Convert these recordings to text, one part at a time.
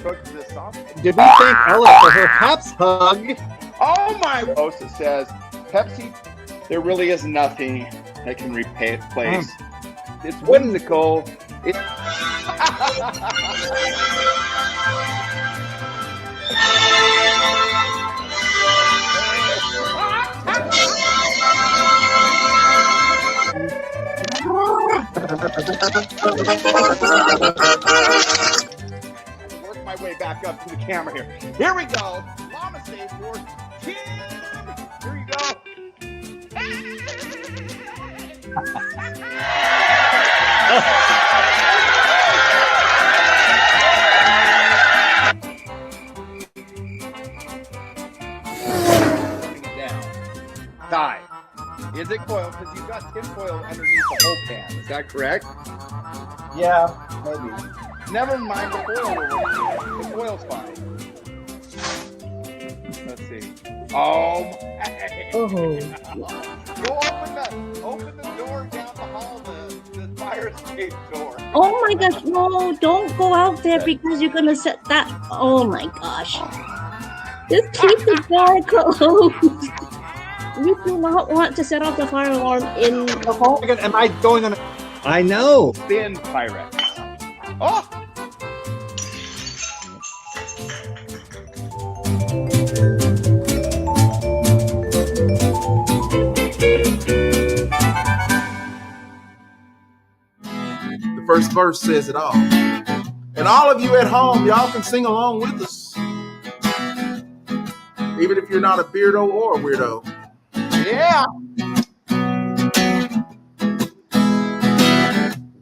took this song. Did we thank Ella for her Peps hug? Oh my! Post it says, Pepsi, there really is nothing that can replace. It's whimsical. It's work my way back up to the camera here. Here we go. Mama say for kid. Here you go. Die. Is it coil? Because you've got tin foil underneath the whole can. Is that correct? Yeah, maybe. Never mind the foil over here. The foil's fine. Let's see. Oh. Go open the door down the hall, the fire escape door. Oh my gosh, no, don't go out there because you're gonna set that. Oh my gosh. Just keep the door closed. We do not want to set off the fire alarm in the hall. Am I going on? I know. Thin pirate. Oh! The first verse says it all. And all of you at home, y'all can sing along with us. Even if you're not a Beardo or a Weirdo. Yeah!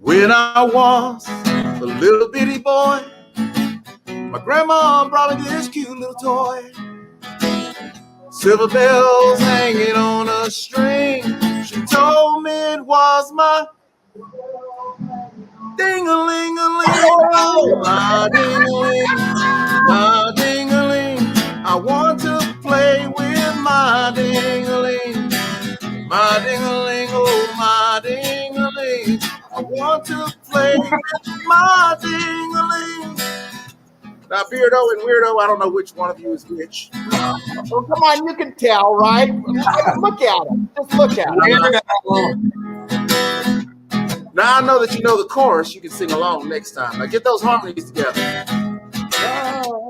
When I was a little bitty boy, my grandma brought me this cute little toy. Silver bells hanging on a string. She told me it was my ding-a-ling-a-ling, my ding-a-ling, my ding-a-ling. I want to play with my ding-a-ling, my ding-a-ling, oh my ding-a-ling. I want to play with my ding-a-ling. Now, Beardo and Weirdo, I don't know which one of you is which. Oh, come on, you can tell, right? Look at him. Just look at him. Now I know that you know the chorus. You can sing along next time. Now get those harmonies together.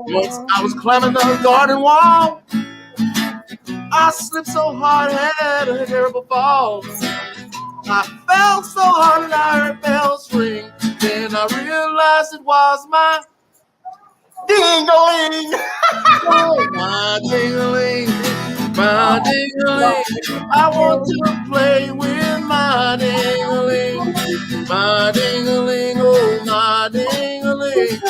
Once I was climbing the garden wall, I slipped so hard, had a terrible fall. I fell so hard and I heard bells ring. Then I realized it was my ding-a-ling. Oh, my ding-a-ling, my ding-a-ling. I want to play with my ding-a-ling, my ding-a-ling, oh my ding-a-ling. I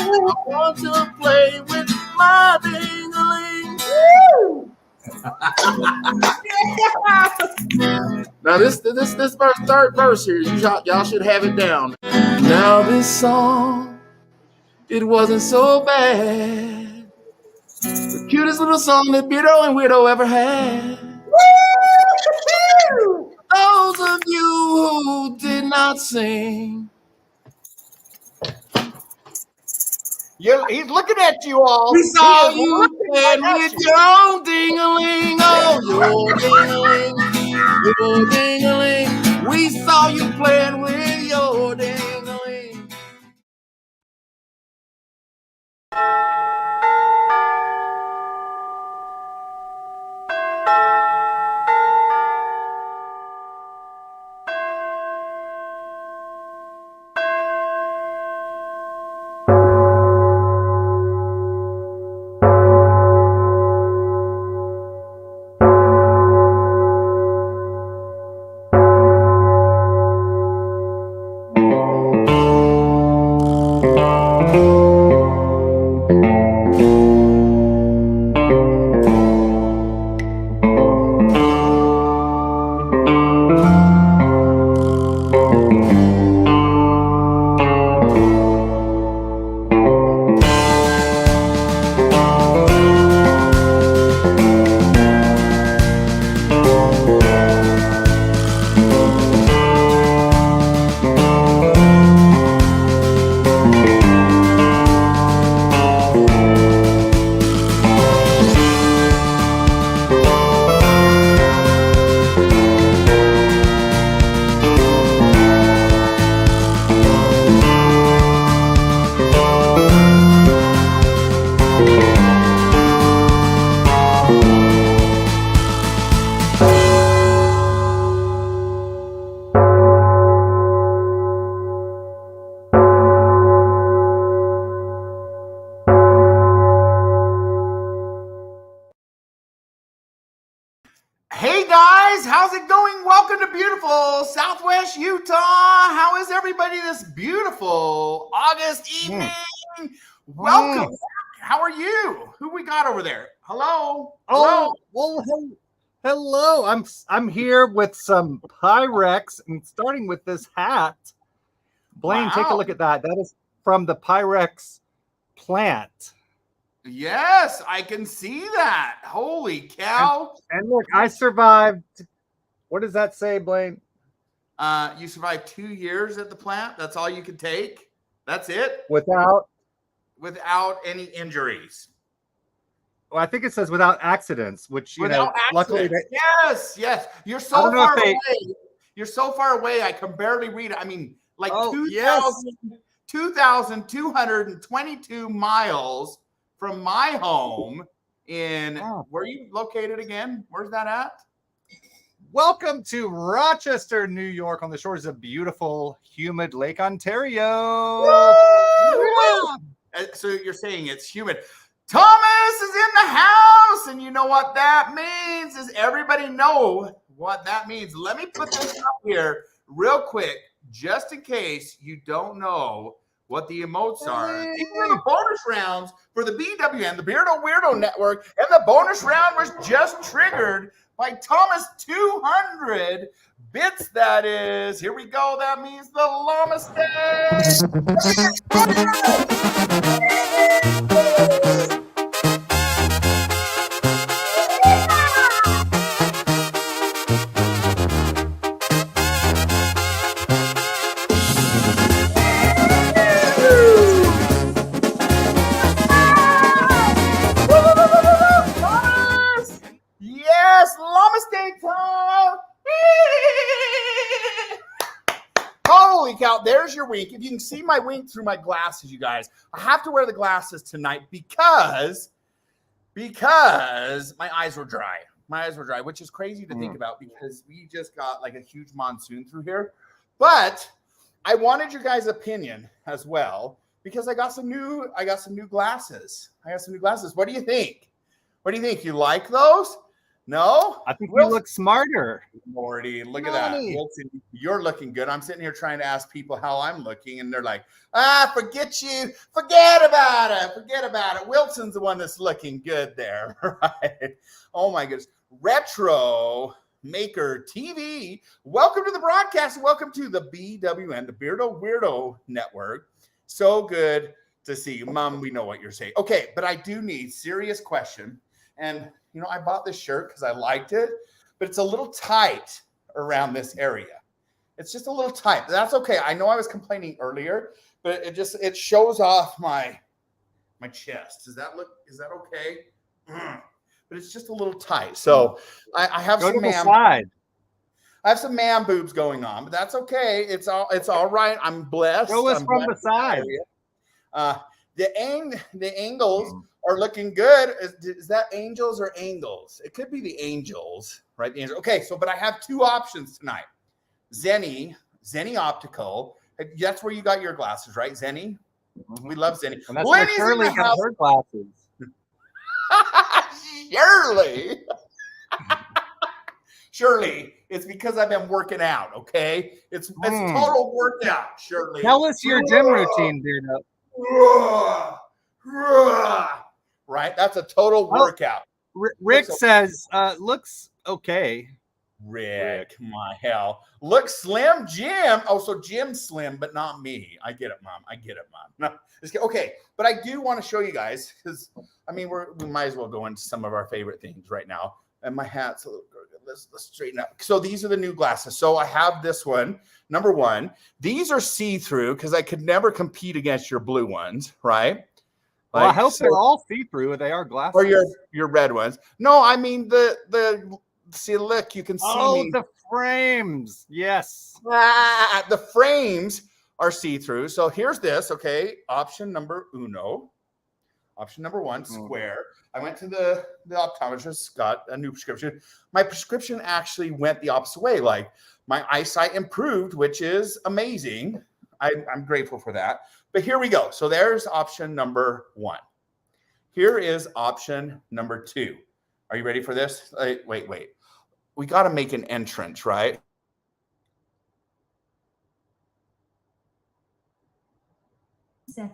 want to play with my ding-a-ling. Now this verse, third verse here, y'all should have it down. Now this song, it wasn't so bad. The cutest little song that Beardo and Weirdo ever had. Those of you who did not sing. He's looking at you all. We saw you playing with your own ding-a-ling. Oh, your ding-a-ling, your ding-a-ling. We saw you playing with your ding-a-ling. guys, how's it going? Welcome to beautiful Southwest Utah. How is everybody this beautiful August evening? Welcome back. How are you? Who we got over there? Hello? Oh, well, hello. I'm here with some Pyrex, and starting with this hat. Blaine, take a look at that. That is from the Pyrex plant. Yes, I can see that. Holy cow. And look, I survived. What does that say, Blaine? You survived 2 years at the plant. That's all you could take. That's it. Without any injuries. Well, I think it says without accidents, which luckily yes. You're so far away. You're so far away. I can barely read it. I mean, like 2,222 miles from my home in where are you located again? Where's that at? Welcome to Rochester, New York, on the shores of beautiful, humid Lake Ontario. Yeah. So you're saying it's humid. Thomas is in the house, and you know what that means is everybody know what that means. Let me put this up here real quick, just in case you don't know what the emotes are. These are the bonus rounds for the BW and the Beardo Weirdo Network, and the bonus round was just triggered by Thomas 200 bits. That is, here we go. That means the llama stage. Yes, llama steak time. Holy cow, there's your wink. If you can see my wink through my glasses, you guys, I have to wear the glasses tonight because my eyes were dry. My eyes were dry, which is crazy to think about because we just got like a huge monsoon through here. But I wanted your guys' opinion as well because I got some new glasses. What do you think? What do you think? You like those? No? I think you look smarter. Morty, look at that. Wilson, you're looking good. I'm sitting here trying to ask people how I'm looking, and they're like, forget you. Forget about it. Wilson's the one that's looking good there, right? Oh, my goodness. Retro Maker TV. Welcome to the broadcast. Welcome to the BWN, the Beardo Weirdo Network. So good to see you. Mom, we know what you're saying. Okay, but I do need serious question. And I bought this shirt because I liked it, but it's a little tight around this area. It's just a little tight. That's okay. I know I was complaining earlier, but it shows off my chest. Does that okay? But it's just a little tight. So I have some I have some man boobs going on, but that's okay. It's all right. I'm blessed. Show us from the side. The angles are looking good. Is that angels or angles? It could be the angels, right? The angels. Okay, but I have two options tonight. Zenny Optical. That's where you got your glasses, right? Zenny? We love Zenny. And that's where Shirley got her glasses. Shirley, it's because I've been working out, okay? It's total workout, Shirley. Tell us your gym routine, Beardo. Right? That's a total workout. Rick says, looks okay. Rick, my hell. Look, Slim Jim. Oh, so Jim's slim, but not me. I get it, Mom. No, okay, but I do want to show you guys because, we might as well go into some of our favorite things right now. And my hat's a little crooked. Let's straighten up. So these are the new glasses. So I have this one. Number one, these are see-through because I could never compete against your blue ones, right? Well, I hope they're all see-through. They are glasses. Or your red ones. No, I mean the see, look, you can see the frames. Yes. The frames are see-through. So here's this, okay? Option number uno. Option number one, square. I went to the optometrist, got a new prescription. My prescription actually went the opposite way. Like my eyesight improved, which is amazing. I'm grateful for that. But here we go. So there's option number one. Here is option number two. Are you ready for this? Wait. we got to make an entrance, right?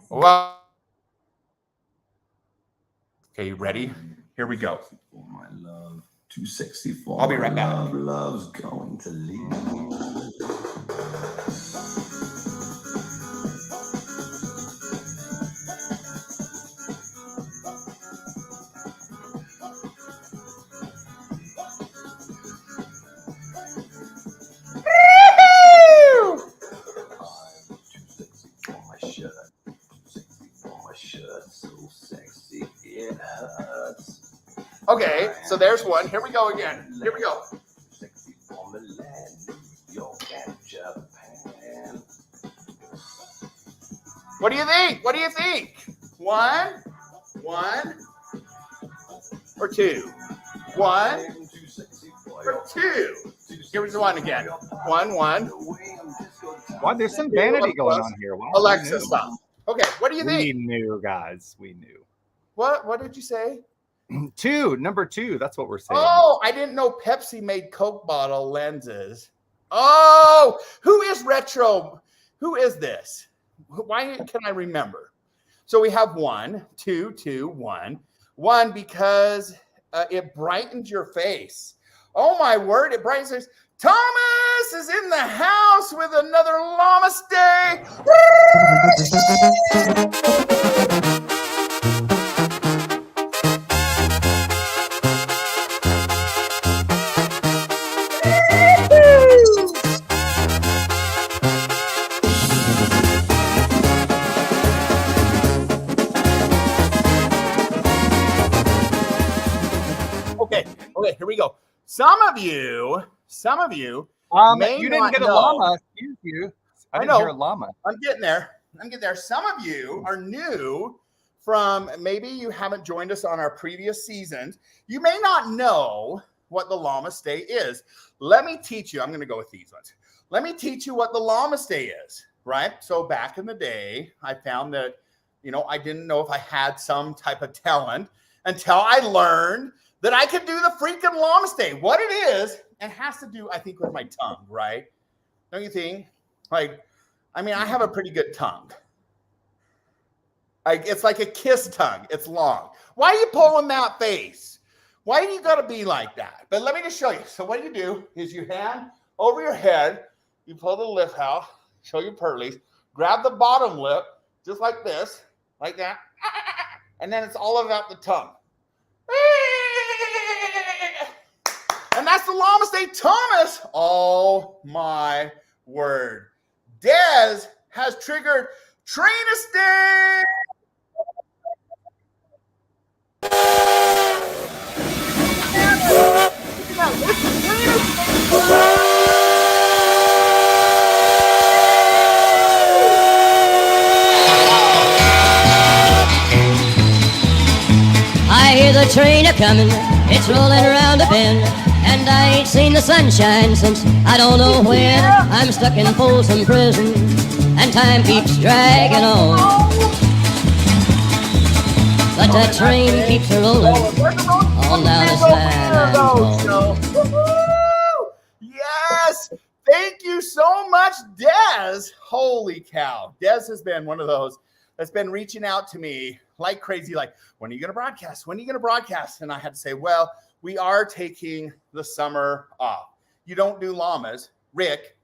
Well, okay, you ready? Here we go. My love, too sexy for I'll be right back. love, love's going to leave. Okay, so there's one. Here we go again. Here we go. What do you think? What do you think? One or two? One or two? Here's the one again. One. Why? There's some vanity going on here. Wow, Alexa, stop. Okay, what do you we think? knew, guys. We knew. What did you say? Number two. That's what we're saying. Oh, I didn't know Pepsi made Coke bottle lenses. Oh, who is retro? Who is this? Why can I remember? So we have 1, 2, 1. 1 because it brightens your face. Oh my word, it brightens your face. Thomas is in the house with another llama stay. Okay, here we go. Some of you may you didn't not get a know. llama. Excuse you. I didn't know. hear a llama. I'm getting there. Some of you are new from maybe you haven't joined us on our previous seasons. You may not know what the llama stay is. Let me teach you. I'm going to go with these ones. Let me teach you what the llama stay is, right? So back in the day, I found that, I didn't know if I had some type of talent until I learned that I could do the freaking llama stay. What it is, it has to do, I think, with my tongue, right? Don't you think? I have a pretty good tongue. It's like a kiss tongue. It's long. Why are you pulling that face? Why do you got to be like that? But let me just show you. So what you do is you hand over your head, you pull the lip out, show your pearlies, grab the bottom lip, just like this, like that, and then it's all about the tongue. And that's the llama stay. Thomas, oh my word. Des has triggered train a stay. I hear the train a-comin', it's rolling around a bend, and I ain't seen the sunshine since I don't know when. I'm stuck in Folsom Prison, and time keeps dragging on. But that train keeps a-rolling on down the side. Yes! Thank you so much, Des. Holy cow. Des has been one of those that's been reaching out to me like crazy, like, when are you going to broadcast? When are you going to broadcast? And I had to say, well, we are taking the summer off. You don't do llamas. Rick,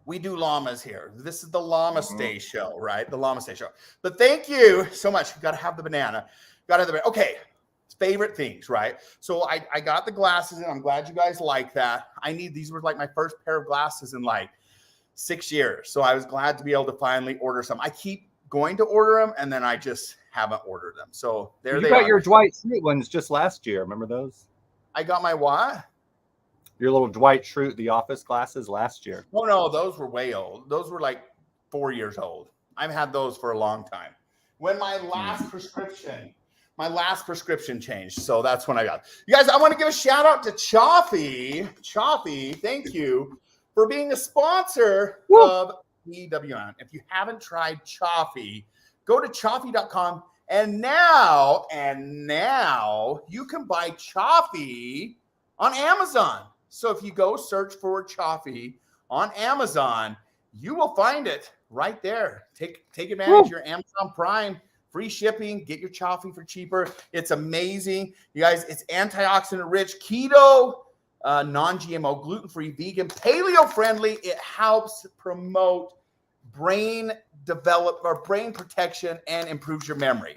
we do llamas here. This is the Llama Stay show, right? The Llama Stay show. But thank you so much. You've got to have the banana. Okay, favorite things, right? So I got the glasses, and I'm glad you guys like that. These were like my first pair of glasses in like 6 years. So I was glad to be able to finally order some. I keep going to order them, and then I just haven't ordered them. So there they are. You got your Dwight Schrute ones just last year. Remember those? I got my what? Your little Dwight Schrute The Office glasses last year. Oh, no, those were way old. Those were like 4 years old. I've had those for a long time. When my last prescription changed. So that's when I got it. You guys, I want to give a shout out to Chaffee. Chaffee, thank you for being a sponsor of EWN. If you haven't tried Chaffee, go to chaffee.com, and now you can buy Chaffee on Amazon. So if you go search for Chaffee on Amazon, you will find it right there. Take advantage of your Amazon Prime. Free shipping. Get your Chaffee for cheaper. It's amazing. You guys, it's antioxidant rich, keto, non-GMO, gluten-free, vegan, paleo-friendly. It helps promote brain protection and improves your memory.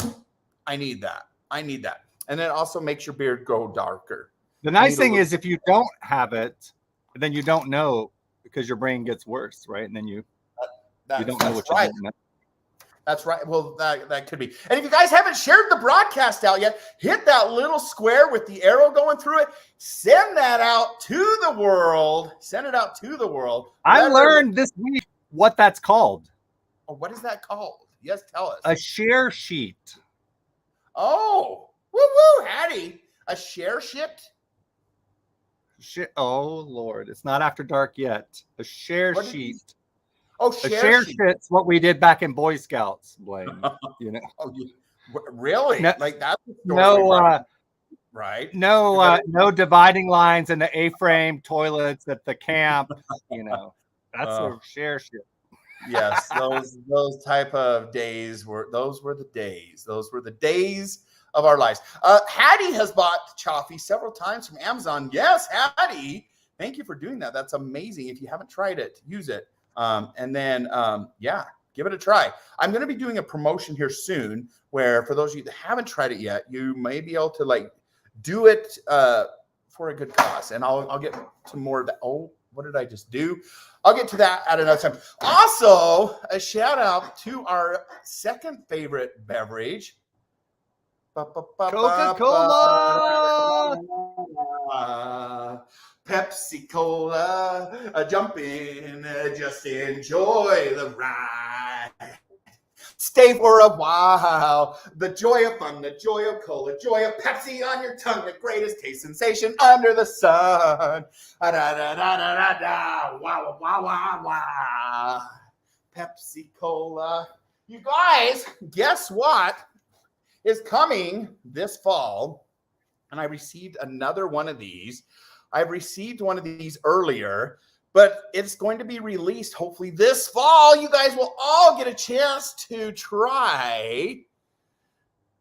I need that. And it also makes your beard grow darker. The nice thing is if you don't have it, then you don't know because your brain gets worse, right? And then you don't know what you don't know. That's right. Well, that could be. And if you guys haven't shared the broadcast out yet, hit that little square with the arrow going through it. Send that out to the world. Send it out to the world. I learned this week what that's called. Oh, what is that called? Yes, tell us. A share sheet. Oh, woo, Hattie. A share sheet? Oh, Lord. It's not after dark yet. A share sheet. Oh, a share sheet's what we did back in Boy Scouts, Blaine. You know. Oh, really? No, like that's right? No dividing lines in the A-frame toilets at the camp. You know, that's a share sheet. Yes, those type of days were the days. Those were the days of our lives. Hattie has bought Chaffee several times from Amazon. Yes, Hattie. Thank you for doing that. That's amazing. If you haven't tried it, use it. And then, give it a try. I'm going to be doing a promotion here soon where for those of you that haven't tried it yet, you may be able to do it for a good cause. And I'll get to more of that. Oh, what did I just do? I'll get to that at another time. Also, a shout out to our second favorite beverage. Coca-Cola. Pepsi Cola, jump in, just enjoy the ride. Stay for a while. The joy of fun, the joy of cola, joy of Pepsi on your tongue, the greatest taste sensation under the sun. Da, da, da, da, da, da. Wow, wow, wow, wow. Pepsi Cola. You guys, guess what is coming this fall? And I received another one of these. I've received one of these earlier, but it's going to be released hopefully this fall. You guys will all get a chance to try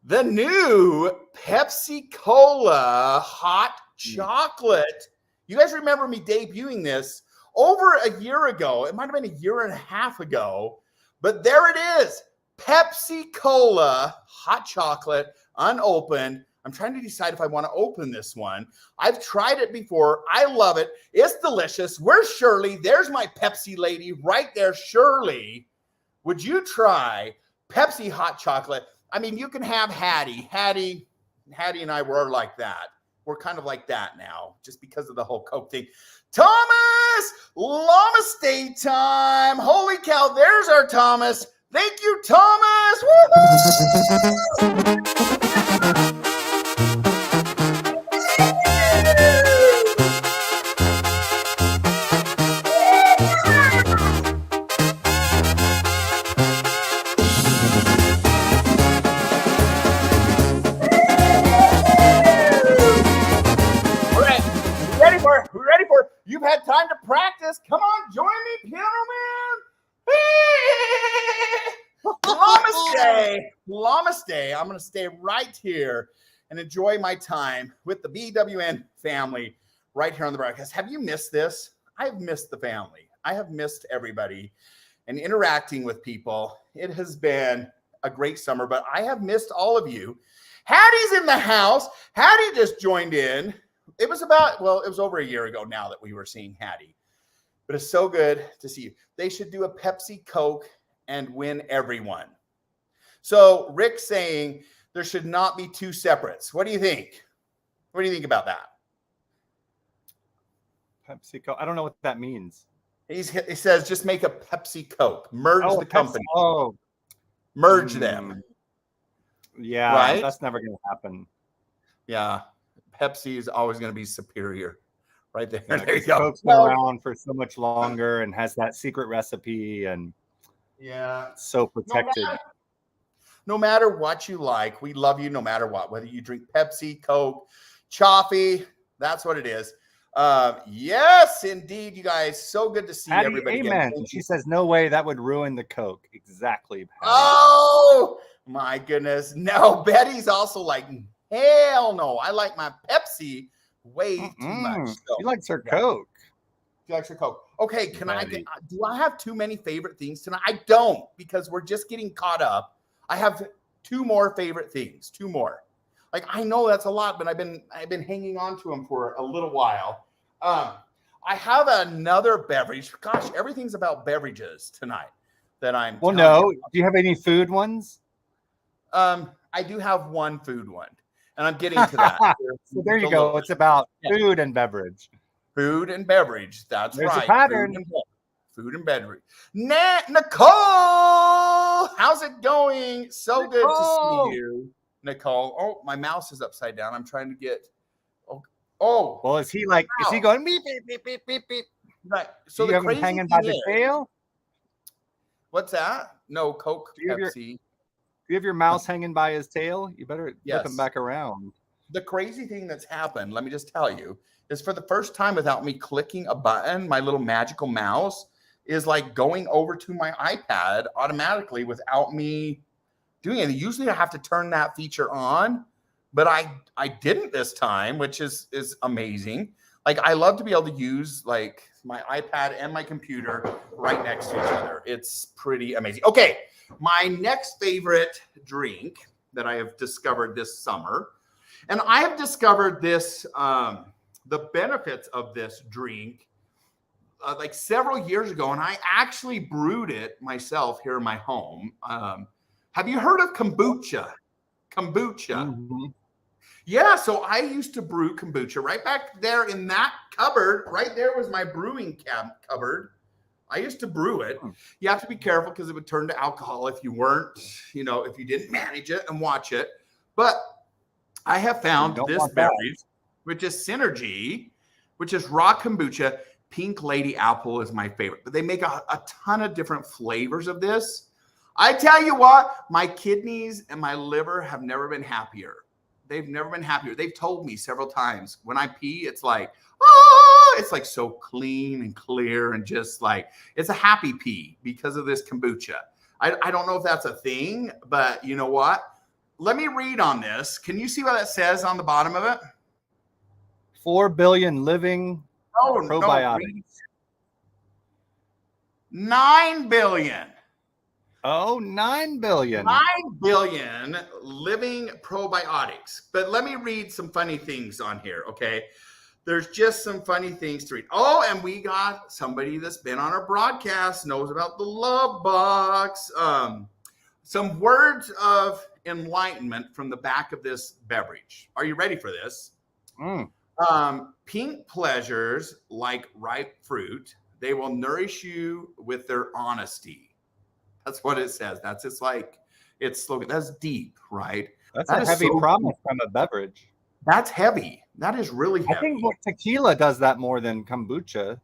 the new Pepsi Cola hot chocolate. You guys remember me debuting this over a year ago. It might have been a year and a half ago, but there it is. Pepsi Cola hot chocolate, unopened. I'm trying to decide if I want to open this one. I've tried it before. I love it. It's delicious. Where's Shirley? There's my Pepsi lady right there. Shirley, would you try Pepsi hot chocolate? I mean, you can have Hattie. Hattie and I were like that. We're kind of like that now just because of the whole Coke thing. Thomas, Llama State time. Holy cow, there's our Thomas. Thank you, Thomas. Woo-hoo! We're ready for it. You've had time to practice. Come on, join me, Piano Man. Namaste. I'm going to stay right here and enjoy my time with the BWN family right here on the broadcast. Have you missed this? I've missed the family. I have missed everybody and interacting with people. It has been a great summer, but I have missed all of you. Hattie's in the house. Hattie just joined in. It was over a year ago now that we were seeing Hattie. But it's so good to see you. They should do a Pepsi Coke and win everyone. So Rick's saying there should not be two separates. What do you think? What do you think about that? Pepsi Coke. I don't know what that means. He says just make a Pepsi Coke. Merge the company. Merge them. Yeah, right? That's never going to happen. Yeah. Pepsi is always going to be superior. Right there. Yeah, there you go. Coke's been around for so much longer and has that secret recipe and so protected. No matter what you like, we love you no matter what. Whether you drink Pepsi, Coke, Chaffee, That's what it is. Yes, indeed, you guys. So good to see Patty, everybody amen. again. She says, no way, that would ruin the Coke. Exactly, Patty. Oh, my goodness. No, Betty's also like, hell no. I like my Pepsi way too much. So, She likes her Coke. She likes her Coke. Okay, do I have too many favorite things tonight? I don't, because we're just getting caught up. I have 2 more favorite things. 2 more. Like, I know that's a lot, but I've been hanging on to them for a little while. I have another beverage. Gosh, everything's about beverages tonight that I'm. Well, no. Do you have any food ones? I do have one food one, and I'm getting to that. So there you go. It's about food and beverage. Food and beverage. That's There's right. a pattern. Food and beverage. Nicole, how's it going? So good to see you, Nicole. Oh, my mouse is upside down. I'm trying to get. Oh. Well, is he like? Wow. Is he going beep beep beep beep beep beep? Right. So do you have him hanging by the tail? What's that? No, Coke, Pepsi. Do you have your mouse hanging by his tail? You better flip him back around. The crazy thing that's happened, let me just tell you, is for the first time without me clicking a button, my little magical mouse is like going over to my iPad automatically without me doing it. Usually I have to turn that feature on, but I didn't this time, which is amazing. Like, I love to be able to use like my iPad and my computer right next to each other. It's pretty amazing. Okay, my next favorite drink that I have discovered this summer, and I have discovered this, the benefits of this drink like several years ago, and I actually brewed it myself here in my home. Have you heard of kombucha? Kombucha. Mm-hmm. Yeah, so I used to brew kombucha right back there in that cupboard. Right there was my brewing cupboard. I used to brew it. You have to be careful because it would turn to alcohol if you weren't, if you didn't manage it and watch it. But I have found this beverage, which is Synergy, which is raw kombucha. Pink Lady Apple is my favorite. But they make a ton of different flavors of this. I tell you what, my kidneys and my liver have never been happier. They've never been happier. They've told me several times when I pee, it's like, it's like so clean and clear and just like, it's a happy pee because of this kombucha. I don't know if that's a thing, but you know what? Let me read on this. Can you see what that says on the bottom of it? 4 billion living probiotics. 9 billion. Oh, 9 billion. 9 billion living probiotics. But let me read some funny things on here, okay? There's just some funny things to read. Oh, and we got somebody that's been on our broadcast, knows about the love box. Some words of enlightenment from the back of this beverage. Are you ready for this? Pink pleasures like ripe fruit. They will nourish you with their honesty. That's what it says. That's its slogan. That's deep, right? That's a heavy promise from a beverage. That's heavy. That is really heavy. I think tequila does that more than kombucha.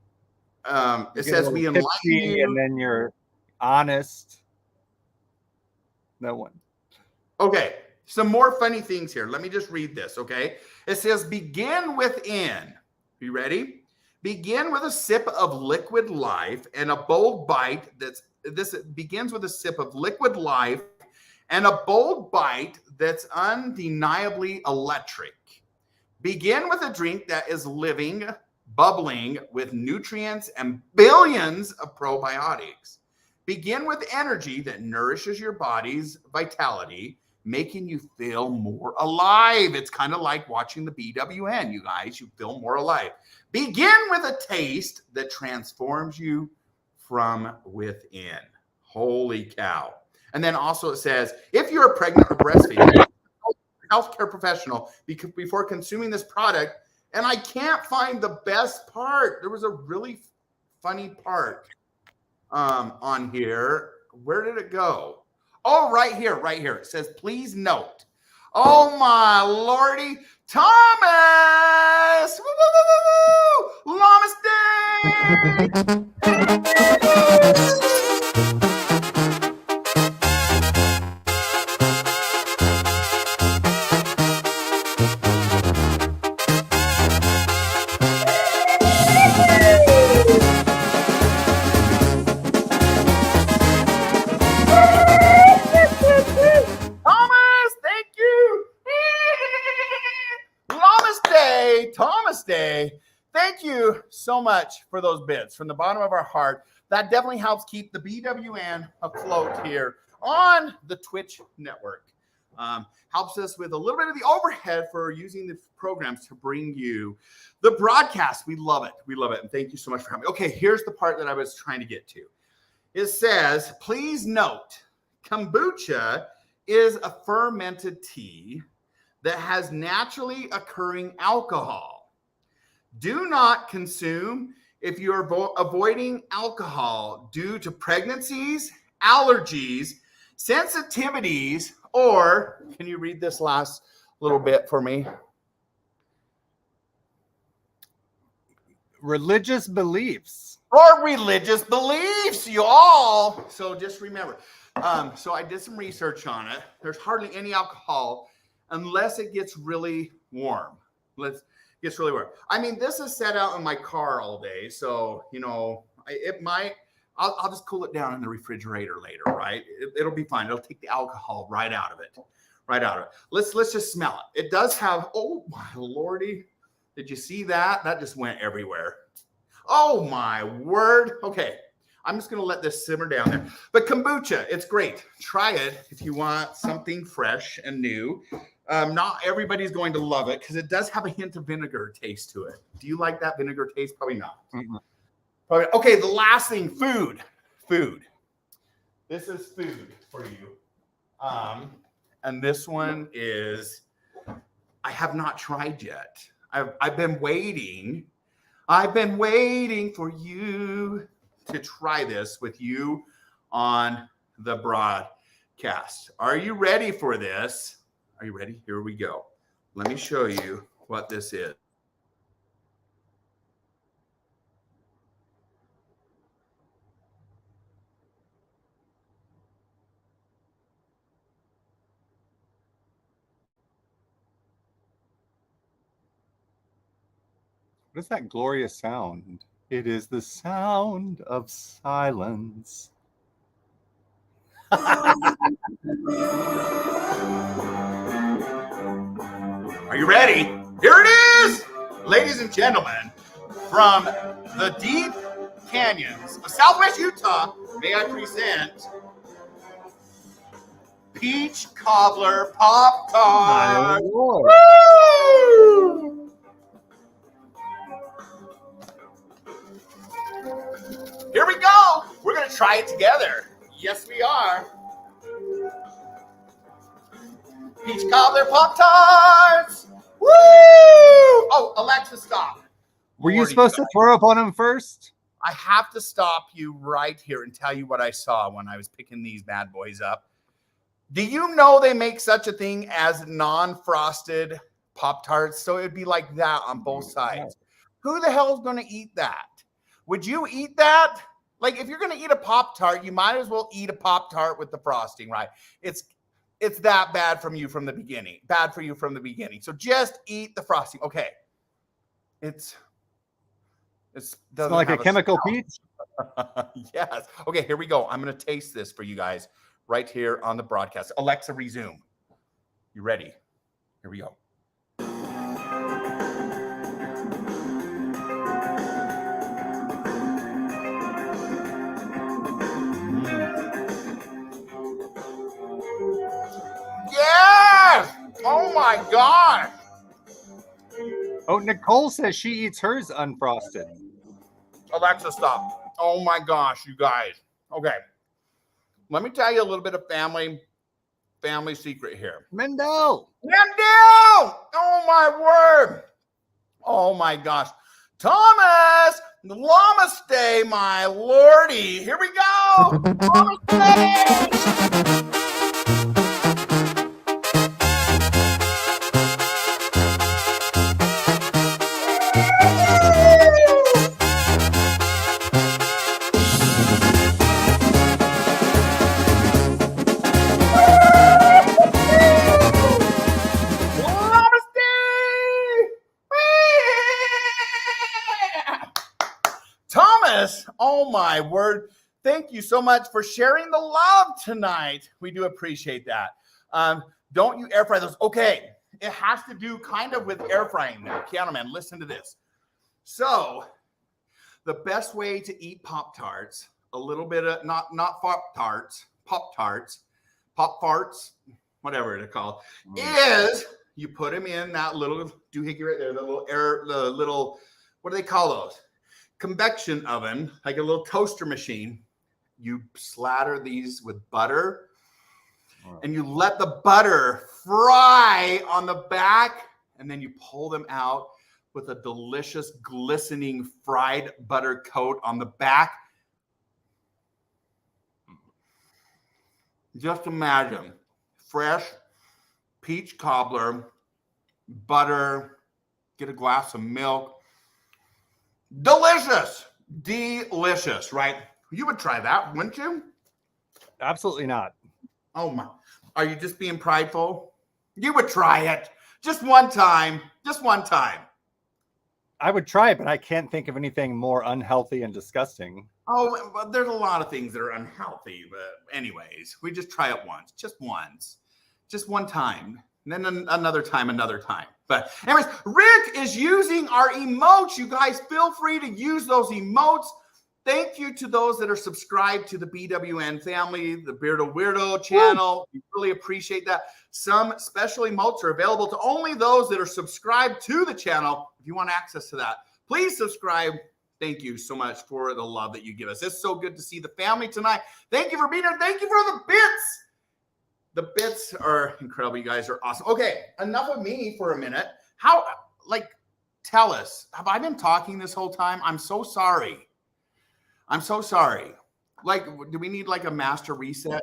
It says we enlighten you, and then you're honest. No one. Okay, some more funny things here. Let me just read this, okay? It says begin within. You ready? Begin with a sip of liquid life and a bold bite This begins with a sip of liquid life and a bold bite that's undeniably electric. Begin with a drink that is living, bubbling with nutrients and billions of probiotics. Begin with energy that nourishes your body's vitality, making you feel more alive. It's kind of like watching the BWN, you guys. You feel more alive. Begin with a taste that transforms you from within. Holy cow. And then also it says, if you're pregnant or breastfeeding, healthcare professional, before consuming this product, and I can't find the best part. There was a really funny part on here. Where did it go? Oh, right here. It says, please note. Oh my Lordy, Thomas! Woo, woo, woo, woo, woo! Namaste! Day, Thomas Day. Thank you so much for those bits from the bottom of our heart. That definitely helps keep the BWN afloat here on the Twitch network. Helps us with a little bit of the overhead for using the programs to bring you the broadcast. We love it. We love it. And thank you so much for having me. Okay, here's the part that I was trying to get to. It says, please note, kombucha is a fermented tea that has naturally occurring alcohol. Do not consume if you are avoiding alcohol due to pregnancies, allergies, sensitivities, or, can you read this last little bit for me? Religious beliefs. Or religious beliefs, y'all. So just remember. So I did some research on it. There's hardly any alcohol unless it gets really warm. Gets really warm. I mean, this is set out in my car all day, so you know it might. I'll just cool it down in the refrigerator later, right? It'll be fine. It'll take the alcohol right out of it. Right out of it. Let's just smell it. It does have. Oh my lordy! Did you see that? That just went everywhere. Oh my word. Okay. I'm just going to let this simmer down there. But kombucha, it's great. Try it if you want something fresh and new. Not everybody's going to love it because it does have a hint of vinegar taste to it. Do you like that vinegar taste? Probably not. Mm-mm. Probably. Okay, the last thing, food. Food. This is food for you. And this one is, I have not tried yet. I've been waiting. I've been waiting for you to try this with you on the broadcast. Are you ready for this? Are you ready? Here we go. Let me show you what this is. What is that glorious sound? It is the sound of silence. Are you ready? Here it is, ladies and gentlemen, from the deep canyons of Southwest Utah, may I present Peach Cobbler Pop-Tart. Woo! Here we go. We're going to try it together. Yes, we are. Peach Cobbler Pop-Tarts. Woo! Oh, Alexa, stop. Were you supposed to throw up on him first? I have to stop you right here and tell you what I saw when I was picking these bad boys up. Do you know they make such a thing as non-frosted Pop-Tarts? So it'd be like that on both sides. Who the hell is going to eat that? Would you eat that? Like, if you're going to eat a Pop-Tart, you might as well eat a Pop-Tart with the frosting, right? It's that bad from you from the beginning. Bad for you from the beginning. So just eat the frosting. Okay. It's like a chemical peach? Yes. Okay, here we go. I'm going to taste this for you guys right here on the broadcast. Alexa, resume. You ready? Here we go. Yes! Oh my God! Oh, Nicole says she eats hers unfrosted. Alexa, stop. Oh my gosh, you guys. Okay. Let me tell you a little bit of family secret here. Mendel! Oh my word! Oh my gosh. Thomas! Namaste, my lordy. Here we go! Namaste! Thomas, oh my word. Thank you so much for sharing the love tonight. We do appreciate that. Don't you air fry those. Okay. it has to do kind of with air frying now. Piano Man, listen to this. So the best way to eat Pop-Tarts, a little bit of not Pop-Tarts, Pop farts, whatever they're called, is you put them in that little doohickey right there, the little, what do they call those? Convection oven, like a little toaster machine. You slather these with butter, and you let the butter fry on the back, and then you pull them out with a delicious, glistening fried butter coat on the back. Just imagine fresh peach cobbler, butter, get a glass of milk. Delicious, right? You would try that, wouldn't you? Absolutely not. Oh my, are you just being prideful? You would try it just one time. I would try it, but I can't think of anything more unhealthy and disgusting. Oh, but there's a lot of things that are unhealthy. But anyways, we just try it once, just one time. And then another time. But anyways, Rick is using our emotes. You guys feel free to use those emotes. Thank you to those that are subscribed to the BWN family, the Beardo Weirdo channel. We really appreciate that. Some special emotes are available to only those that are subscribed to the channel. If you want access to that, please subscribe. Thank you so much for the love that you give us. It's so good to see the family tonight. Thank you for being here. Thank you for the bits. The bits are incredible. You guys are awesome. Okay, enough of me for a minute. Tell us, have I been talking this whole time? I'm so sorry. Like, do we need like a master reset?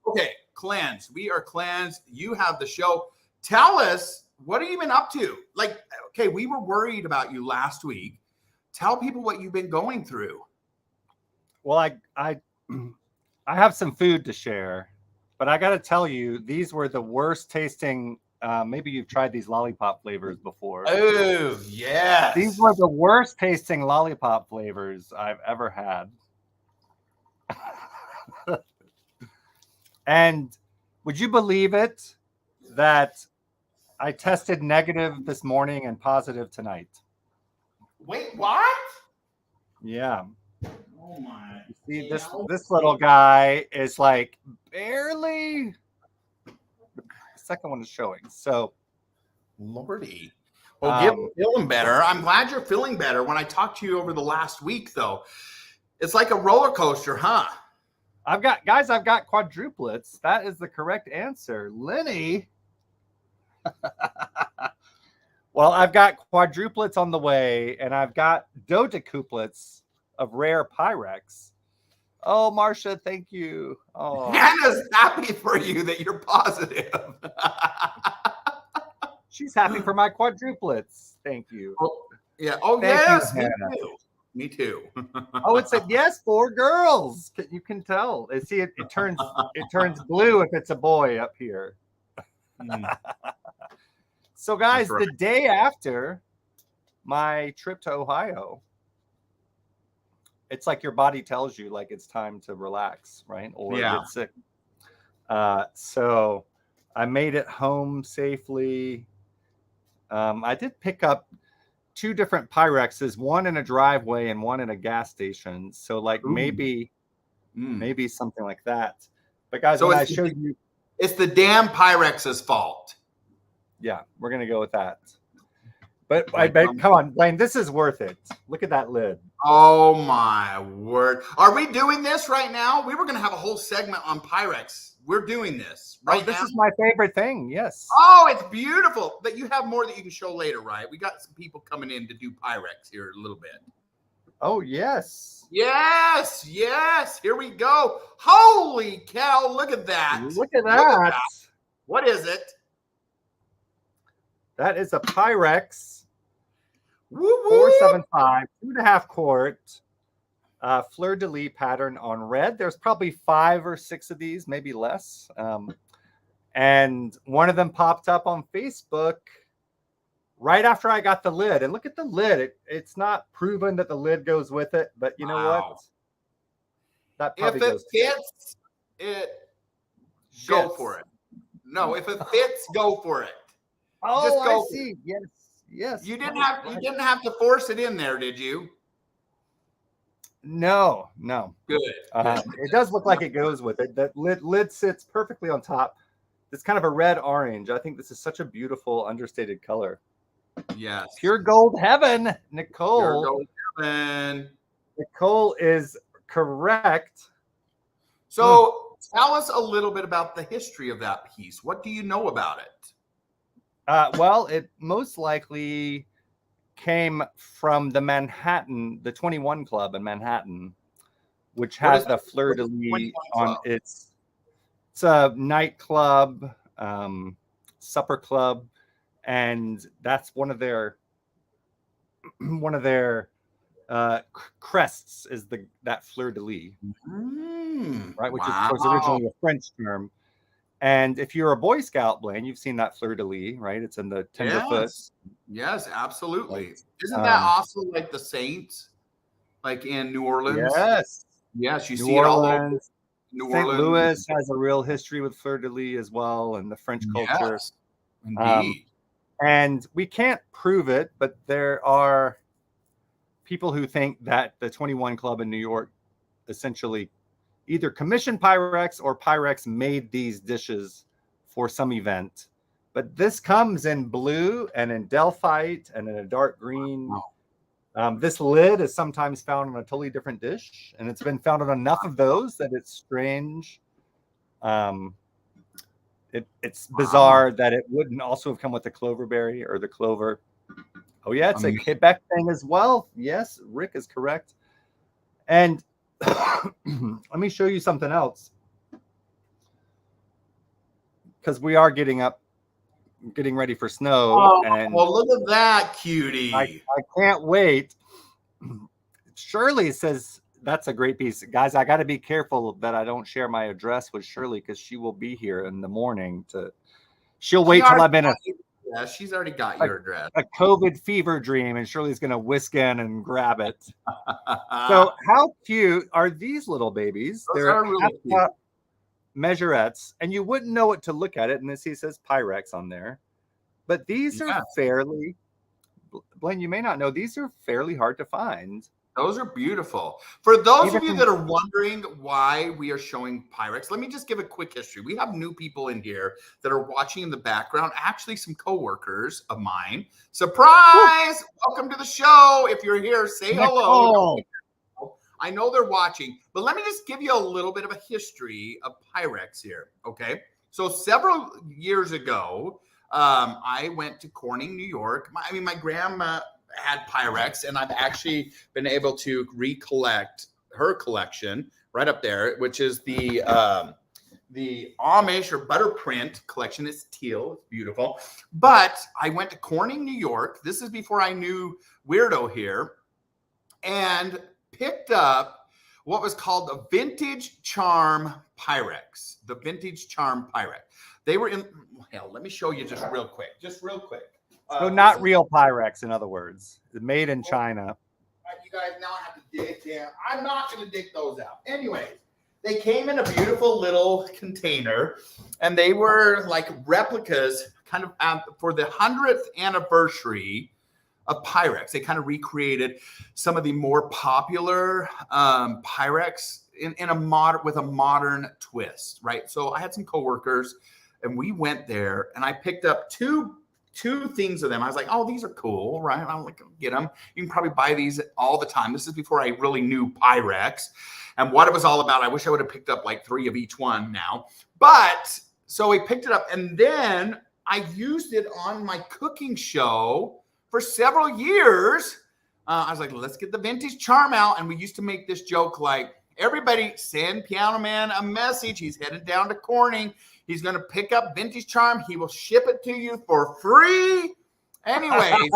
Okay, Clans. We are Clans. You have the show. Tell us, what have you been up to? Like, okay, we were worried about you last week. Tell people what you've been going through. Well, I have some food to share, but I got to tell you, these were the worst tasting. Maybe you've tried these lollipop flavors before. Oh, yes. These were the worst tasting lollipop flavors I've ever had. And would you believe it that I tested negative this morning and positive tonight? Wait, what? Yeah. Oh my. You see, this little guy is like barely. The second one is showing. So, Lordy. Well, feeling better. I'm glad you're feeling better. When I talked to you over the last week, though, it's like a roller coaster, huh? I've got quadruplets. That is the correct answer. Lenny. Well, I've got quadruplets on the way, and I've got dodecuplets of rare Pyrex. Oh, Marcia, thank you. Oh, Hannah's happy for you that you're positive. She's happy for my quadruplets. Thank you. Oh, yeah. Oh, Thank yes. you, Me too. Oh, it said yes, 4 girls. You can tell. See, it turns blue if it's a boy up here. So, guys, right. The day after my trip to Ohio, it's like your body tells you, like, it's time to relax, right? Or get sick. So I made it home safely. I did pick up 2 different Pyrexes, one in a driveway and one in a gas station. So, like, maybe something like that. But, guys, when I showed you, it's the damn Pyrex's fault. Yeah, we're gonna go with that. But come on, Blaine, this is worth it. Look at that lid. Oh my word! Are we doing this right now? We were gonna have a whole segment on Pyrex. We're doing this right now. This is my favorite thing. Yes. Oh, it's beautiful. But you have more that you can show later, right? We got some people coming in to do Pyrex here in a little bit. Oh yes. Yes. Here we go. Holy cow! Look at that. Look at that. What is it? That is a Pyrex 475, 475, 2.5 quart, fleur-de-lis pattern on red. There's probably 5 or 6 of these, maybe less. And one of them popped up on Facebook right after I got the lid. And look at the lid. It's not proven that the lid goes with it, but you know what? That If probably it goes. fits, go Shits. for it. No, if it fits, go for it. Oh, Just go. I see. Yes, yes. You didn't have to force it in there, did you? No. Good. It does look like it goes with it. That lid sits perfectly on top. It's kind of a red orange. I think this is such a beautiful understated color. Yes. Pure gold heaven, Nicole. Pure gold heaven. Nicole is correct. So tell us a little bit about the history of that piece. What do you know about it? Well, it most likely came from the 21 Club in Manhattan, which has the fleur-de-lis on its. It's a nightclub, supper club, and that's one of their crests is that fleur-de-lis, right? Which is of course originally a French term. And if you're a Boy Scout, Blaine, you've seen that fleur-de-lis, right? It's in the tenderfoot. Yes, absolutely. Isn't that also like the Saints, like in New Orleans? Yes, you see it all over. St. Louis has a real history with fleur-de-lis as well, and the French culture. Yes, indeed. And we can't prove it, but there are people who think that the 21 Club in New York essentially either commissioned Pyrex or Pyrex made these dishes for some event. But this comes in blue and in Delphite and in a dark green. This lid is sometimes found on a totally different dish, and it's been found on enough of those that it's strange. It's bizarre that it wouldn't also have come with the cloverberry or the clover. Oh yeah, it's a Quebec thing as well. Yes, Rick is correct. And let me show you something else, because we are getting ready for snow. And look at that, cutie. I can't wait. Shirley says that's a great piece. Guys, I got to be careful that I don't share my address with Shirley, because she will be here in the morning she'll wait till I'm in Yeah, she's already got your address. A COVID fever dream, and Shirley's going to whisk in and grab it. So how cute are these little babies? They're really cute. Measurettes, and you wouldn't know it to look at it. And this, he says Pyrex on there. But these are fairly, Blaine, you may not know, these are fairly hard to find. Those are beautiful. For those of you that are wondering why we are showing Pyrex, let me just give a quick history. We have new people in here that are watching in the background, actually some coworkers of mine. Surprise! Welcome to the show. If you're here, say hello. I know they're watching, but let me just give you a little bit of a history of Pyrex here, okay? So several years ago, I went to Corning, New York. My grandma had Pyrex, and I've actually been able to recollect her collection right up there, which is the Amish or butter print collection. It's teal, it's beautiful. But I went to Corning, New York. This is before I knew Weirdo here, and picked up what was called the Vintage Charm Pyrex. The Vintage Charm Pyrex. They were in, hell, let me show you just real quick. So not real Pyrex, in other words. Made in China. You guys now have to dig them. I'm not going to dig those out. Anyways, they came in a beautiful little container, and they were like replicas kind of for the 100th anniversary of Pyrex. They kind of recreated some of the more popular Pyrex with a modern twist, right? So I had some coworkers, and we went there, and I picked up two things of them. I was like, oh, these are cool, right? I'm like, get them. You can probably buy these all the time. This is before I really knew Pyrex and what it was all about. I wish I would have picked up like 3 of each one now. But so we picked it up, and then I used it on my cooking show for several years. I was like, let's get the Vintage Charm out. And we used to make this joke like, everybody send Piano Man a message. He's headed down to Corning. He's going to pick up Vintage Charm. He will ship it to you for free. Anyways,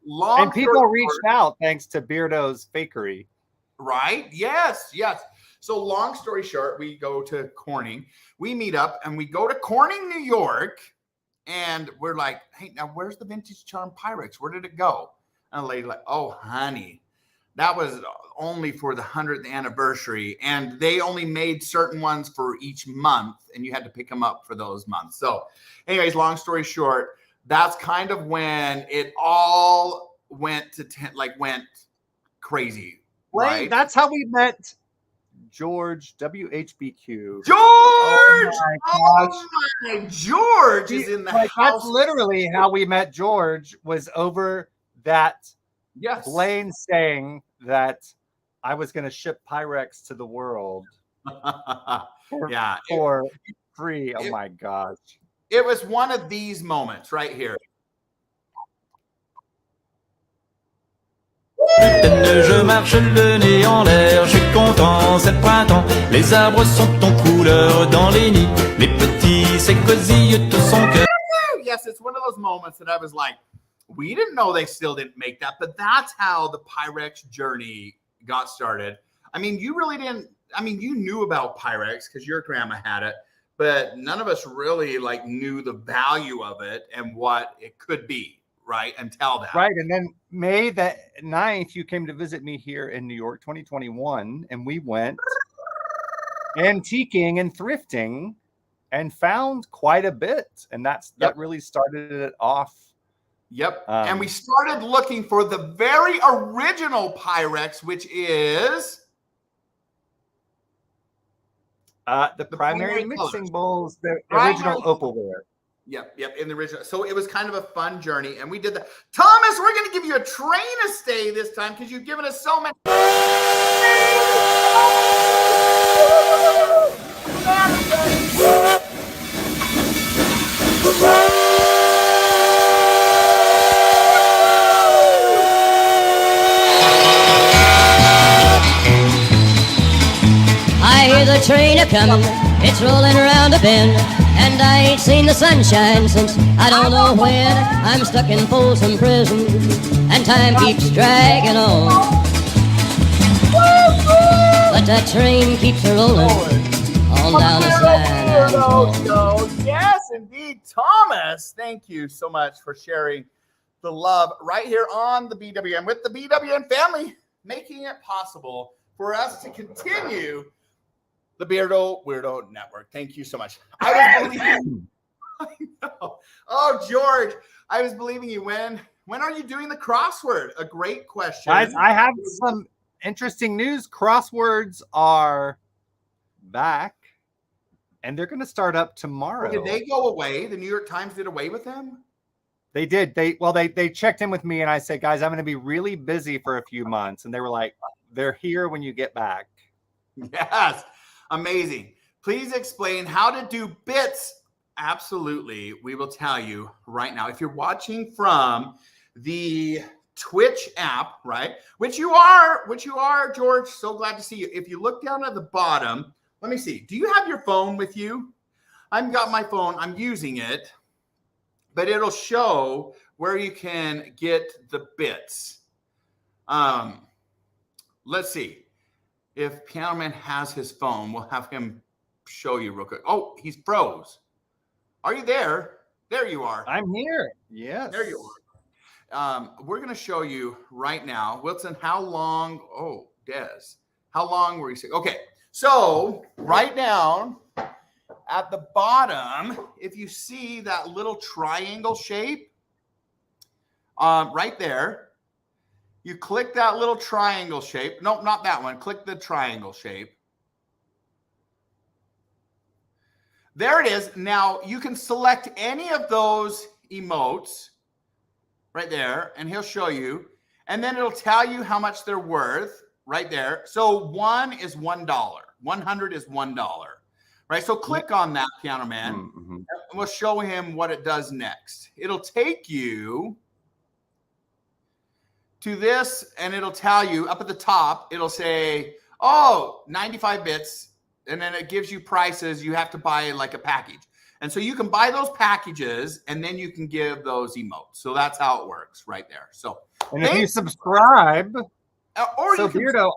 and people reached out thanks to Beardo's fakery. Right? Yes. So long story short, we go to Corning. We meet up, and we go to Corning, New York. And we're like, hey, now where's the vintage charm Pyrex? Where did it go? And the lady like, oh, honey, that was only for the 100th anniversary. And they only made certain ones for each month. And you had to pick them up for those months. So anyways, long story short, that's kind of when it all went went crazy. Right? That's how we met George, WHBQ. George! Oh my gosh. George is in the house. That's literally how we met George, was over that Blaine saying that I was going to ship Pyrex to the world for free. Oh my gosh. It was one of these moments right here. Je marche le nez en l'air, je suis content, c'est le printemps. Les arbres sont en couleur dans les nids. Les petits s'écosillent tout son cœur. Yes, it's one of those moments that I was like, we didn't know they still didn't make that, but that's how the Pyrex journey got started. I mean, you really didn't, I mean, you knew about Pyrex because your grandma had it, but none of us really knew the value of it and what it could be. Right, until that. Right, and then May the 9th, you came to visit me here in New York, 2021, and we went antiquing and thrifting and found quite a bit, and that really started it off. Yep, and we started looking for the very original Pyrex, which is the primary mixing bowls, the original opalware. Yep, in the original. So it was kind of a fun journey, and we did that. Thomas, we're going to give you a train to stay this time because you've given us so many. I hear the train a-comin', it's rolling around a bend, and I ain't seen the sunshine since I don't know when. I'm stuck in Folsom Prison, and time keeps dragging on. But that train keeps rolling on down the San Antonio. Yes, indeed. Thomas, thank you so much for sharing the love right here on the BWN with the BWN family, making it possible for us to continue the Beardo Weirdo Network. Thank you so much. I was believing. I know. Oh, George, I was believing you. When are you doing the crossword? A great question. Guys, I have some interesting news. Crosswords are back, and they're going to start up tomorrow. Did they go away? The New York Times did away with them? They did. They checked in with me, and I said, guys, I'm going to be really busy for a few months. And they were like, they're here when you get back. Yes. Amazing. Please explain how to do bits. Absolutely. We will tell you right now. If you're watching from the Twitch app, right? Which you are, George. So glad to see you. If you look down at the bottom, let me see. Do you have your phone with you? I've got my phone. I'm using it, but it'll show where you can get the bits. Let's see. If Piano Man has his phone, we'll have him show you real quick. Oh, he's froze. Are you there? There you are. I'm here. Yes. There you are. We're going to show you right now. Wilson, how long? Oh, Des. How long were you saying? Okay. So right down at the bottom, if you see that little triangle shape right there, you click that little triangle shape. Nope, not that one. Click the triangle shape. There it is. Now you can select any of those emotes right there, and he'll show you. And then it'll tell you how much they're worth right there. So 1 is $1. 100 is $1. Right? So click on that, Piano Man, and we'll show him what it does next. It'll take you to this, and it'll tell you up at the top, it'll say, 95 bits. And then it gives you prices. You have to buy like a package. And so you can buy those packages, and then you can give those emotes. So that's how it works right there. So, and if you subscribe, or so Beardo,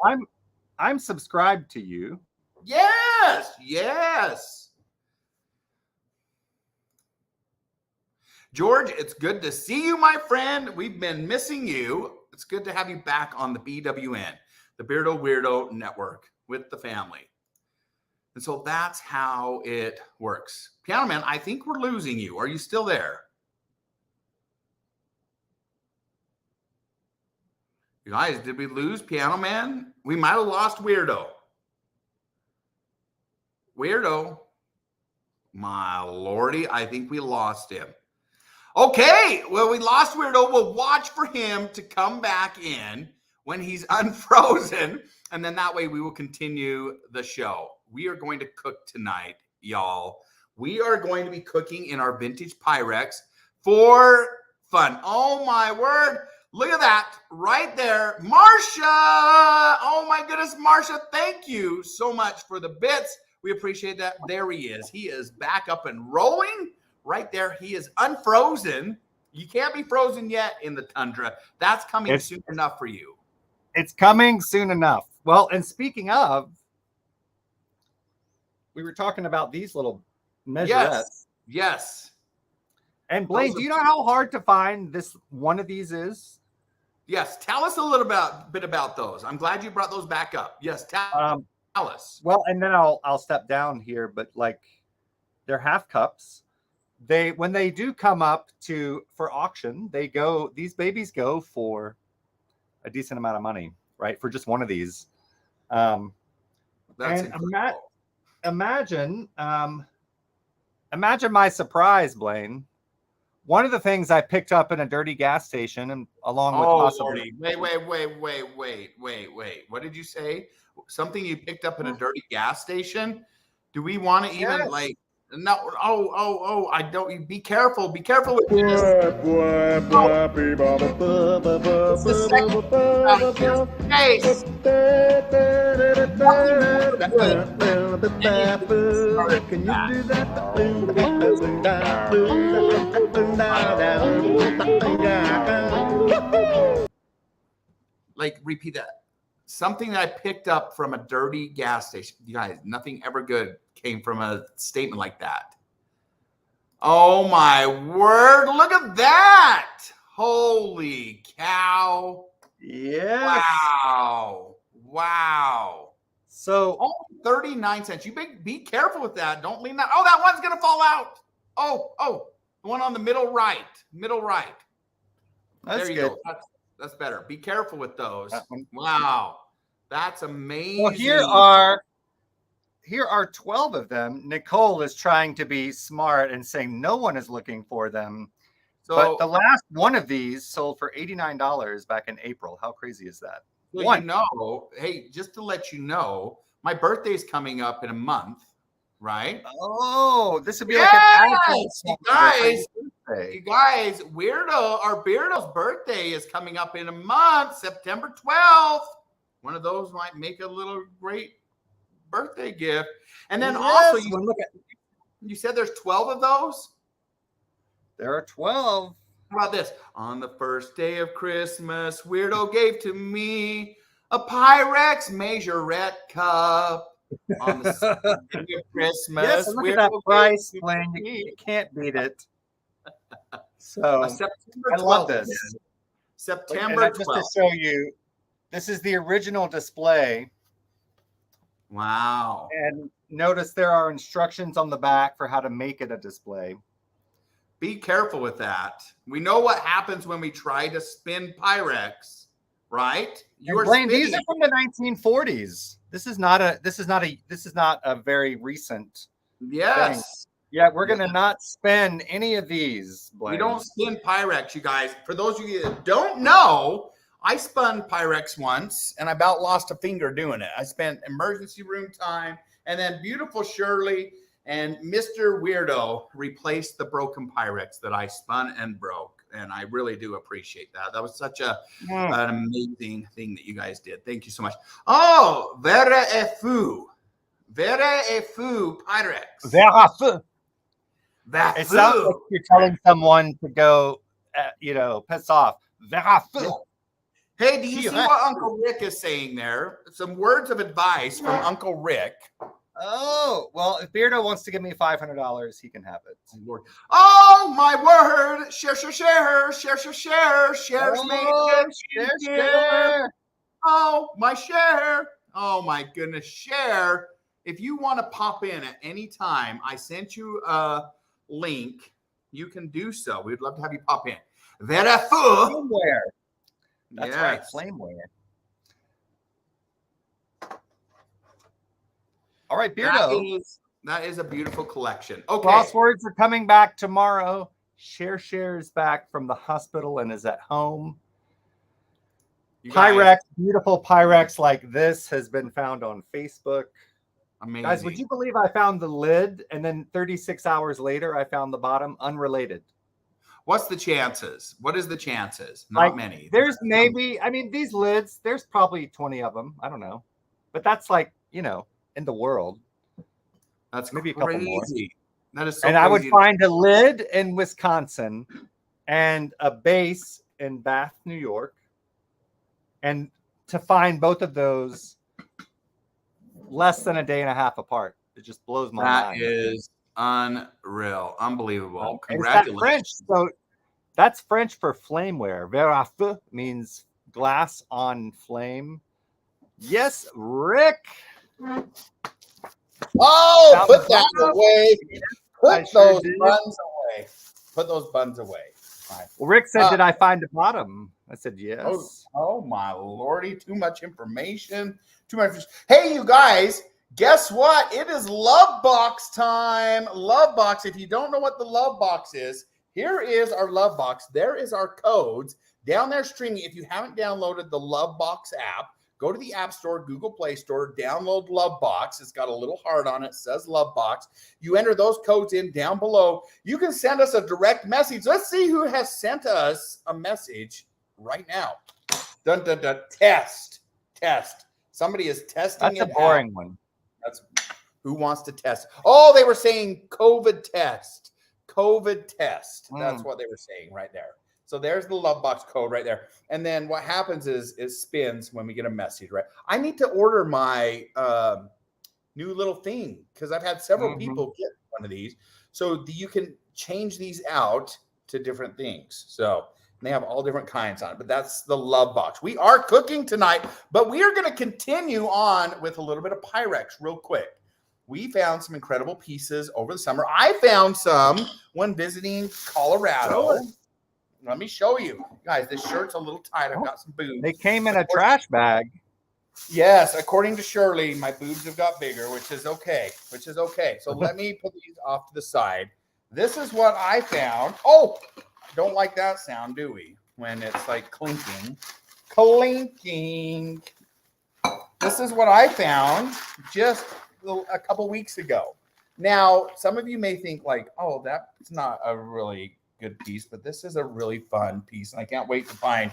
I'm subscribed to you. Yes. George, it's good to see you, my friend. We've been missing you. It's good to have you back on the BWN, the Beardo Weirdo Network with the family. And so that's how it works. Piano Man, I think we're losing you. Are you still there? You guys, did we lose Piano Man? We might have lost Weirdo. Weirdo. My lordy, I think we lost him. Okay, well, we lost Weirdo. We'll watch for him to come back in when he's unfrozen, and then that way we will continue the show. We are going to cook tonight, y'all. We are going to be cooking in our vintage Pyrex for fun. Oh, my word. Look at that right there. Marsha. Oh, my goodness, Marsha, thank you so much for the bits. We appreciate that. There he is. He is back up and rolling. Right there, he is unfrozen. You can't be frozen yet in the tundra. That's coming soon enough for you. It's coming soon enough. Well, and speaking of, we were talking about these little measurettes. Yes. And Blaine, do you know how hard to find this one of these is? Yes. Tell us a little bit about those. I'm glad you brought those back up. Yes. Tell us. Well, and then I'll step down here, but like they're half cups. When they do come up for auction, these babies go for a decent amount of money, right? For just one of these. That's incredible. Imagine my surprise, Blaine. One of the things I picked up in a dirty gas station, and along with possibly. Wait. What did you say? Something you picked up in a dirty gas station? Do we want to even like? No, I don't. Be careful with this. Can you do that? Like, repeat that. Something that I picked up from a dirty gas station. You guys, nothing ever good came from a statement like that. Oh my word. Look at that. Holy cow. Yes. Wow. So 39 cents. You be careful with that. Don't lean that. Oh, that one's going to fall out. Oh, the one on the middle right. That's there you good. go. That's better. Be careful with those. Wow. That's amazing. Well, here are 12 of them. Nicole is trying to be smart and saying no one is looking for them. But the last one of these sold for $89 back in April. How crazy is that? Well, hey, just to let you know, my birthday is coming up in a month, right? Oh, this would be like an you guys, Beardo's birthday is coming up in a month, September 12th. One of those might make a little great birthday gift. And then also, you said there's 12 of those? There are 12. How about this? On the first day of Christmas, Weirdo gave to me a Pyrex Majorette cup. On the second day of Christmas, yes, look at that price, Blaine. You can't beat it. So September 12th, I love this. Man. September 12th. Just to show you, this is the original display. Wow. And notice there are instructions on the back for how to make it a display. Be careful with that. We know what happens when we try to spin Pyrex, right? Blaine, these are from the 1940s. This is not a very recent. Yes. Thing. Yeah, we're gonna not spin any of these, Blaine. We don't spin Pyrex, you guys. For those of you that don't know, I spun Pyrex once and I about lost a finger doing it. I spent emergency room time, and then beautiful Shirley and Mr. Weirdo replaced the broken Pyrex that I spun and broke. And I really do appreciate that. That was such an amazing thing that you guys did. Thank you so much. Oh, Vera e fou Pyrex. Vera fou. It sounds like you're telling someone to go, piss off. Vera fou. Hey, do you see what Uncle Rick is saying there? Some words of advice from Uncle Rick. Oh, well, if Beardo wants to give me $500, he can have it. Lord. Oh my word! Share. Shares Oh, share. Oh, my share. Oh my goodness, share. If you want to pop in at any time, I sent you a link. You can do so. We'd love to have you pop in. Vera fu. Flameware. That's right, flameware. All right, Beardo. That is a beautiful collection. Okay. Crosswords are coming back tomorrow. Share's back from the hospital and is at home. Pyrex, beautiful Pyrex like this has been found on Facebook. Amazing. Guys, would you believe I found the lid and then 36 hours later I found the bottom? Unrelated. What's the chances? What is the chances? Not many. There's maybe, I mean, these lids, there's probably 20 of them. I don't know. But that's like, you know, in the world. That's maybe crazy. A couple more. That is so and crazy. I would find a lid in Wisconsin and a base in Bath, New York. And to find both of those less than a day and a half apart, it just blows my mind. That is unreal. Unbelievable. Congratulations. French, so that's French for flameware. Verre means glass on flame. Yes, Rick. Oh, put that away. Put those buns away. Put those buns away. Right. Well, Rick said, did I find the bottom? I said, yes. Oh my lordy. Too much information. Too much. Hey, you guys, guess what? It is Love Box time. Love Box. If you don't know what the Love Box is, here is our Love Box. There is our codes down there streaming. If you haven't downloaded the Love Box app, go to the App Store, Google Play Store, download Love Box. It's got a little heart on it. It says Love Box. You enter those codes in down below. You can send us a direct message. Let's see who has sent us a message right now. Dun, dun, dun. Test. Somebody is testing it. That's a boring one. That's who wants to test. Oh, they were saying COVID test. That's what they were saying right there. So there's the Love Box code right there. And then what happens is it spins when we get a message, right? I need to order my new little thing because I've had several people get one of these. So you can change these out to different things. So they have all different kinds on it, but that's the Love Box. We are cooking tonight, but we are going to continue on with a little bit of Pyrex real quick. We found some incredible pieces over the summer. I found some when visiting Colorado. Let me show you. Guys, this shirt's a little tight. I've got some boobs. They came in a trash bag. Yes, according to Shirley, my boobs have got bigger, which is okay. So let me put these off to the side. This is what I found. Oh, don't like that sound, do we? When it's like clinking. This is what I found just a couple weeks ago. Now, some of you may think like, oh, that's not a really good piece, but this is a really fun piece, and I can't wait to find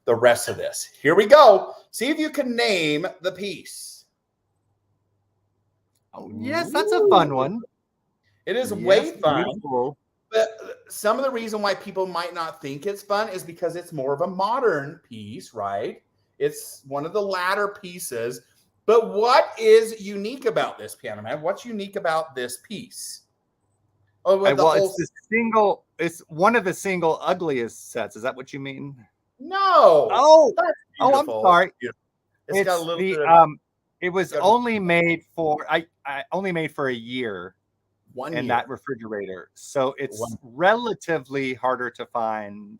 the rest of this. Here we go. See if you can name the piece. Oh, yes, that's a fun one. It is way fun. Beautiful. But some of the reason why people might not think it's fun is because it's more of a modern piece, right? It's one of the latter pieces. But what is unique about this, Piano Man? What's unique about this piece? Oh, it's one of the single ugliest sets. Is that what you mean? No. Oh, I'm sorry. It's got a little bit it was only made for I only made for a year. In that refrigerator. So it's relatively harder to find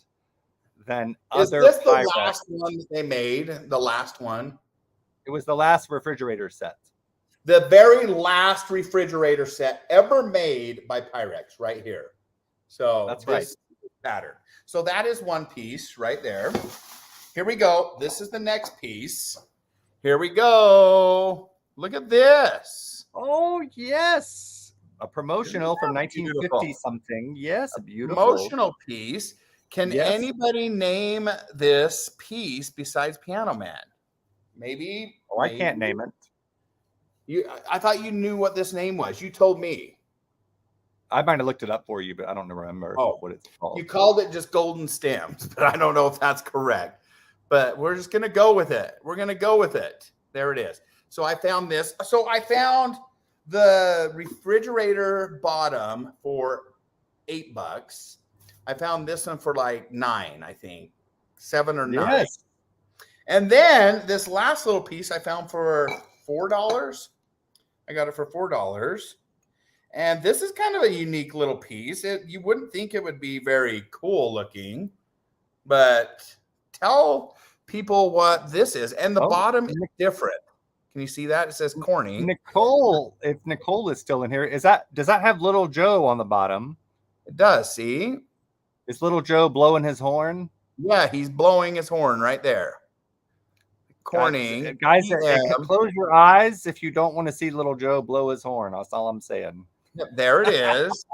than other. Is this the last one that they made? The last one? It was the last refrigerator set. The very last refrigerator set ever made by Pyrex, right here. So that's right. Pattern. So that is one piece right there. Here we go. This is the next piece. Here we go. Look at this. Oh, yes. A promotional from 1950 something. Yes, a beautiful promotional piece. Can anybody name this piece besides Piano Man? Maybe. Oh, I can't name it. I thought you knew what this name was. You told me. I might have looked it up for you, but I don't remember what it's called. You called it just Golden Stems, but I don't know if that's correct. But we're just going to go with it. There it is. So I found this. So I found the refrigerator bottom for $8. I found this one for like $9, I think. 7 or 9. Yes. And then this last little piece I found for $4. I got it for $4. And this is kind of a unique little piece. You wouldn't think it would be very cool looking, but tell people what this is. And the bottom is different. Can you see that? It says corny. Nicole, if Nicole is still in here, does that have Little Joe on the bottom? It does, see? Is Little Joe blowing his horn? Yeah, he's blowing his horn right there. Corny. Guys, close your eyes if you don't want to see Little Joe blow his horn. That's all I'm saying. Yep, there it is.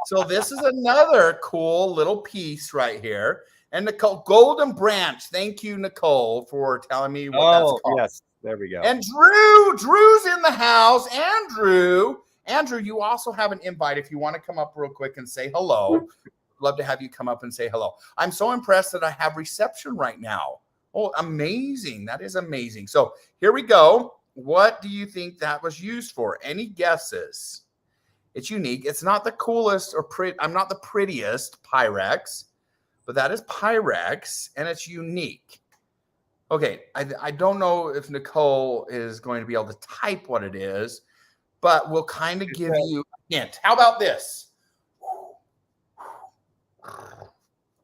So this is another cool little piece right here. And Nicole, Golden Branch. Thank you, Nicole, for telling me what that's called. Yes, there we go. And Drew's in the house. Andrew, you also have an invite if you want to come up real quick and say hello. Love to have you come up and say hello. I'm so impressed that I have reception right now. Oh, amazing. That is amazing. So here we go. What do you think that was used for? Any guesses? It's unique. It's not the coolest or pretty. I'm not the prettiest Pyrex, but that is Pyrex, and it's unique. Okay, I don't know if Nicole is going to be able to type what it is, but we'll kind of give you a hint. How about this?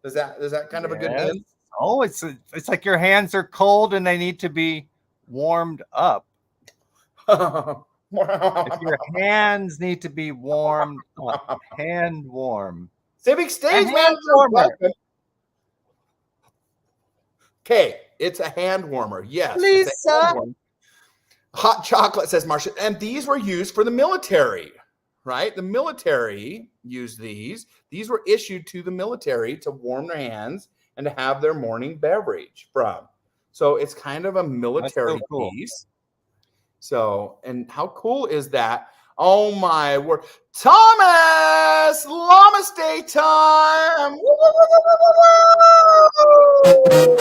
Is that kind of a good hint? Oh, it's like your hands are cold and they need to be warmed up. If your hands need to be warmed up, hand warm. Civic Stage Manager. Okay, it's a hand warmer. Yes. Lisa. Hot chocolate, says Marcia. And these were used for the military, right? The military used these. These were issued to the military to warm their hands and to have their morning beverage from. So it's kind of a military piece. So, and how cool is that? Oh my word. Thomas, Llamas Day time. Woo, woo, woo, woo, woo, woo.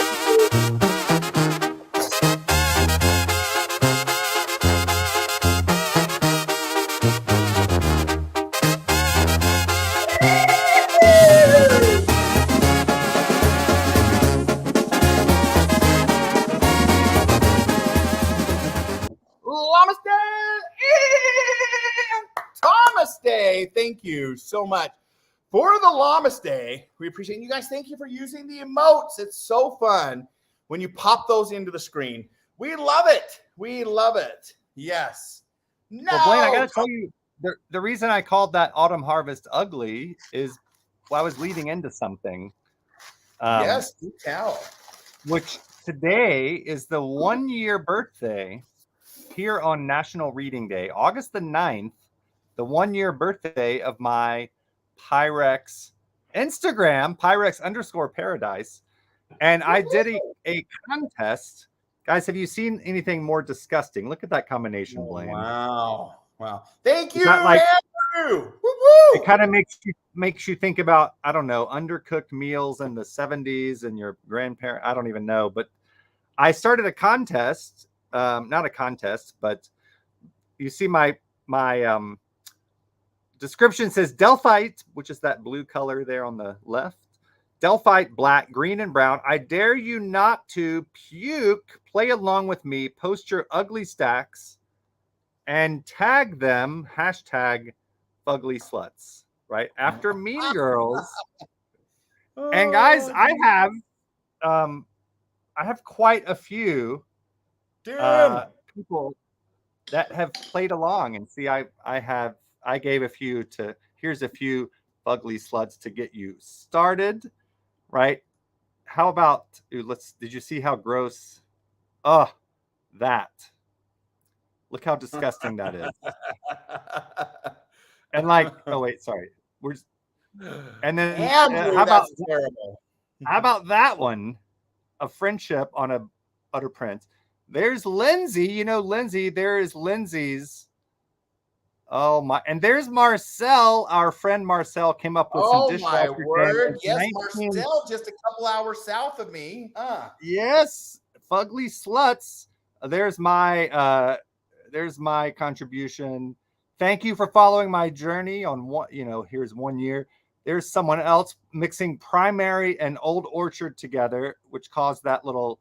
Llamas Day, Thomas Day. Thank you so much for the Llamas Day. We appreciate you guys. Thank you for using the emotes. It's so fun when you pop those into the screen. We love it. We love it. Yes. No. Well, Blaine, I got to tell you, the reason I called that Autumn Harvest ugly is I was leading into something. Yes, do tell. Which today is the 1-year birthday here on National Reading Day, August the 9th, the 1-year birthday of my Pyrex Instagram, Pyrex_paradise. And I did a contest. Guys, have you seen anything more disgusting? Look at that combination, Blaine. Wow. Thank you, like, Andrew. Woo-woo. It kind of makes you think about, I don't know, undercooked meals in the 70s and your grandparent. I don't even know. But I started a contest. Not a contest, but you see my description says Delphite, which is that blue color there on the left. Delphite, black, green, and brown. I dare you not to puke. Play along with me. Post your ugly stacks and tag them. Hashtag Fugly Sluts. Right after Mean Girls. And guys, I have quite a few people that have played along, and see, I gave a few to. Here's a few Fugly Sluts to get you started, right? How about did you see how gross? That. Look how disgusting that is. And oh wait, sorry. And then Andrew, how about terrible? How about that one? A friendship on a butter print. There's Lindsay. You know Lindsay. There is Lindsay's. Oh my! And there's Marcel. Our friend Marcel came up with some dishwasher. Oh my word! Yes, Marcel, just a couple hours south of me. Yes, Fugly Sluts. There's my contribution Thank you for following my journey on what, here's 1 year. There's someone else mixing primary and old orchard together, which caused that little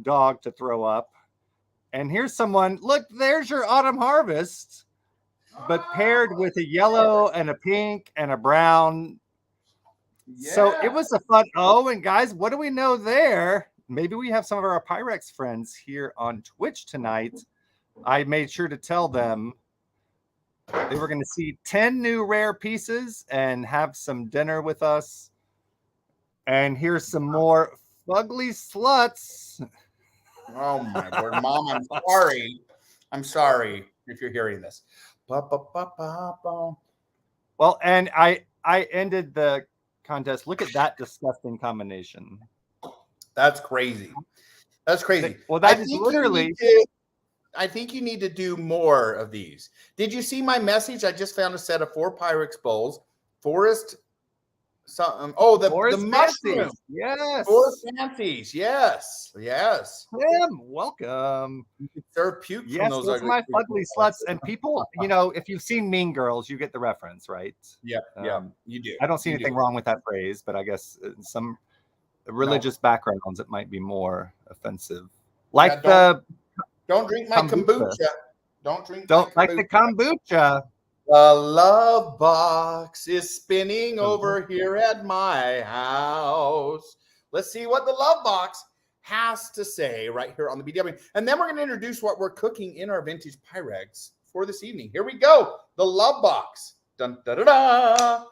dog to throw up. And here's someone, look, there's your autumn harvest, but paired with a yellow and a pink and a brown. Yeah. So it was a fun. Oh, and guys, what do we know there? Maybe we have some of our Pyrex friends here on Twitch tonight. I made sure to tell them they were going to see 10 new rare pieces and have some dinner with us. And here's some more fugly sluts. Oh my word, Mom, I'm sorry. I'm sorry if you're hearing this. Well, and I ended the contest. Look at that disgusting combination. That's crazy. That's crazy. Well, that is literally. I think you need to do more of these. Did you see my message? I just found a set of 4 Pyrex bowls. Forest something. Oh, the mushroom. Yes. Forest fancies. Yes. Yes. Welcome. You can serve puke yes, from those those are my fugly sluts. And people, if you've seen Mean Girls, you get the reference, right? Yeah. Yeah. You do. I don't see anything wrong with that phrase, but I guess in some religious backgrounds, it might be more offensive. Like don't drink my kombucha. Don't like the kombucha. The love box is spinning over here at my house. Let's see what the love box has to say right here on the BW. And then we're going to introduce what we're cooking in our vintage Pyrex for this evening. Here we go. The love box. Dun, da, da, da.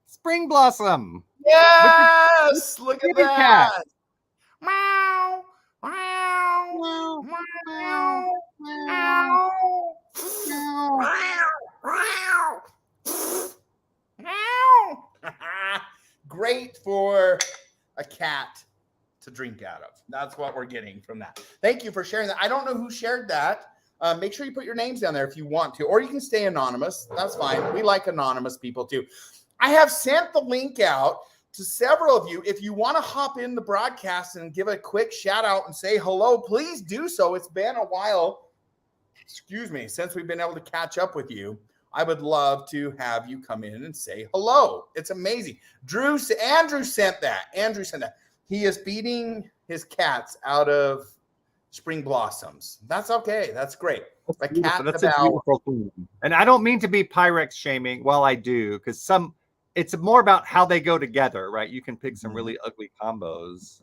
Spring blossom. Yes. Look at that. Cat. Meow. Meow. Meow. Meow. Great for a cat to drink out of. That's what we're getting from that. Thank you for sharing that. I don't know who shared that. Make sure you put your names down there if you want to, or you can stay anonymous. That's fine. We like anonymous people too. I have sent the link out to several of you. If you want to hop in the broadcast and give a quick shout out and say hello, please do so. It's been a while, since we've been able to catch up with you. I would love to have you come in and say hello. It's amazing. Andrew sent that. He is feeding his cats out of spring blossoms. That's okay. That's great. That's a beautiful thing. And I don't mean to be Pyrex shaming. Well, I do, because it's more about how they go together, right? You can pick some really ugly combos.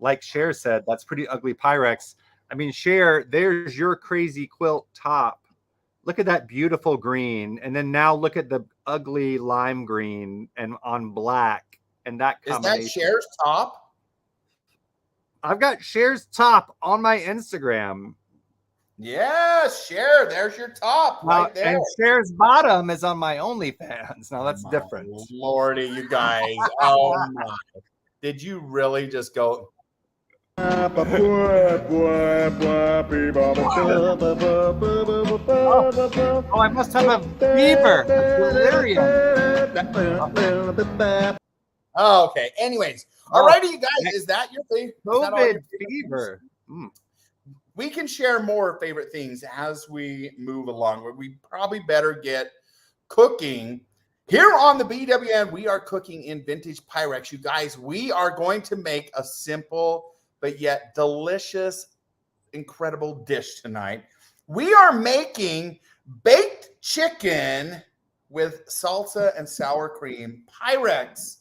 Like Cher said, that's pretty ugly Pyrex. I mean, Cher, there's your crazy quilt top. Look at that beautiful green. And then now look at the ugly lime green and on black. And that combination. Is that Cher's top? I've got Cher's top on my Instagram. Yes, Cher, there's your top right there. And Cher's bottom is on my OnlyFans. Now that's different. Lordy, you guys. Oh my. Did you really just go? Oh, I must have a fever. Delirium. Oh, okay. Anyways, alrighty, you guys. Is that your favorite? COVID fever. We can share more favorite things as we move along. We probably better get cooking. Here on the BWN, we are cooking in vintage Pyrex. You guys, we are going to make a simple but yet delicious, incredible dish tonight. We are making baked chicken with salsa and sour cream, Pyrex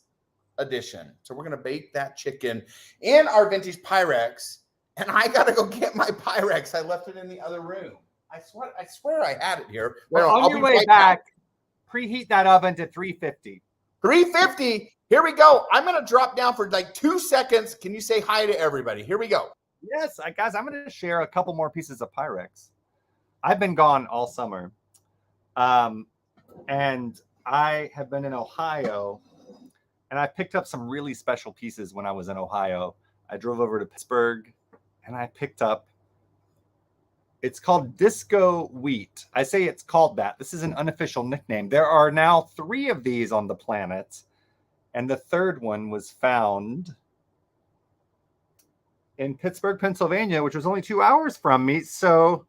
edition. So we're going to bake that chicken in our vintage Pyrex. And I got to go get my Pyrex. I left it in the other room. I swear I had it here. Well, on your way back, preheat that oven to 350. 350. Here we go. I'm going to drop down for like 2 seconds. Can you say hi to everybody? Here we go. Yes, guys, I'm going to share a couple more pieces of Pyrex. I've been gone all summer. And I have been in Ohio. And I picked up some really special pieces when I was in Ohio. I drove over to Pittsburgh. And I picked up, it's called Disco Wheat. I say it's called that. This is an unofficial nickname. There are now 3 of these on the planet. And the third one was found in Pittsburgh, Pennsylvania, which was only 2 hours from me. So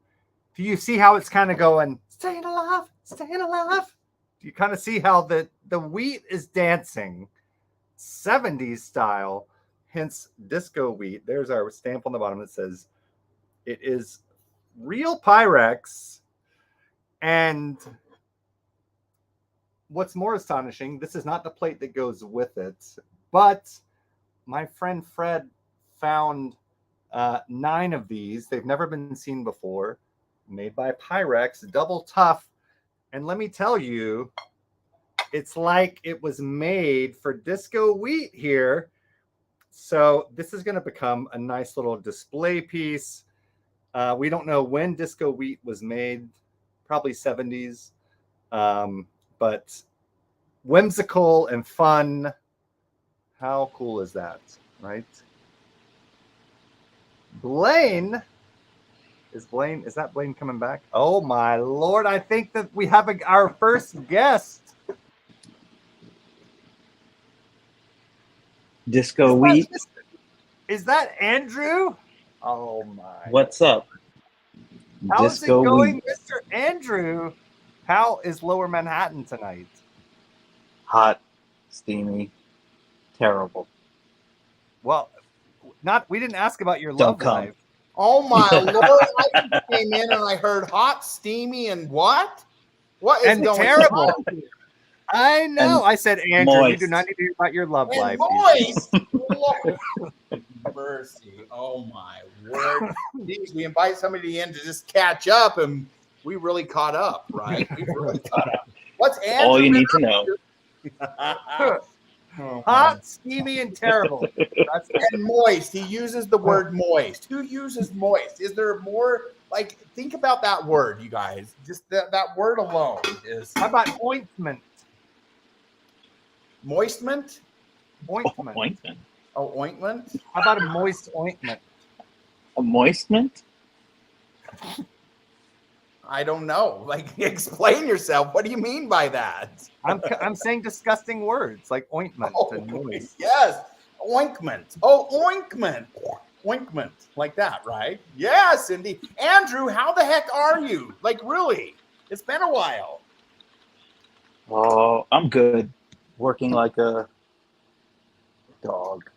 Do you see how it's kind of going, staying alive, staying alive? Do you kind of see how the wheat is dancing 70s style, hence disco wheat? There's our stamp on the bottom that says it is real Pyrex. And what's more astonishing, this is not the plate that goes with it, but my friend Fred found 9 of these. They've never been seen before, made by Pyrex, double tough. And let me tell you, it's like it was made for disco wheat here. So this is going to become a nice little display piece. We don't know when disco wheat was made, probably 70s, but whimsical and fun. How cool is that, right? Blaine, is that Blaine coming back? Oh my Lord, I think that we have our first guest. Disco wheat. Is that Andrew? Oh my. What's up? How's Disco it going, wheat. Mr. Andrew? How is Lower Manhattan tonight? Hot, steamy, terrible. Well, we didn't ask about your Don't love come. life. Oh my Lord! I just came in and I heard hot, steamy, and what? What is And going terrible. on here? I know. And I said, Andrew, we moist. do not need to hear about your love And life. moist. Lord mercy. Oh my word. Jeez, we invite somebody in to just catch up, and we really caught up, right? We really caught up. What's Andrew? All you need to know. Hot, steamy, and terrible. That's And moist. He uses the word moist. Who uses moist? Is there more? Like, think about that word, you guys. Just that word alone is. How about ointment? Moistment? Ointment. Ointment. Oh, ointment? How about a moist ointment? A moistment? I don't know. Like, explain yourself. What do you mean by that? I'm saying disgusting words like ointment and moist. Yes. Ointment. Oh, ointment. Ointment. Like that, right? Yeah, Cindy. Andrew, how the heck are you? Like, really? It's been a while. Oh, I'm good. Working like a dog.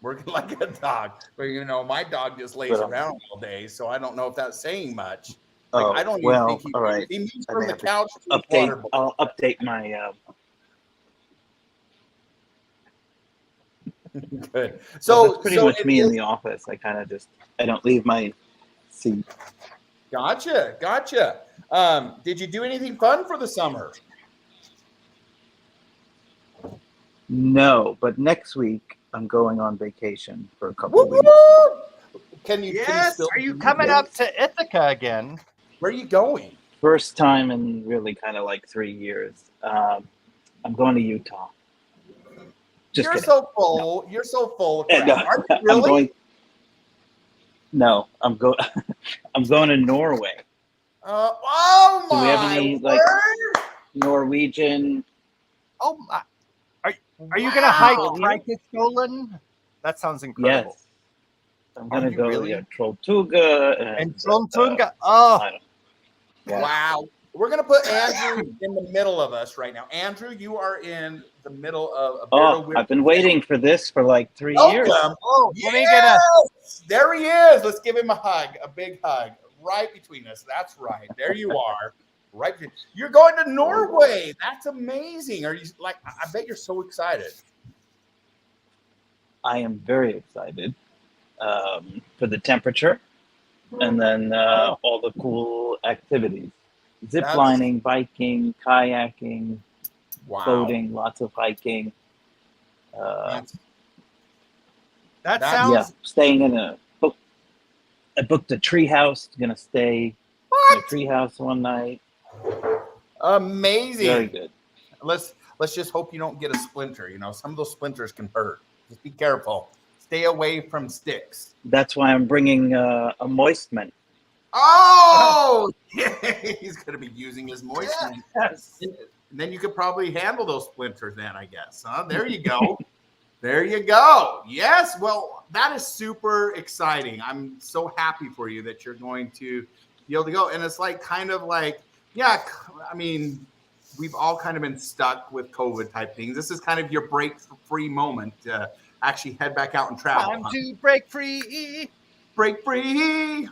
Working like a dog. But, you know, my dog just lays around all day, so I don't know if that's saying much. Like, I don't even think all right. he moves I from the have to couch to the water Update. bowl. I'll update my. Good. So So that's pretty so much it me in is- the office. I don't leave my seat. Gotcha. Did you do anything fun for the summer? No, but next week I'm going on vacation for a couple of weeks. Woo-hoo! Can you Yes. still Are you do coming this? up to Ithaca again? Where are you going? First time in really kind of like 3 years. I'm going to Utah. Just You're kidding. so full. You're so full of crap. No, Are you I'm really? going. No, I'm going. I'm going to Norway. Oh Do my we have any, like, word! Norwegian. Oh my. Are you gonna Wow. hike Preikestolen? That sounds incredible. Yes. I'm gonna you go really? to Trolltunga And Trondtunga. Oh, I don't- yeah. Wow. We're gonna put Andrew in the middle of us right now. Andrew, you are in the middle of a Beardo Oh, I've been waiting for this for like 3 years. Welcome. oh, Yes! let me get a. There he is. Let's give him a hug, a big hug, right between us. That's right. There you are. Right. You're going to Norway. That's amazing. Are you like? I bet you're so excited. I am very excited for the temperature and then all the cool activities. Zip That's- lining, biking, kayaking, Wow. boating, lots of hiking. That's- That That's- sounds. Yeah, staying in I booked a tree house. Gonna stay in a tree house one night. amazing. Very good. Let's just hope you don't get a splinter. You know, some of those splinters can hurt. Just be careful. Stay away from sticks. That's why I'm bringing a moistment. Oh, he's going to be using his moistening. Yes. And then you could probably handle those splinters then, I guess. Huh? There you go. There you go. Yes. Well, that is super exciting. I'm so happy for you that you're going to be able to go. And it's like kind of like, yeah, I mean, we've all kind of been stuck with COVID type things. This is kind of your break-free moment to actually head back out and travel. Time to break free. Break free.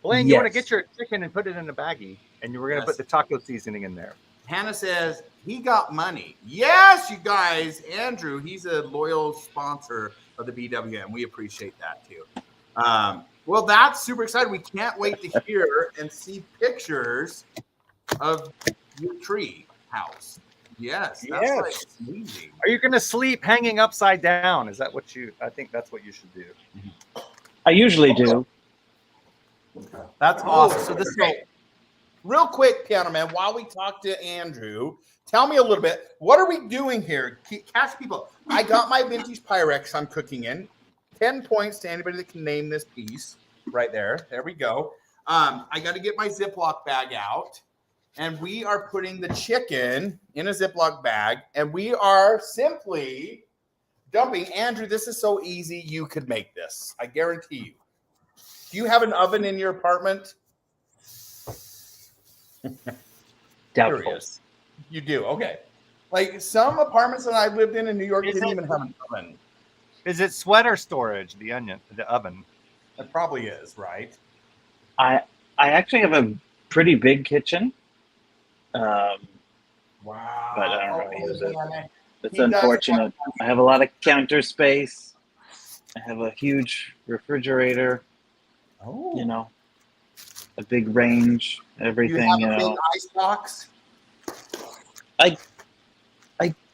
Blaine, you want to Yes. get your chicken and put it in a baggie, and you were going to Yes. put the taco seasoning in there. Hannah says he got money. Yes, you guys. Andrew, he's a loyal sponsor of the BWM. We appreciate that too. Well, that's super exciting. We can't wait to hear and see pictures of your tree house. Yes, that's Yes. like amazing. Are you going to sleep hanging upside down? Is that what you? I think that's what you should do. I usually do. That's awesome. So this Okay. Real quick, Piano Man, while we talk to Andrew, tell me a little bit. What are we doing here? Catch people. I got my vintage Pyrex I'm cooking in. 10 points to anybody that can name this piece right there. There we go. I got to get my Ziploc bag out. And we are putting the chicken in a Ziploc bag. And we are simply dumping. Andrew, this is so easy. You could make this. I guarantee you. Do you have an oven in your apartment? Doubtful. Curious. You do. Okay. Like some apartments that I lived in New York didn't even have an oven. Is it sweater storage? The oven. It probably is, right? I actually have a pretty big kitchen. Wow. But I don't really use it. It's He does unfortunate. I have a lot of counter space. I have a huge refrigerator. Oh. You know, a big range, everything. You have a big ice box? I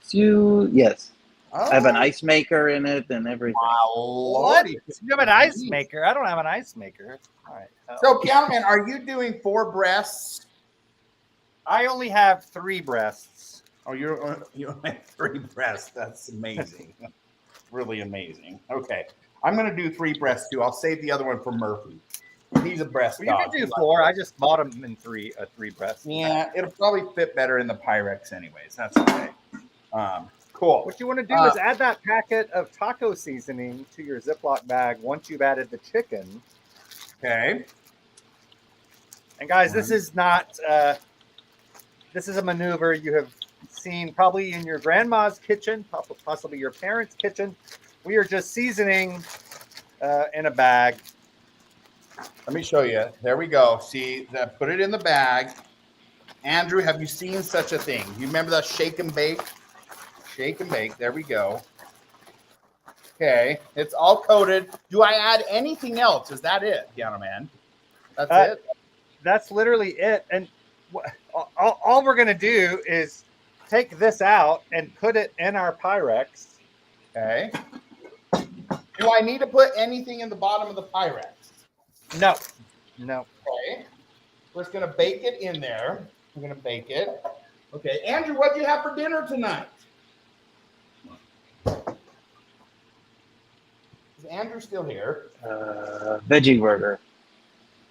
do. Yes, Oh. I have an ice maker in it and everything. Wow. What? Lordy. You have an ice maker. I don't have an ice maker. All right. So, Piano Man, are you doing 4 breasts? I only have 3 breasts. Oh, you only have 3 breasts. That's amazing. Really amazing. Okay. I'm going to do 3 breasts too. I'll save the other one for Murphy. He's a breast Well, you dog. can do 4. I just bought them in 3 breasts. Yeah, it'll probably fit better in the Pyrex anyways. That's okay. Cool. What you want to do is add that packet of taco seasoning to your Ziploc bag once you've added the chicken. Okay. And guys, this is not. This is a maneuver you have seen probably in your grandma's kitchen, possibly your parents' kitchen. We are just seasoning in a bag. Let me show you. There we go. See, put it in the bag. Andrew, have you seen such a thing? You remember that shake and bake? Shake and bake. There we go. Okay. It's all coated. Do I add anything else? Is that it, Piano Man? That's it? That's literally it. And all we're going to do is take this out and put it in our Pyrex. Okay. Do I need to put anything in the bottom of the Pyrex? No. Okay. We're just going to bake it in there. We're going to bake it. Okay. Andrew, what do you have for dinner tonight? Is Andrew still here? Veggie burger.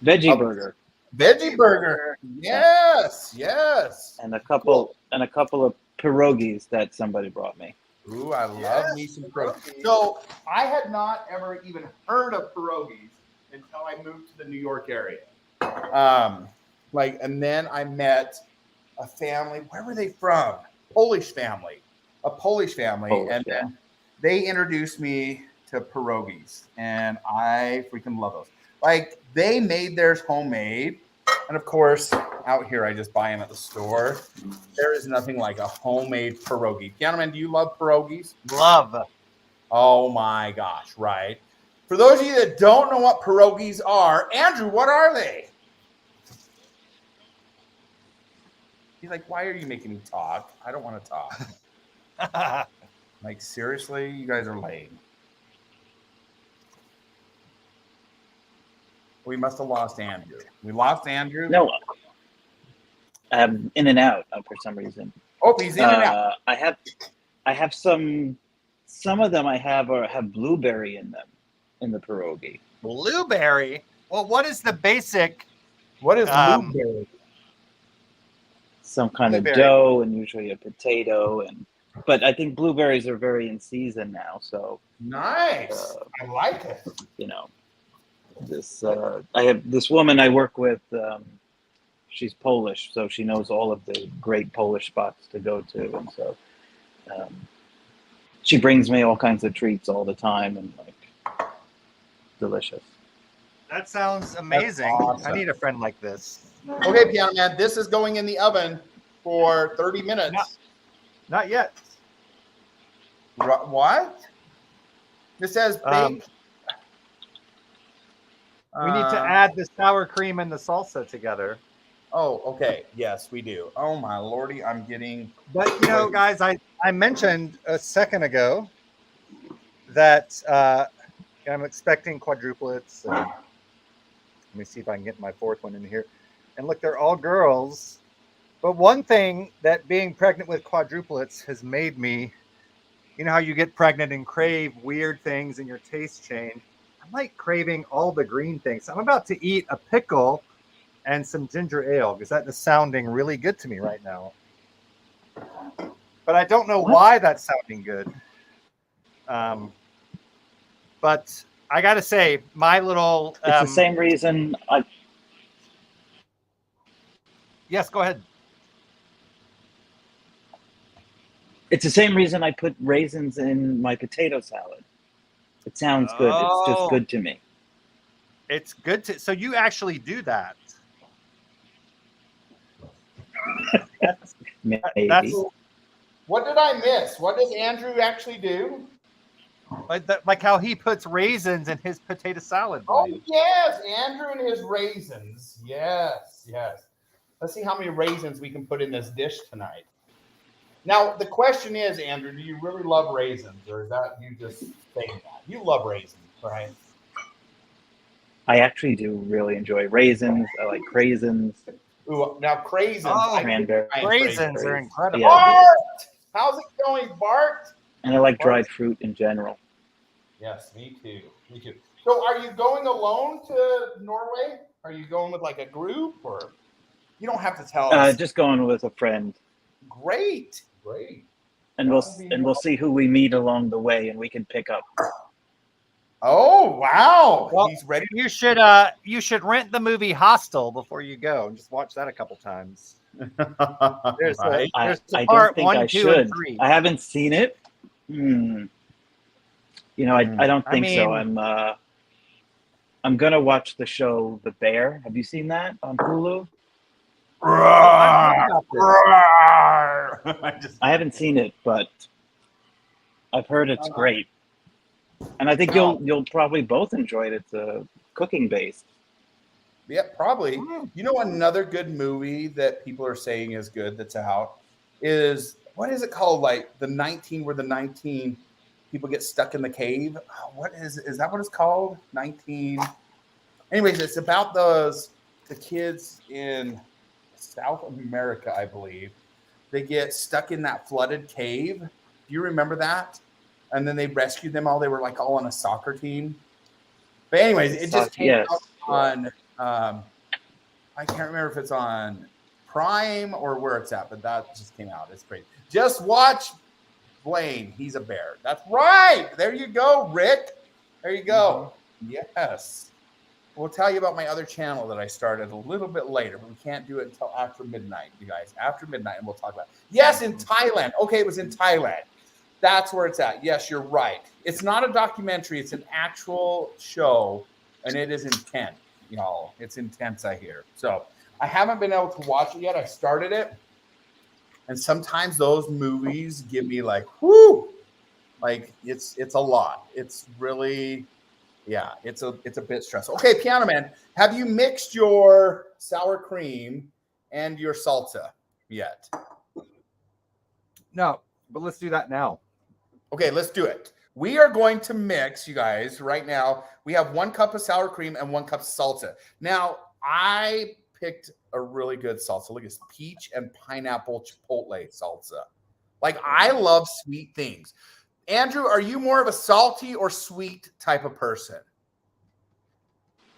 Veggie burger. Veggie burger. Yes. Yes. And a couple of pierogies that somebody brought me. Ooh, I love me some pierogies. So I had not ever even heard of pierogies until I moved to the New York area. And then I met a family. Where were they from? Polish family. A Polish family. And then they introduced me to pierogies. And I freaking love those. Like, they made theirs homemade. And of course, out here, I just buy them at the store. There is nothing like a homemade pierogi. Gentlemen, do you love pierogies? Love. Oh my gosh, right. For those of you that don't know what pierogies are, Andrew, what are they? He's like, why are you making me talk? I don't want to talk. Like, seriously, you guys are lame. We must have lost Andrew. We lost Andrew? No. In and out for some reason. Oh, he's in and out. I have some of them I have blueberry in them in the pierogi. Blueberry? Well, what is the basic? What is blueberry? Some kind of dough and usually a potato but I think blueberries are very in season now, so nice. I like it. You know. I have this woman I work with. She's Polish, so she knows all of the great Polish spots to go to, and so she brings me all kinds of treats all the time, and like delicious. That sounds amazing. awesome. I need a friend like this. Okay, Piano Man, this is going in the oven for 30 minutes. Not yet. What? This says bake. We need to add the sour cream and the salsa together. Oh, okay. Yes, we do. Oh my lordy, I'm getting. But you know, guys, I mentioned a second ago that I'm expecting quadruplets. Let me see if I can get my fourth one in here. And look, they're all girls. But one thing that being pregnant with quadruplets has made me, you know how you get pregnant and crave weird things and your taste change? I'm like craving all the green things. I'm about to eat a pickle and some ginger ale because that is sounding really good to me right now. But I don't know why that's sounding good. But I got to say, my little... It's the same reason I... Yes, go ahead. It's the same reason I put raisins in my potato salad. It sounds good. It's just good to me. It's good to... So you actually do that. Maybe. What did I miss? What does Andrew actually do? Like how he puts raisins in his potato salad. Oh, yes. Andrew and his raisins. Yes, yes. Let's see how many raisins we can put in this dish tonight. Now, the question is, Andrew, do you really love raisins? Or is that you just saying that? You love raisins, right? I actually do really enjoy raisins. I like craisins. Ooh, now craisins. Oh, Raisins are incredible. Yeah. Bart! How's it going, Bart? And I like dried fruit in general. Yes, me too. Me too. So are you going alone to Norway? Are you going with like a group or you don't have to tell us? Just going with a friend. Great. Great. And we'll see who we meet along the way and we can pick up. Oh wow. Well, he's ready. You should rent the movie Hostel before you go and just watch that a couple times. There's Right. I don't part think 1, I 2, should. and 3. I haven't seen it. You know, I don't think so. I'm gonna watch the show The Bear. Have you seen that on Hulu? I I haven't seen it, but I've heard it's great. And I think you'll probably both enjoy it. It's cooking based. Yeah, probably. You know, another good movie that people are saying is good that's out is what is it called? Like the 19, where the 19 people get stuck in the cave. What is that? What it's called? 19. Anyways, it's about the kids in South America, I believe. They get stuck in that flooded cave. Do you remember that? And then they rescued them all. They were like all on a soccer team. But anyways, it just came out on. I can't remember if it's on Prime or where it's at, but that just came out. It's great. Just watch Blaine. He's a bear. That's right. There you go, Rick. There you go. Yes. We'll tell you about my other channel that I started a little bit later, but we can't do it until after midnight, you guys. After midnight, and we'll talk about it. Yes, in Thailand. Okay, it was in Thailand. That's where it's at. Yes, you're right. It's not a documentary. It's an actual show, and it is intense, y'all. It's intense, I hear. So I haven't been able to watch it yet. I started it, and sometimes those movies give me like, whoo, like it's a lot. It's really, yeah, it's a bit stressful. Okay, Piano Man, have you mixed your sour cream and your salsa yet? No, but let's do that now. Okay, let's do it. We are going to mix, you guys, right now. We have 1 cup of sour cream and 1 cup of salsa. Now, I picked a really good salsa. Look at this peach and pineapple chipotle salsa. Like, I love sweet things. Andrew, are you more of a salty or sweet type of person?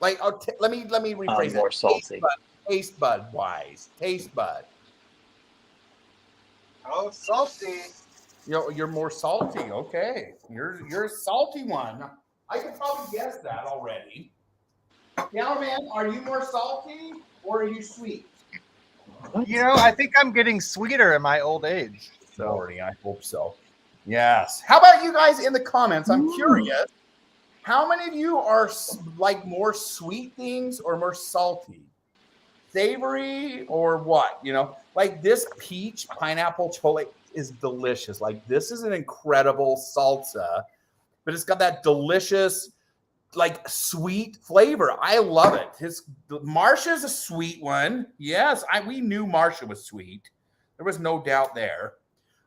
Like, let me rephrase that. More salty. Taste bud wise. Taste bud. Oh, salty. You're more salty. Okay. You're a salty one. I could probably guess that already. Piano Man, are you more salty or are you sweet? You know, I think I'm getting sweeter in my old age. So Lordy, I hope so. Yes. How about you guys in the comments? I'm curious. How many of you are like more sweet things or more salty? Savory or what? You know, like this peach pineapple chole is delicious. Like this is an incredible salsa, but it's got that delicious, like sweet flavor. I love it. Marsha's a sweet one. Yes, we knew Marsha was sweet. There was no doubt there.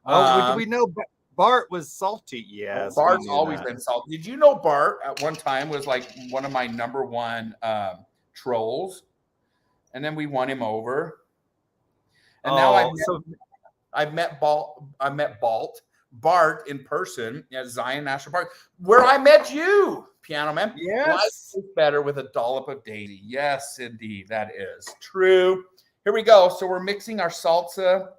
Oh, we know Bart was salty. Yes, Bart's always been salty. Did you know Bart at one time was like one of my number one trolls? And then we won him over. And now I've met Bart in person at Zion National Park, where I met you, Piano Man. Yes. Life is better with a dollop of daisy. Yes, indeed. That is true. Here we go. So we're mixing our salsa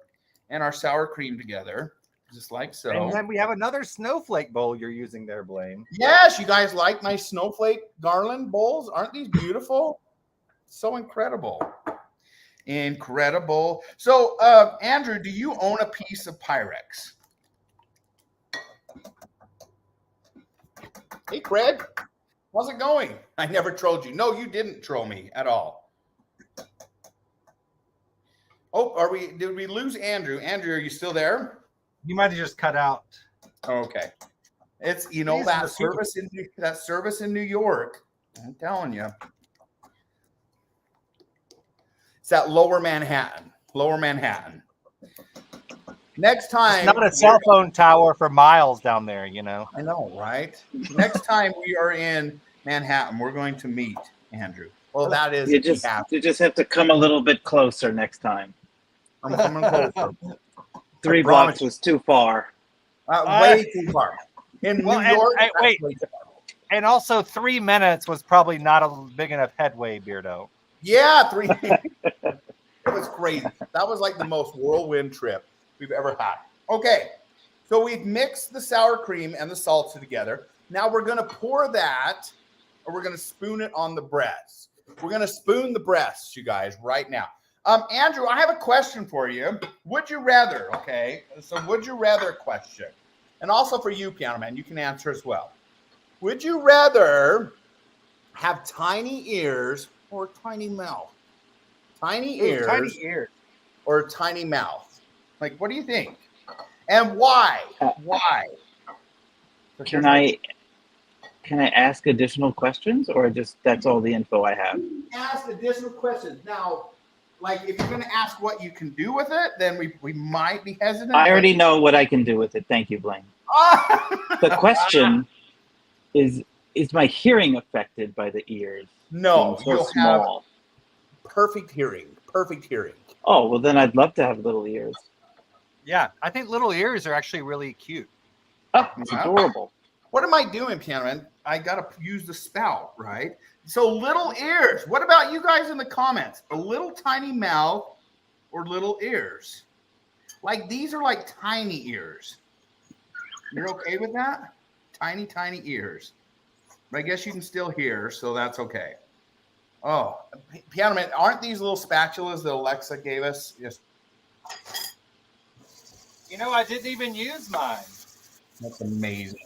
and our sour cream together, just like so. And then we have another snowflake bowl you're using there, Blaine. Yes, you guys like my snowflake garland bowls? Aren't these beautiful? So incredible. Incredible. So, Andrew, do you own a piece of Pyrex? Hey, Craig. How's it going? I never trolled you. No, you didn't troll me at all. Oh, did we lose Andrew? Andrew, are you still there? You might have just cut out. Okay. It's, that service in New York. I'm telling you. It's that lower Manhattan. Next time. It's not a cell phone tower for miles down there, you know. I know, right? Next time we are in Manhattan, we're going to meet Andrew. Well, that is. You just have to come a little bit closer next time. I'm coming closer. 3 blocks was too far. Way too far. In New York. Wait. And also 3 minutes was probably not a big enough headway, Beardo. Yeah, 3 minutes. It was crazy. That was like the most whirlwind trip we've ever had. Okay, so we've mixed the sour cream and the salsa together. Now we're going to pour that, or we're going to spoon it on the breasts. We're going to spoon the breasts, you guys, right now. Andrew, I have a question for you. Would you rather, okay? So would you rather question. And also for you, Piano Man, you can answer as well. Would you rather have tiny ears or tiny mouth? Tiny ears or tiny mouth? Like, what do you think? And why? Why? Can I ask additional questions, or just that's all the info I have? Ask additional questions. Now, like, if you're going to ask what you can do with it, then we might be hesitant. I already know what I can do with it. Thank you, Blaine. The question is my hearing affected by the ears? No, so you'll small. Have perfect hearing. Perfect hearing. Oh, well, then I'd love to have little ears. Yeah, I think little ears are actually really cute. Oh, it's adorable. What am I doing, Piano Man? I got to use the spout, right? So little ears. What about you guys in the comments? A little tiny mouth or little ears? Like, these are like tiny ears. You're okay with that? Tiny, tiny ears. But I guess you can still hear, so that's okay. Oh, Piano Man, aren't these little spatulas that Alexa gave us? Just, I didn't even use mine. that's amazing.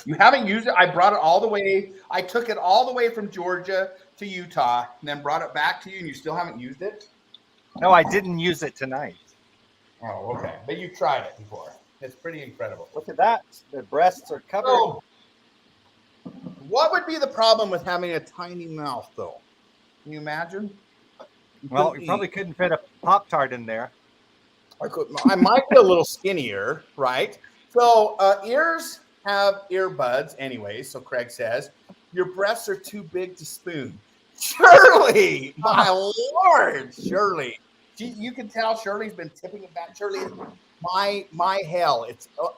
You haven't used it? I brought it all the way. I took it all the way from Georgia to Utah and then brought it back to you, and you still haven't used it? No, I didn't use it tonight. Oh, okay. But you tried it before. It's pretty incredible. Look at that. The breasts are covered. So, what would be the problem with having a tiny mouth, though? Can you imagine? Well, you probably couldn't fit a Pop-Tart in there. I might be a little skinnier, right? So ears have earbuds anyway, so Craig says. Your breasts are too big to spoon. Shirley! My Lord, Shirley. You can tell Shirley's been tipping it back. Shirley, my hell,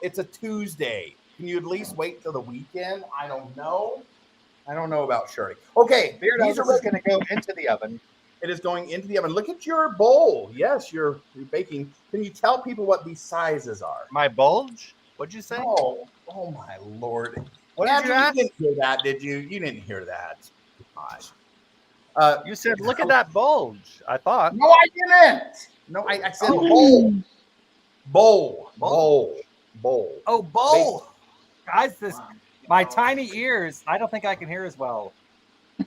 it's a Tuesday. Can you at least wait till the weekend? I don't know. I don't know about Shirley. Okay, Beardo, this is going to go into the oven. It is going into the oven. Look at your bowl. Yes, you're baking. Can you tell people what these sizes are? My bulge? What'd you say? Oh my Lord. What did you ask? You didn't hear that, did you? You didn't hear that. Gosh. You said, look at that bulge. I thought. No, I didn't. No, I said bowl. Bowl. Bowl. Bowl. Oh, bowl. Guys, my tiny ears. I don't think I can hear as well.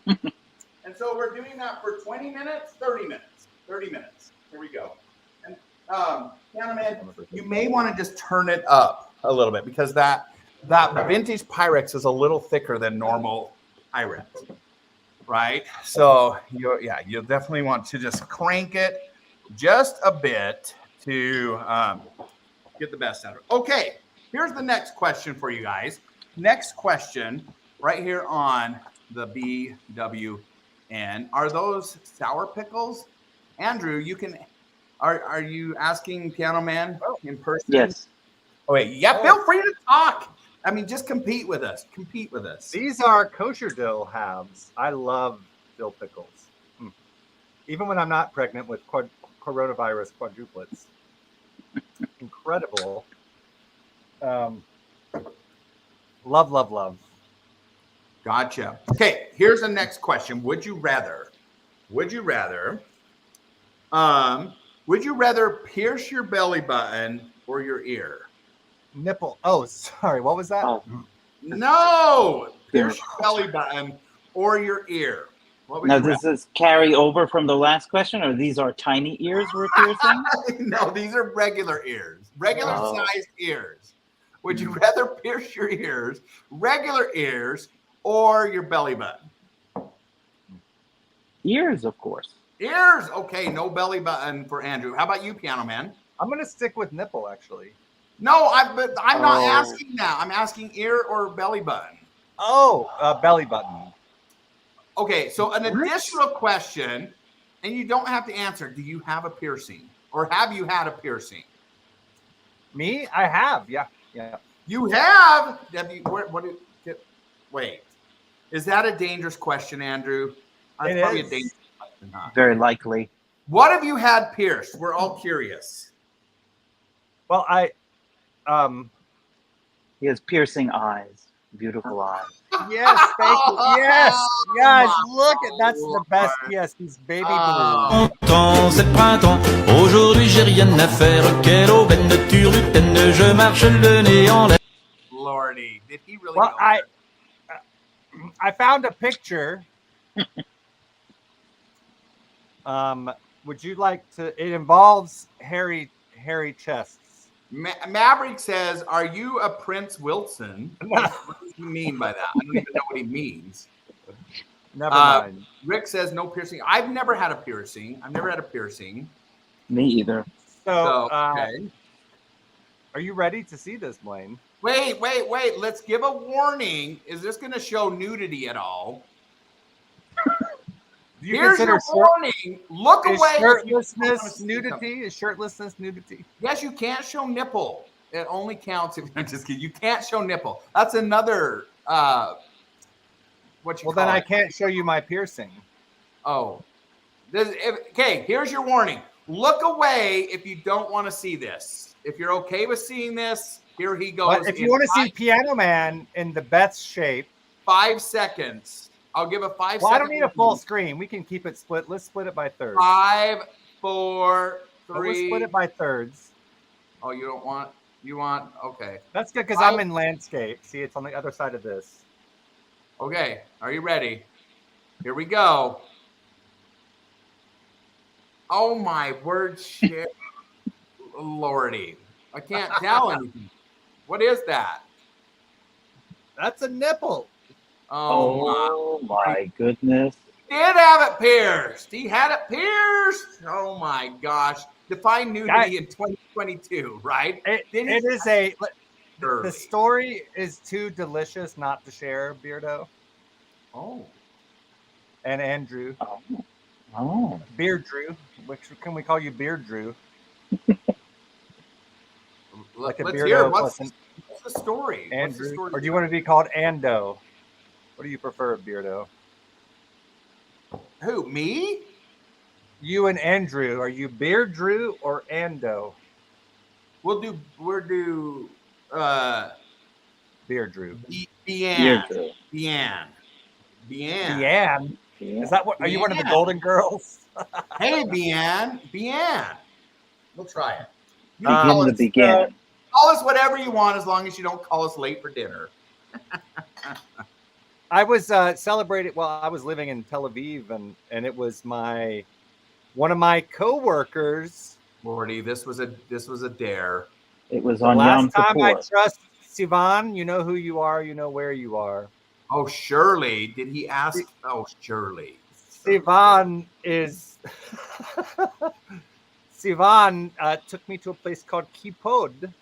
And so we're doing that for 20 minutes, 30 minutes. 30 minutes. Here we go. And cameraman, you may want to just turn it up a little bit because that vintage Pyrex is a little thicker than normal Pyrex. Right? So you'll definitely want to just crank it just a bit to get the best out of it. Okay, here's the next question for you guys. Next question right here on the BWN. Are those sour pickles? Andrew, are you asking Piano Man in person? Yes. Oh, wait, yeah, feel free to talk. I mean, just compete with us. Compete with us. These are kosher dill halves. I love dill pickles. Even when I'm not pregnant with coronavirus quadruplets. Incredible. Love. Gotcha. Okay, here's the next question. Would you rather pierce your belly button or your ear? Nipple. Oh, sorry. What was that? Oh. No, pierce your belly button or your ear. Now, does this carry over from the last question, or these are tiny ears we're piercing? No, these are regular ears, sized ears. Would you rather pierce your ears, regular ears, or your belly button? Ears, of course. Ears. Okay, no belly button for Andrew. How about you, Piano Man? I'm going to stick with nipple, actually. No, but I'm not asking that. I'm asking ear or belly button. Oh, belly button. Okay, so an additional question, and you don't have to answer. Do you have a piercing, or have you had a piercing? Me, I have. Yeah. You have. Wait, is that a dangerous question, Andrew? It's probably a dangerous question. Huh? Very likely. What have you had pierced? We're all curious. Well, He has piercing eyes, beautiful eyes. Yes, thank you. Yes, look at that's the best. Yes, he's baby blue. C'est le printemps, aujourd'hui j'ai rien à faire. Quelle aubaine turlutaine, je marche le nez en l'air. Lordy, did he really? Well, I found a picture. Would you like to? It involves hairy chests. Maverick says, "Are you a Prince Wilson?" What does he mean by that? I don't even know what he means. Never mind. Rick says, "No piercing." I've never had a piercing. Me either. So, okay. Are you ready to see this, Blaine? Wait. Let's give a warning. Is this going to show nudity at all? Here's your warning. Look away. Shirtlessness nudity? Is shirtlessness nudity? Yes, you can't show nipple. It only counts if I'm just kidding. You can't show nipple. That's another then I can't show you my piercing. Oh. Okay, here's your warning. Look away if you don't want to see this. If you're okay with seeing this, here he goes. But if you want to see Piano Man in the best shape, 5 seconds. I'll give a 5 seconds. Well, I don't need a full screen. We can keep it split. Let's split it by thirds. 5, 4, 3. Let's split it by thirds. Oh, you don't want? You want? Okay. That's good because I'm in landscape. See, it's on the other side of this. Okay. Are you ready? Here we go. Oh my word, shit, Lordy! I can't tell anything. What is that? That's a nipple. Oh my goodness. He did have it pierced. He had it pierced. Oh my gosh. Define nudity in 2022, right? It is the story is too delicious not to share, Beardo. Oh. And Andrew. Oh. Beard Drew. Which can we call you Beard Drew? Let's hear what's the story? Andrew, what's the story? Or do you want to be called Ando? What do you prefer, Beardo? Who, me? You and Andrew. Are you Beard Drew or Ando? We'll do Beard Drew. Deanne. Yeah. Is that what? Are you one of the Golden Girls? Hey, Bian. We'll try it. You Um, can call Begin to us, begin. call us whatever you want as long as you don't call us late for dinner. I was celebrating. Well, I was living in Tel Aviv, and it was one of my coworkers. Lordy, this was a dare. It was The on Yom last time I Kippur. trust Sivan, you know who you are, you know where you are. Oh, surely. Did he ask? Oh, surely. Sivan is Sivan took me to a place called Kipod,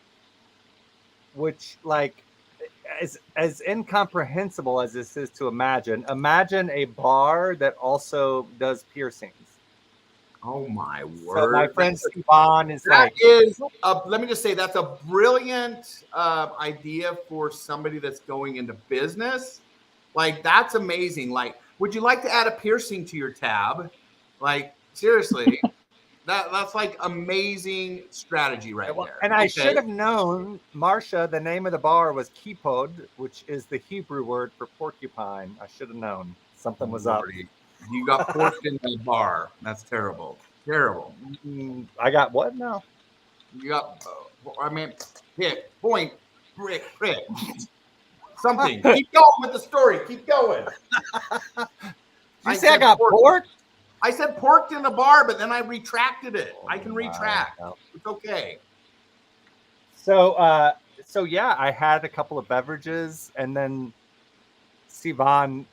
which like is as incomprehensible as this is to imagine. Imagine a bar that also does piercings. Oh my So word! my friend Sivan is That like, is, let me just say, that's a brilliant idea for somebody that's going into business. Like, that's amazing. Like, would you like to add a piercing to your tab? Like, seriously, that's like amazing strategy right there. and I should have known, Marcia, the name of the bar was Kipod, which is the Hebrew word for porcupine. I should have known something was up. Lordy. You got forced into the bar. That's terrible. Terrible. I got what now? You got, I mean, hit, point, prick. Something. Keep going with the story. Keep going. You say I got porked? I said porked in the bar, but then I retracted it. I can retract. No. It's okay. So yeah, I had a couple of beverages, and then Sivan,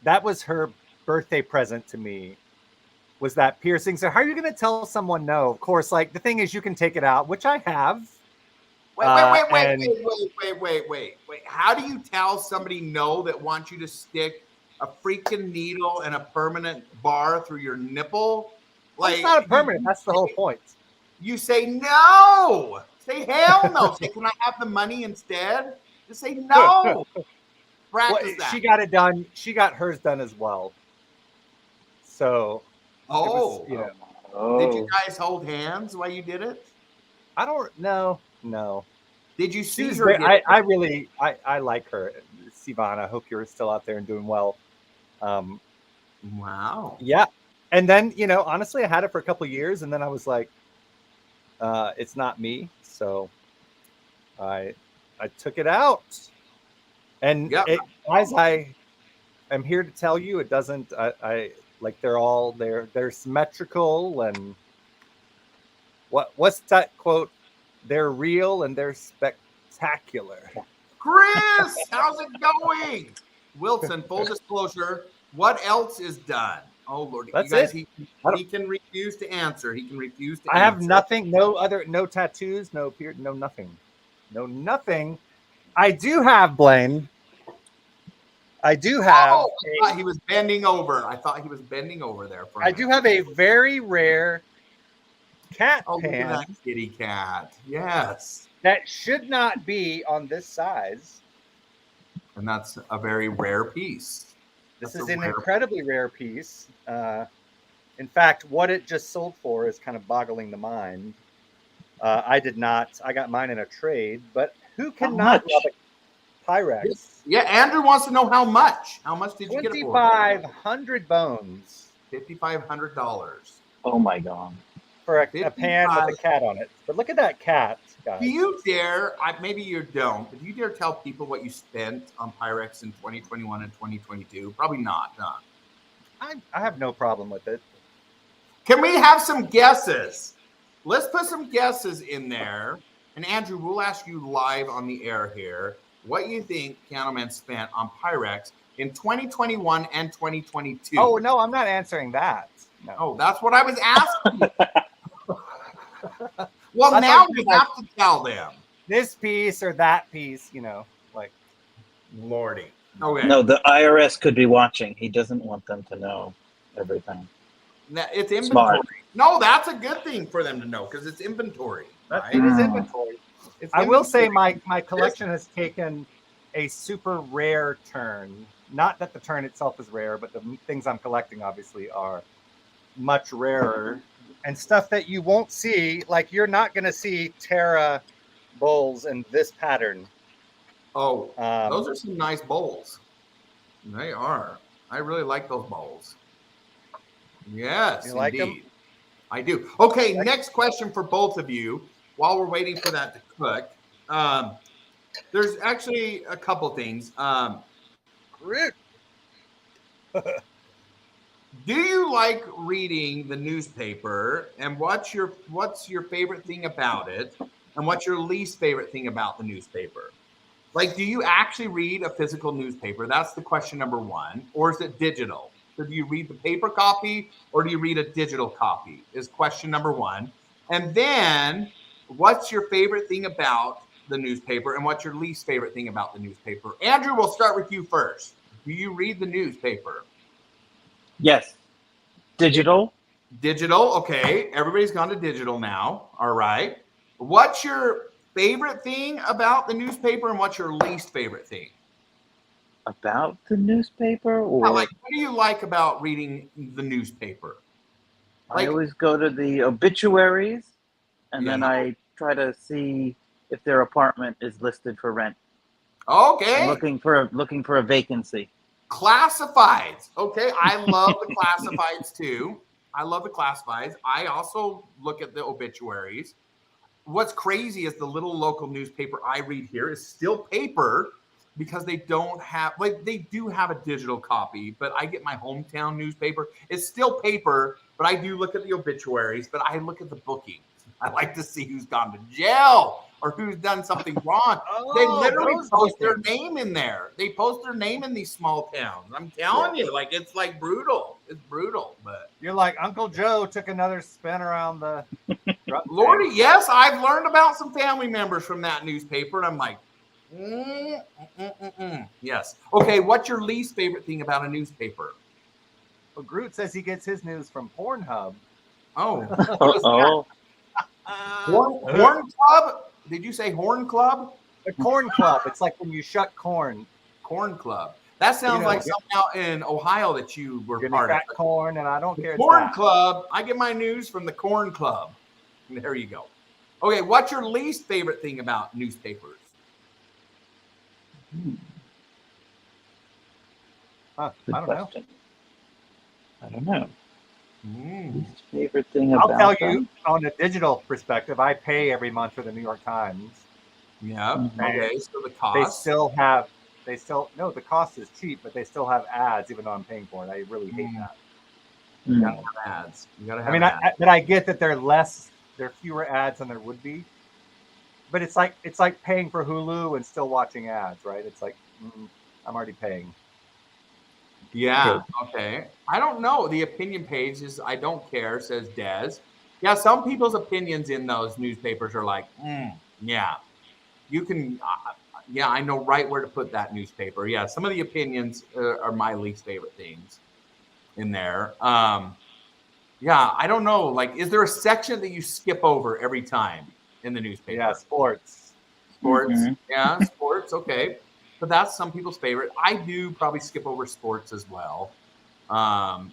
that was her birthday present to me, was that piercing. So how are you going to tell someone no? Of course, like the thing is, you can take it out, which I have. Wait. How do you tell somebody no that wants you to stick a freaking needle and a permanent bar through your nipple? Like, it's not a permanent. That's the whole point. You say no. Say hell no. Say, can I have the money instead? Just say no. Practice that. She got it done. She got hers done as well. So, oh, you know. Did you guys hold hands while you did it? I don't know. No. Did you see her? I really like her, Sivan. I hope you're still out there and doing well. Wow. Yeah. And then, you know, honestly, I had it for a couple of years, and then I was like, it's not me. So I took it out. And guys, I am here to tell you, it doesn't. I like they're symmetrical, and what's that quote? They're real and they're spectacular. Chris, how's it going? Wilson, full disclosure, what else is done? Oh Lord, That's you guys, it. He can refuse to answer. He can refuse to. I have nothing. No tattoos. No nothing. No nothing. I do have, Blaine. I do have. Oh, I thought he was bending over. I thought he was bending over there. For I do have a very rare cat pan. Look at that kitty cat. Yes. That should not be on this size. And that's a very rare piece. This is an incredibly rare piece. In fact, what it just sold for is kind of boggling the mind. I did not. I got mine in a trade, but who cannot love a Pyrex? Yeah, Andrew wants to know how much. How much did you get it for? 2,500 bones. $5,500. Oh my God. For a pan with a cat on it. But look at that cat, guys. Do you dare, maybe you don't, but do you dare tell people what you spent on Pyrex in 2021 and 2022? Probably not, huh? I have no problem with it. Can we have some guesses? Let's put some guesses in there. And Andrew, we'll ask you live on the air here what you think Piano Man spent on Pyrex in 2021 and 2022. Oh, no, I'm not answering that. No. Oh, that's what I was asking. Well, now we have to tell them. This piece or that piece, you know, like. Lordy. Okay. No, the IRS could be watching. He doesn't want them to know everything. It's inventory. Smart. No, that's a good thing for them to know because it's inventory. Right? It is inventory. I will say my collection has taken a super rare turn. Not that the turn itself is rare, but the things I'm collecting obviously are much rarer. And stuff that you won't see, like you're not going to see Terra bowls in this pattern. Oh, those are some nice bowls. They are. I really like those bowls. Yes, You like 'em? indeed. I do. Okay, next question for both of you. While we're waiting for that to cook, there's actually a couple things. Do you like reading the newspaper, and what's your favorite thing about it, and what's your least favorite thing about the newspaper? Like, do you actually read a physical newspaper? That's the question number one. Or is it digital? So do you read the paper copy or do you read a digital copy is question number one. And then what's your favorite thing about the newspaper and what's your least favorite thing about the newspaper? Andrew, we'll start with you first. Do you read the newspaper? Yes. Digital. Digital. Okay. Everybody's gone to digital now. All right. What's your favorite thing about the newspaper and what's your least favorite thing? About the newspaper? Or Yeah, like, what do you like about reading the newspaper? I always go to the obituaries and then Yeah. I try to see if their apartment is listed for rent. Okay. I'm looking for a vacancy. Classifieds. Okay. I love the classifieds too. I love the classifieds. I also look at the obituaries. What's crazy is the little local newspaper I read here is still paper because they don't have, like, they do have a digital copy, but I get my hometown newspaper. It's still paper, but I do look at the obituaries, but I look at the bookings. I like to see who's gone to jail or who's done something wrong. They literally post their name in there. They post their name in these small towns. I'm telling you, like, it's like brutal. It's brutal, but You're like, Uncle Joe took another spin around the Lordy, yes, I've learned about some family members from that newspaper, and I'm like, yes. Okay, what's your least favorite thing about a newspaper? Well, Groot says he gets his news from Pornhub. Oh. Horn Club? Did you say Horn Club? The Corn Club. It's like when you shut corn. Corn Club. That sounds like something out in Ohio that you were part of. Corn, and I don't care. Corn Club. I get my news from the Corn Club. There you go. Okay, what's your least favorite thing about newspapers? I don't know. I don't know. Least favorite thing I'll about tell you, on a digital perspective, I pay every month for the New York Times. Yeah. Okay. So the cost. The cost is cheap, but they still have ads, even though I'm paying for it. I really hate that. You gotta have ads. You gotta have ads. But I get that there are fewer ads than there would be. But it's like paying for Hulu and still watching ads, right? It's like I'm already paying. Yeah. Okay. I don't know. The opinion page is I don't care, says Des. Yeah, some people's opinions in those newspapers are like, yeah, you can. Yeah, I know right where to put that newspaper. Yeah, some of the opinions are my least favorite things in there. Yeah, I don't know. Like, is there a section that you skip over every time in the newspaper? Yeah, sports. Yeah, sports. Okay. But that's some people's favorite. I do probably skip over sports as well. But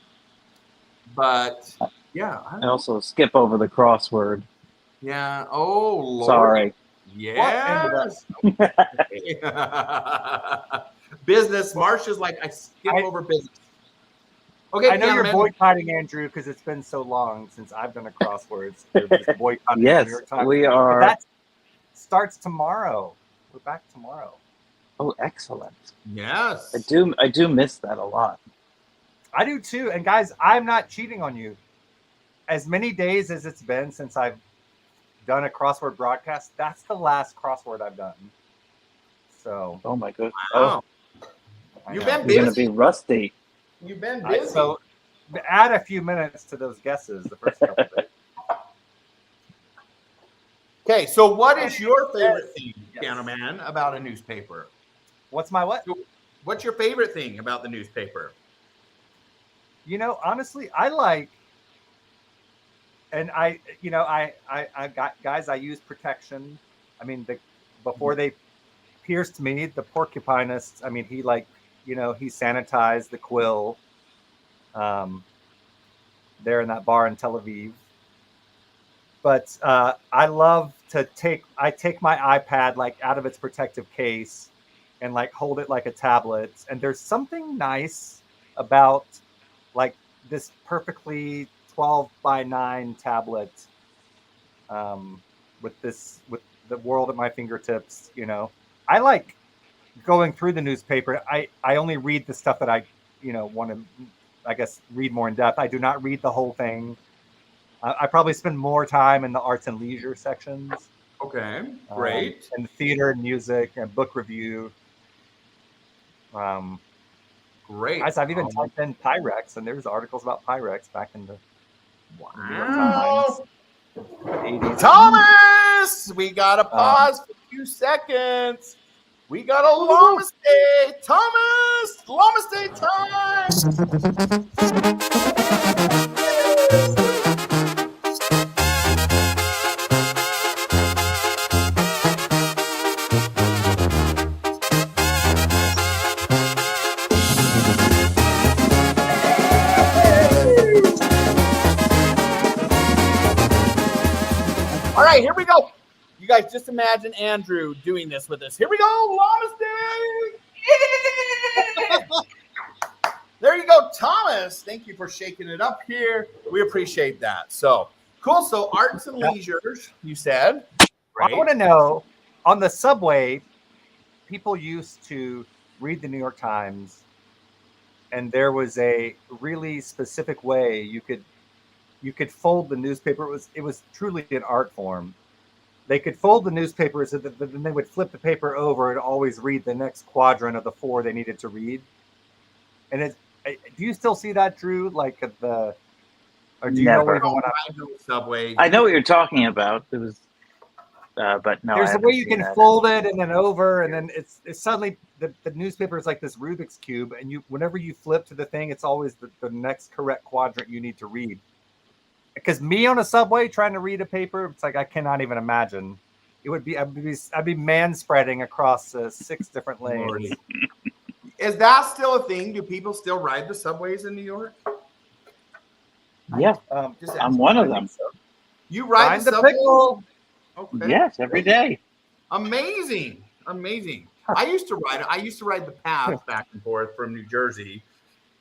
yeah. I also skip over the crossword. Yeah. Oh, Lord. Sorry. Yes. Business. Marcia's like, I skip over business. Okay. I know you're boycotting Andrew because it's been so long since I've done a crosswords. Boycotting yes, New York Times. we are. But that starts tomorrow. We're back tomorrow. Oh, excellent. Yes. I do miss that a lot. I do too. And guys, I'm not cheating on you. As many days as it's been since I've done a crossword broadcast, that's the last crossword I've done. So. Oh my goodness. Wow. You've been busy. You're going to be rusty. You've been busy. So add a few minutes to those guesses the first couple of days. Okay, so what is your favorite thing, Piano Man, about a newspaper? What's my what? What's your favorite thing about the newspaper? You know, honestly, I like, and I got guys. I use protection. I mean, before they pierced me, the porcupinist. I mean, he sanitized the quill. There in that bar in Tel Aviv. But I love to take my iPad like out of its protective case and like hold it like a tablet. And there's something nice about like this perfectly 12:9 tablet with the world at my fingertips. I like going through the newspaper. I only read the stuff that I want to, I guess, read more in depth. I do not read the whole thing. I probably spend more time in the arts and leisure sections. Okay, great. And the theater and music and book review. Great. Guys, I've even typed in Pyrex, and there's articles about Pyrex back in the New York Times. 80s. Thomas, we got to pause for 2 seconds. We got a Lamaste. Thomas, Lamaste time. All right, here we go. You guys just imagine Andrew doing this with us. Here we go, Lamaste. There you go, Thomas. Thank you for shaking it up here. We appreciate that. So cool. So arts and leisures, you said. Right. I want to know, on the subway, people used to read the New York Times, and there was a really specific way you could fold the newspaper. It was truly an art form. They could fold the newspaper so that then they would flip the paper over and always read the next quadrant of the 4 they needed to read. And do you still see that, Drew? Like or do you Never. know subway? I know what you're talking about. It was, but no. There's a way you can fold it and then over, and then it's suddenly the newspaper is like this Rubik's cube, and whenever you flip to the thing, it's always the next correct quadrant you need to read. Because me on a subway trying to read a paper, it's like I cannot even imagine. I'd be man spreading across 6 different lanes. Is that still a thing? Do people still ride the subways in New York? Yeah, I'm one of them. You ride the subway? Okay. Yes, every day. Amazing. I used to ride the path back and forth from New Jersey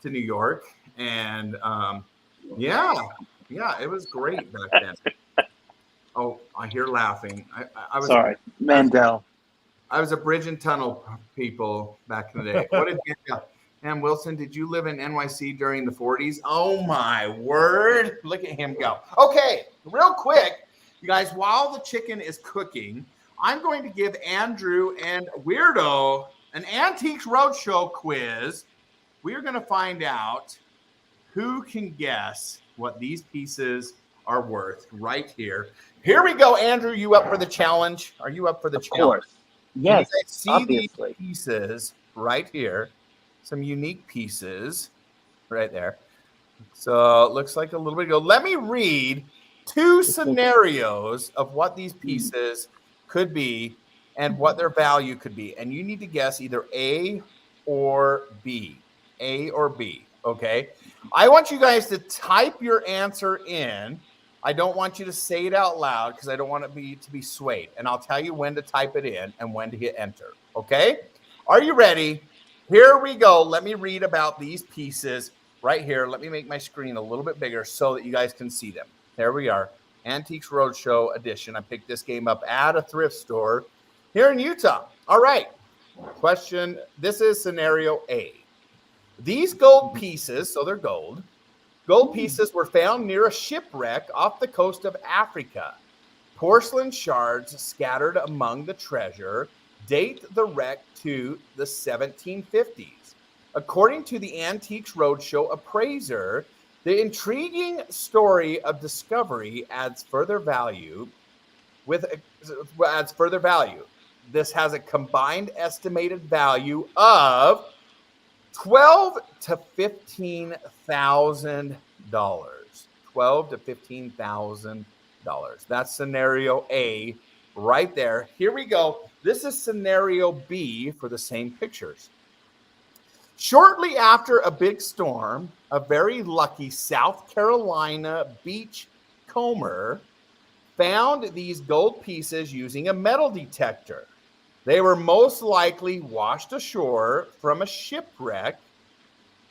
to New York, and yeah, it was great back then. Oh, I hear laughing. I was sorry, Mandel. I was a bridge and tunnel people back in the day. What did Sam Wilson? Did you live in NYC during the 40s? Oh my word! Look at him go. Okay, real quick, you guys. While the chicken is cooking, I'm going to give Andrew and Weirdo an Antiques Roadshow quiz. We are going to find out who can guess what these pieces are worth right here. Here we go, Andrew. You up for the challenge? Are you up for the challenge? Course. Yes, see obviously. These pieces right here. Some unique pieces right there. So it looks like a little bit ago. Let me read 2 scenarios of what these pieces could be and what their value could be. And you need to guess either A or B. A or B. Okay. I want you guys to type your answer in. I don't want you to say it out loud because I don't want it to be swayed. And I'll tell you when to type it in and when to hit enter. Okay? Are you ready? Here we go. Let me read about these pieces right here. Let me make my screen a little bit bigger so that you guys can see them. There we are. Antiques Roadshow edition. I picked this game up at a thrift store here in Utah. All right. Question. This is scenario A. These gold pieces, so they're gold pieces were found near a shipwreck off the coast of Africa. Porcelain shards scattered among the treasure date the wreck to the 1750s. According to the Antiques Roadshow appraiser, the intriguing story of discovery adds further value. This has a combined estimated value of $12,000 to $15,000. $12,000 to $15,000. That's scenario A right there. Here we go. This is scenario B for the same pictures. Shortly after a big storm, a very lucky South Carolina beach comber found these gold pieces using a metal detector. They were most likely washed ashore from a shipwreck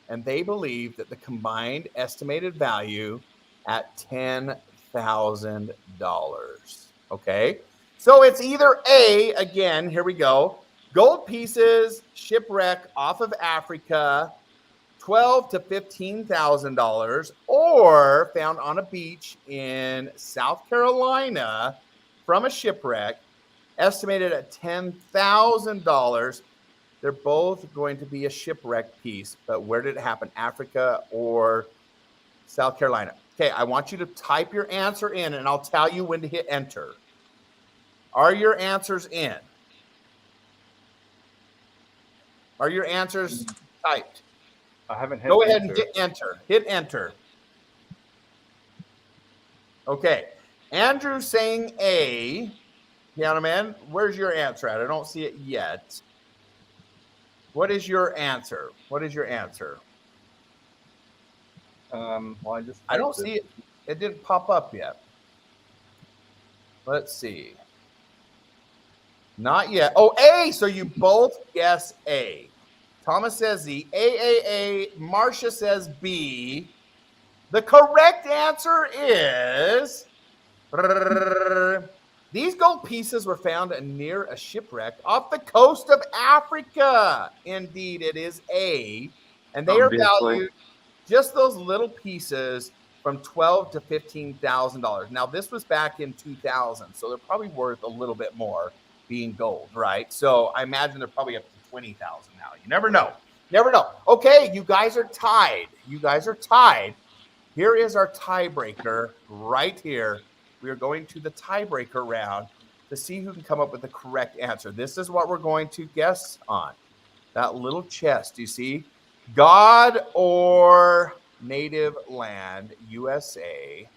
and they believe that the combined estimated value at $10,000. Okay, so it's either A, again, here we go, gold pieces, shipwreck off of Africa, $12,000 to $15,000, or found on a beach in South Carolina from a shipwreck, estimated at $10,000. They're both going to be a shipwreck piece, but where did it happen? Africa or South Carolina? Okay, I want you to type your answer in, and I'll tell you when to hit enter. Are your answers in? Are your answers typed? I haven't hit Go ahead enter. and hit enter. Hit enter. Okay. Andrew's saying A. Piano Man, where's your answer at? I don't see it yet. What is your answer? What is your answer? Well, I don't see it. It didn't pop up yet. Let's see. Not yet. Oh, A. So you both guess A. Thomas says Z. A. Marcia says B. The correct answer is... These gold pieces were found near a shipwreck off the coast of Africa. Indeed, it is A. And they are valued, just those little pieces, from $12,000 to $15,000. Now, this was back in 2000, so they're probably worth a little bit more being gold, right? So I imagine they're probably up to $20,000 now. You never know. Never know. Okay, you guys are tied. You guys are tied. Here is our tiebreaker right here. We are going to the tiebreaker round to see who can come up with the correct answer. This is what we're going to guess on. That little chest, you see? God or native land, USA,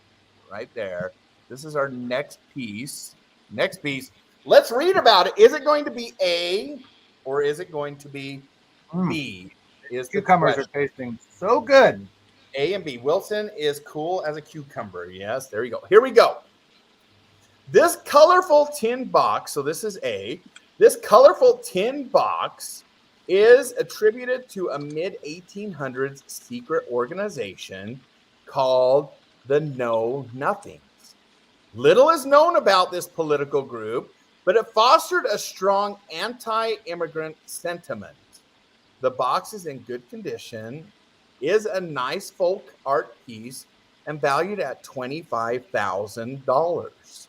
right there. This is our next piece. Next piece. Let's read about it. Is it going to be A or is it going to be B? Is Cucumbers are tasting so good. A and B. Wilson is cool as a cucumber. Yes, there you go. Here we go. This colorful tin box, so this is A. This colorful tin box is attributed to a mid-1800s secret organization called the Know Nothings. Little is known about this political group, but it fostered a strong anti-immigrant sentiment. The box is in good condition, is a nice folk art piece, and valued at $25,000.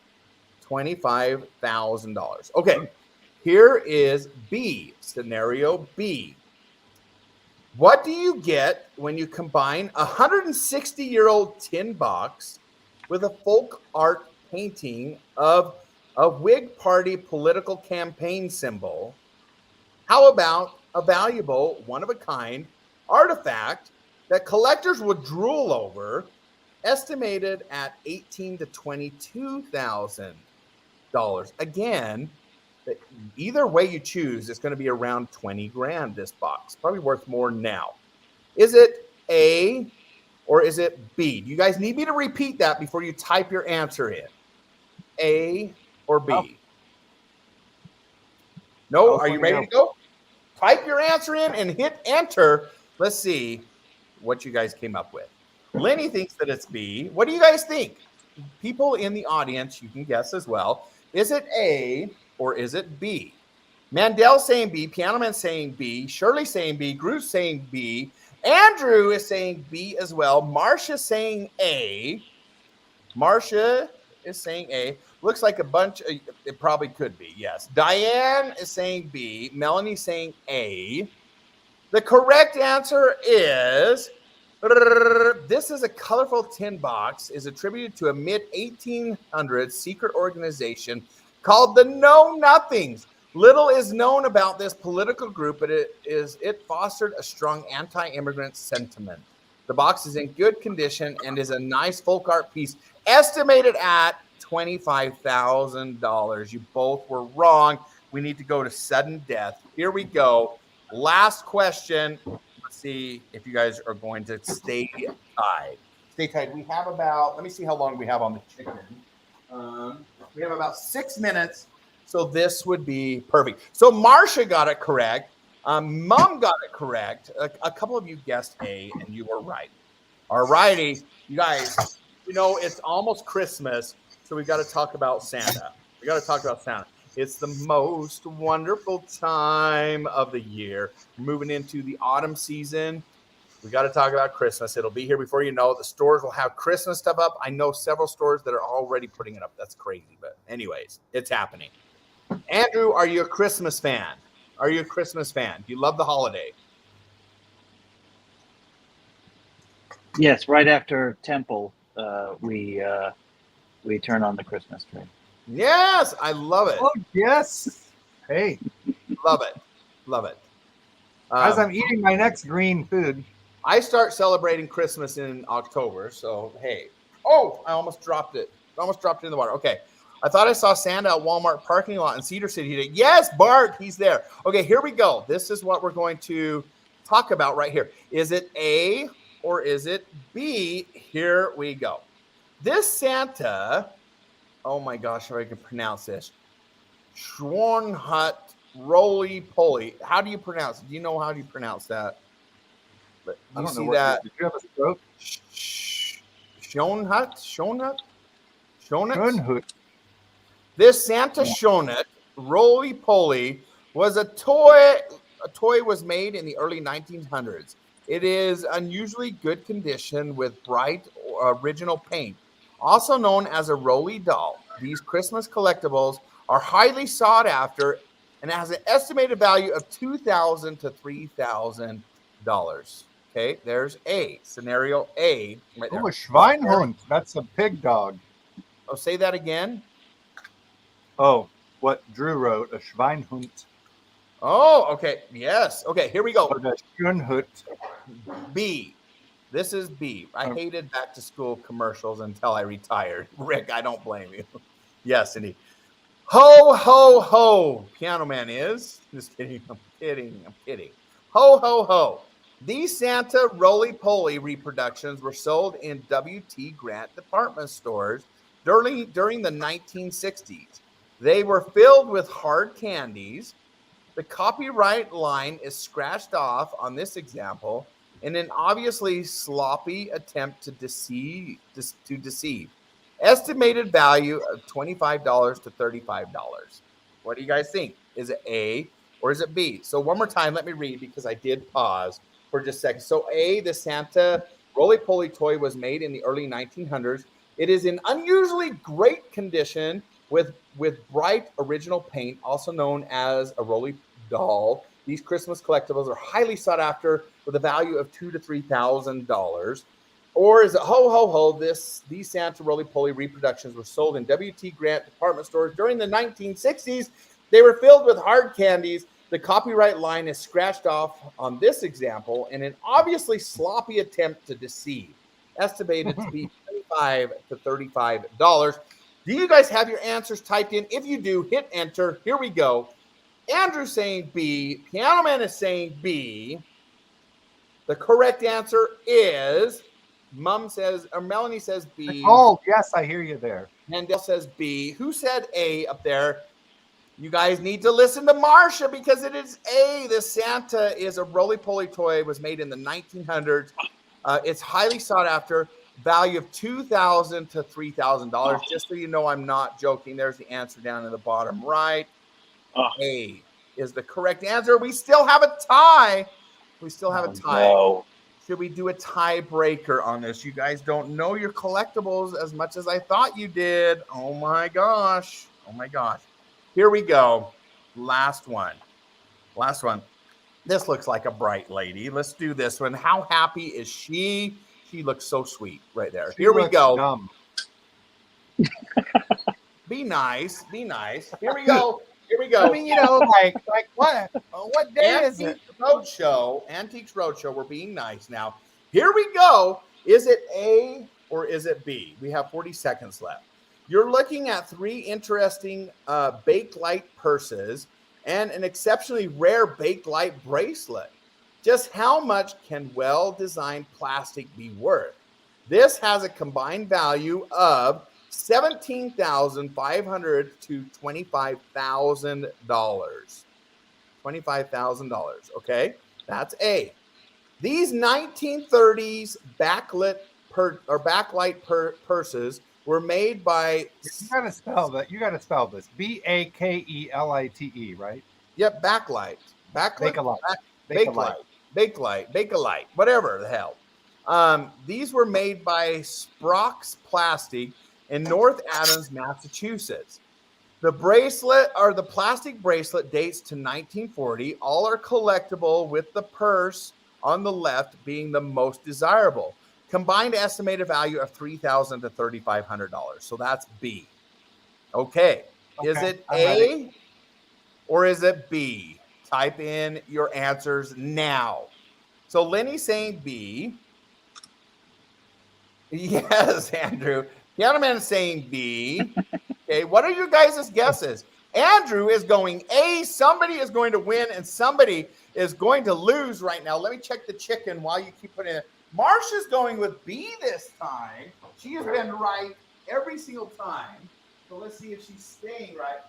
$25,000. Okay, here is B, scenario B. What do you get when you combine a 160-year-old tin box with a folk art painting of a Whig Party political campaign symbol? How about a valuable, one-of-a-kind artifact that collectors would drool over, estimated at $18,000 to $22,000? Again, either way you choose, it's going to be around 20 grand, this box. Probably worth more now. Is it A or is it B? Do you guys need me to repeat that before you type your answer in? A or B? Oh. No? Are you ready to go? Type your answer in and hit enter. Let's see what you guys came up with. Lenny thinks that it's B. What do you guys think? People in the audience, you can guess as well. Is it A or is it B? Mandel saying B, Piano Man saying B, Shirley saying B, Bruce saying B, Andrew is saying B as well. Marcia saying A. Marcia is saying A. Looks like a bunch of, it probably could be, yes. Diane is saying B. Melanie saying A. The correct answer is, this is a colorful tin box, is attributed to a mid-1800s secret organization called the Know Nothings. Little is known about this political group, but it fostered a strong anti-immigrant sentiment. The box is in good condition and is a nice folk art piece, estimated at $25,000. You both were wrong. We need to go to sudden death. Here we go. Last question. Let's see if you guys are going to stay tied. Stay tied. We have about, let me see how long we have on the chicken. We have about 6 minutes. So this would be perfect. So Marcia got it correct. Mom got it correct. A couple of you guessed A, and you were right. All righty, you guys. It's almost Christmas, so we got to talk about Santa. It's the most wonderful time of the year. We're moving into the autumn season. We got to talk about Christmas. It'll be here before you know it. The stores will have Christmas stuff up. I know several stores that are already putting it up. That's crazy. But anyways, it's happening. Andrew, are you a Christmas fan? Do you love the holiday? Yes, right after Temple, we turn on the Christmas tree. Yes, I love it. Oh, yes. Hey. Love it. As I'm eating my next green food. I start celebrating Christmas in October, so hey. Oh, I almost dropped it. In the water. Okay. I thought I saw Santa at Walmart parking lot in Cedar City. Yes, Bart, he's there. Okay, here we go. This is what we're going to talk about right here. Is it A or is it B? Here we go. This Santa, oh my gosh, if I can pronounce this, Schwanhut Roly Poly. How do you pronounce it? Do you know how do you pronounce that? Do you see that? Did you have a stroke? Schonhut. This Santa Schonut Roly Poly was a toy. A toy was made in the early 1900s. It is unusually good condition with bright original paint, also known as a Roly doll. These Christmas collectibles are highly sought after and has an estimated value of $2,000 to $3,000. Okay, there's A. Scenario A. Right there. Oh, a Schweinhund. That's a pig dog. Oh, say that again. Oh, what Drew wrote, a Schweinhund. Oh, okay. Yes. Okay, here we go. Or a Schönhut. B. This is B. I hated back to school commercials until I retired. Rick, I don't blame you. Yes, indeed. Ho, ho, ho. Piano Man is. Just kidding. I'm kidding. Ho, ho, ho. These Santa Roly-Poly reproductions were sold in W.T. Grant department stores during the 1960s. They were filled with hard candies. The copyright line is scratched off on this example in an obviously sloppy attempt to deceive. Estimated value of $25 to $35. What do you guys think? Is it A or is it B? So one more time, let me read because I did pause for just a second. So A, the Santa Roly-Poly toy was made in the early 1900s. It is in unusually great condition with bright original paint, also known as a Roly doll. These Christmas collectibles are highly sought after with a value of $2,000 to $3,000. Or is it ho, ho, ho, these Santa Roly-Poly reproductions were sold in W.T. Grant department stores during the 1960s. They were filled with hard candies. The copyright line is scratched off on this example in an obviously sloppy attempt to deceive. Estimated to be $25 to $35. Do you guys have your answers typed in? If you do, hit enter. Here we go. Andrew's saying B. Piano Man is saying B. The correct answer is Melanie says B. Oh, yes, I hear you there. Mandel says B. Who said A up there? You guys need to listen to Marsha because it is A. The Santa is a roly-poly toy. It was made in the 1900s. It's highly sought after. Value of $2,000 to $3,000. Just so you know, I'm not joking. There's the answer down in the bottom right. A is the correct answer. We still have a tie. No. Should we do a tiebreaker on this? You guys don't know your collectibles as much as I thought you did. Oh my gosh. Here we go. Last one. This looks like a bright lady. Let's do this one. How happy is she? She looks so sweet right there. Here we go. Dumb. Be nice. Here we go. I mean, like what? What day is it? Antiques Roadshow. We're being nice now. Here we go. Is it A or is it B? We have 40 seconds left. You're looking at three interesting Bakelite purses and an exceptionally rare Bakelite bracelet. Just how much can well-designed plastic be worth? This has a combined value of $17,500 to $25,000. $25,000. Okay, that's A. These 1930s backlight purses were made by. You gotta spell that. You gotta spell this. Bakelite, right? Yep, backlight. Bakelite. Bakelite, whatever the hell. These were made by Sprox Plastic in North Adams, Massachusetts. The bracelet or the plastic bracelet dates to 1940. All are collectible, with the purse on the left being the most desirable. Combined estimated value of $3,000 to $3,500. So that's B. Okay. Is it A or is it B? Type in your answers now. So Lenny's saying B. Yes, Andrew. Piano Man is saying B. Okay, what are you guys' guesses? Andrew is going A. Somebody is going to win and somebody is going to lose right now. Let me check the chicken while you keep putting it. Marsha's going with B this time. She has been right every single time. So let's see if she's staying right.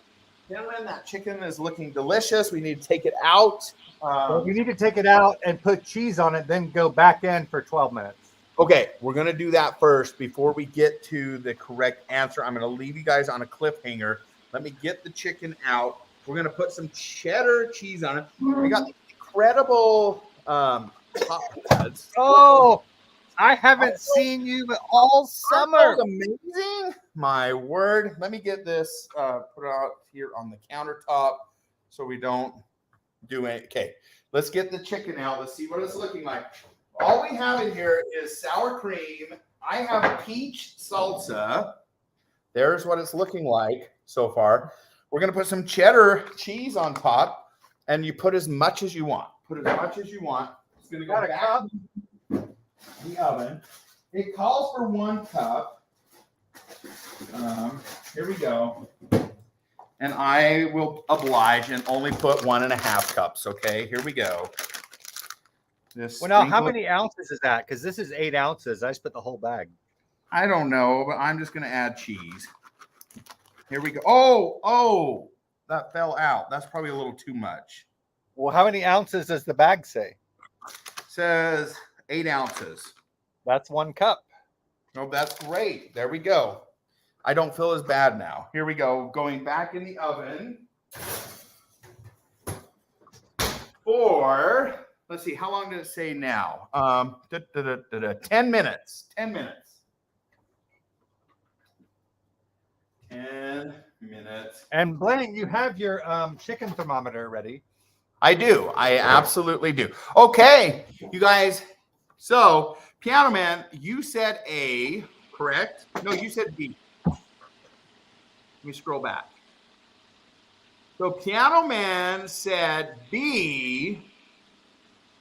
Gentlemen, that chicken is looking delicious. We need to take it out. Well, you need to take it out and put cheese on it, then go back in for 12 minutes. Okay, we're going to do that first before we get to the correct answer. I'm going to leave you guys on a cliffhanger. Let me get the chicken out. We're going to put some cheddar cheese on it. We got the incredible hot pads. Oh, I haven't seen you all summer. Amazing. My word. Let me get this put out here on the countertop so we don't do it. Okay, let's get the chicken out. Let's see what it's looking like. All we have in here is sour cream. I have peach salsa. There's what it's looking like so far. We're going to put some cheddar cheese on top, and you put as much as you want. Put as much as you want. It's going to go back in the oven. It calls for 1 cup. Here we go. And I will oblige and only put 1.5 cups. Okay, here we go. Well, now, how many ounces is that? Because this is 8 ounces. I just put the whole bag. I don't know, but I'm just going to add cheese. Here we go. Oh, that fell out. That's probably a little too much. Well, how many ounces does the bag say? It says 8 ounces. That's 1 cup. Oh, that's great. There we go. I don't feel as bad now. Here we go. Going back in the oven for... Let's see, how long did it say now? 10 minutes. 10 minutes. 10 minutes. And Blaine, you have your chicken thermometer ready. I do. I absolutely do. Okay, you guys. So, Piano Man, you said A, correct? No, you said B. Let me scroll back. So, Piano Man said B.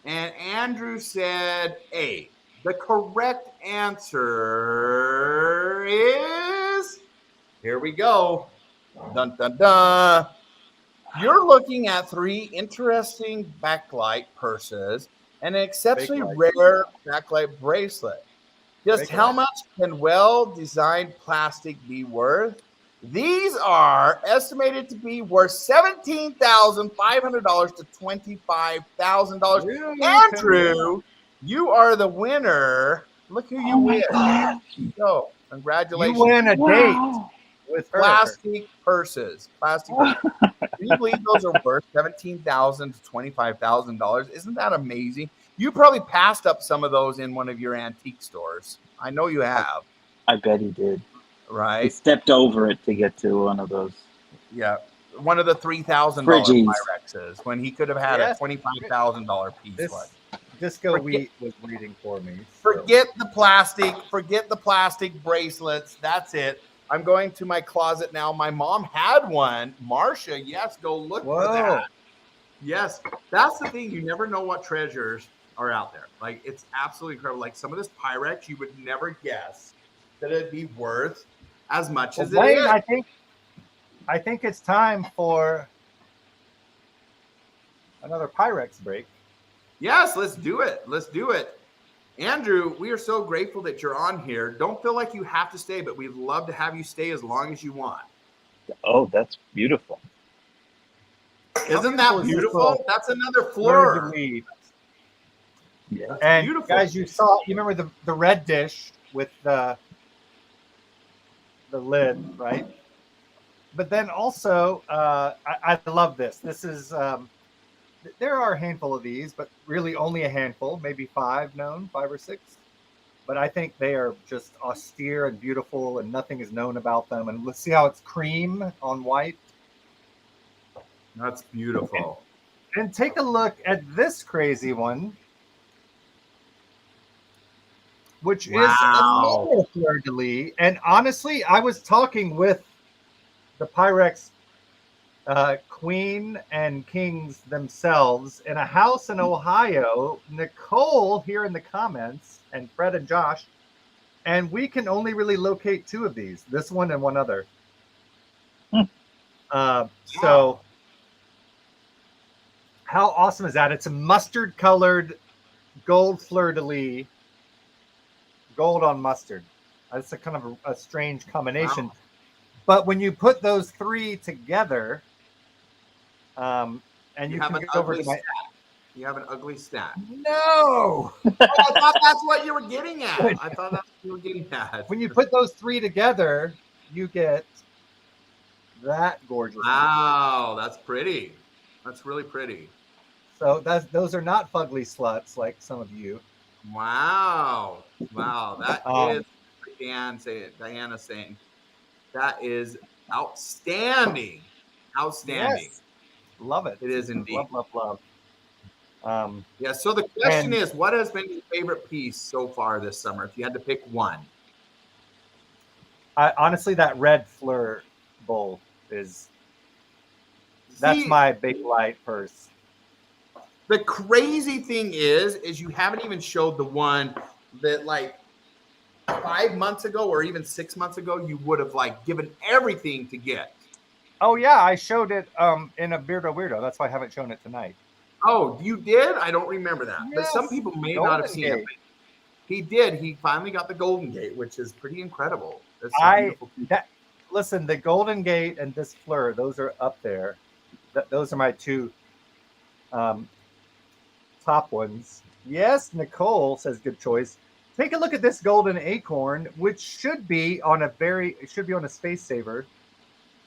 And Andrew said A. The correct answer is, here we go. Dun, dun, dun. You're looking at 3 interesting backlight purses and an exceptionally rare backlight bracelet. Just how much can well-designed plastic be worth? These are estimated to be worth $17,500 to $25,000. Really? Andrew, you are the winner. Look who you win. So, congratulations. You win a date with plastic purses. Plastic purses. Can you believe those are worth $17,000 to $25,000? Isn't that amazing? You probably passed up some of those in one of your antique stores. I know you have. I bet he did. Right. He stepped over it to get to one of those. Yeah. One of the $3,000 Pyrexes when he could have had a $25,000 piece. Disco Wheat was reading for me. Forget the plastic. Forget the plastic bracelets. That's it. I'm going to my closet now. My mom had one. Marcia, yes, go look for that. Yes. That's the thing. You never know what treasures are out there. Like, it's absolutely incredible. Like, some of this Pyrex, you would never guess that it'd be worth as much as it is. I think it's time for another Pyrex break. Yes, let's do it. Let's do it. Andrew, we are so grateful that you're on here. Don't feel like you have to stay, but we'd love to have you stay as long as you want. Oh, that's beautiful. Isn't that is this beautiful? little That's another fleur de fleur. lis? Yeah. And beautiful. guys, you remember the red dish with the lid, right? But then also, I love this. This is there are a handful of these, but really only a handful, maybe 5 or 6. But I think they are just austere and beautiful, and nothing is known about them. And let's see how it's cream on white. That's beautiful. And take a look at this crazy one, which is another fleur de lis. And honestly, I was talking with the Pyrex queen and kings themselves in a house in Ohio. Nicole here in the comments, and Fred and Josh, and we can only really locate 2 of these. This one and one other. So how awesome is that? It's a mustard colored gold fleur de lis, gold on mustard. That's a kind of a strange combination. Wow. But when you put those 3 together, and you have can an go over ugly to my. stat. You have an ugly stat. No. I thought that's what you were getting at. I thought that's what you were getting at. When you put those 3 together, you get that gorgeous. Wow, that's pretty. That's really pretty. So those are not fugly sluts like some of you. Wow. That is Diana saying. That is outstanding. Outstanding. Yes. Love it. It is indeed. Love. Yeah. So the question is, what has been your favorite piece so far this summer? If you had to pick one. Honestly, that red fleur bowl that's my big light purse. The crazy thing is you haven't even showed the one that like 5 months ago or even 6 months ago you would have like given everything to get. Oh yeah, I showed it in a Beardo Weirdo. That's why I haven't shown it tonight. Oh, you did? I don't remember that. Yes. But some people may Golden not have seen Gate. it. He did. He finally got the Golden Gate, which is pretty incredible. That's a beautiful piece. Listen, the Golden Gate and this fleur, those are up there. Those are my 2 top ones. Yes, Nicole says good choice. Take a look at this golden acorn, which should be on a space saver.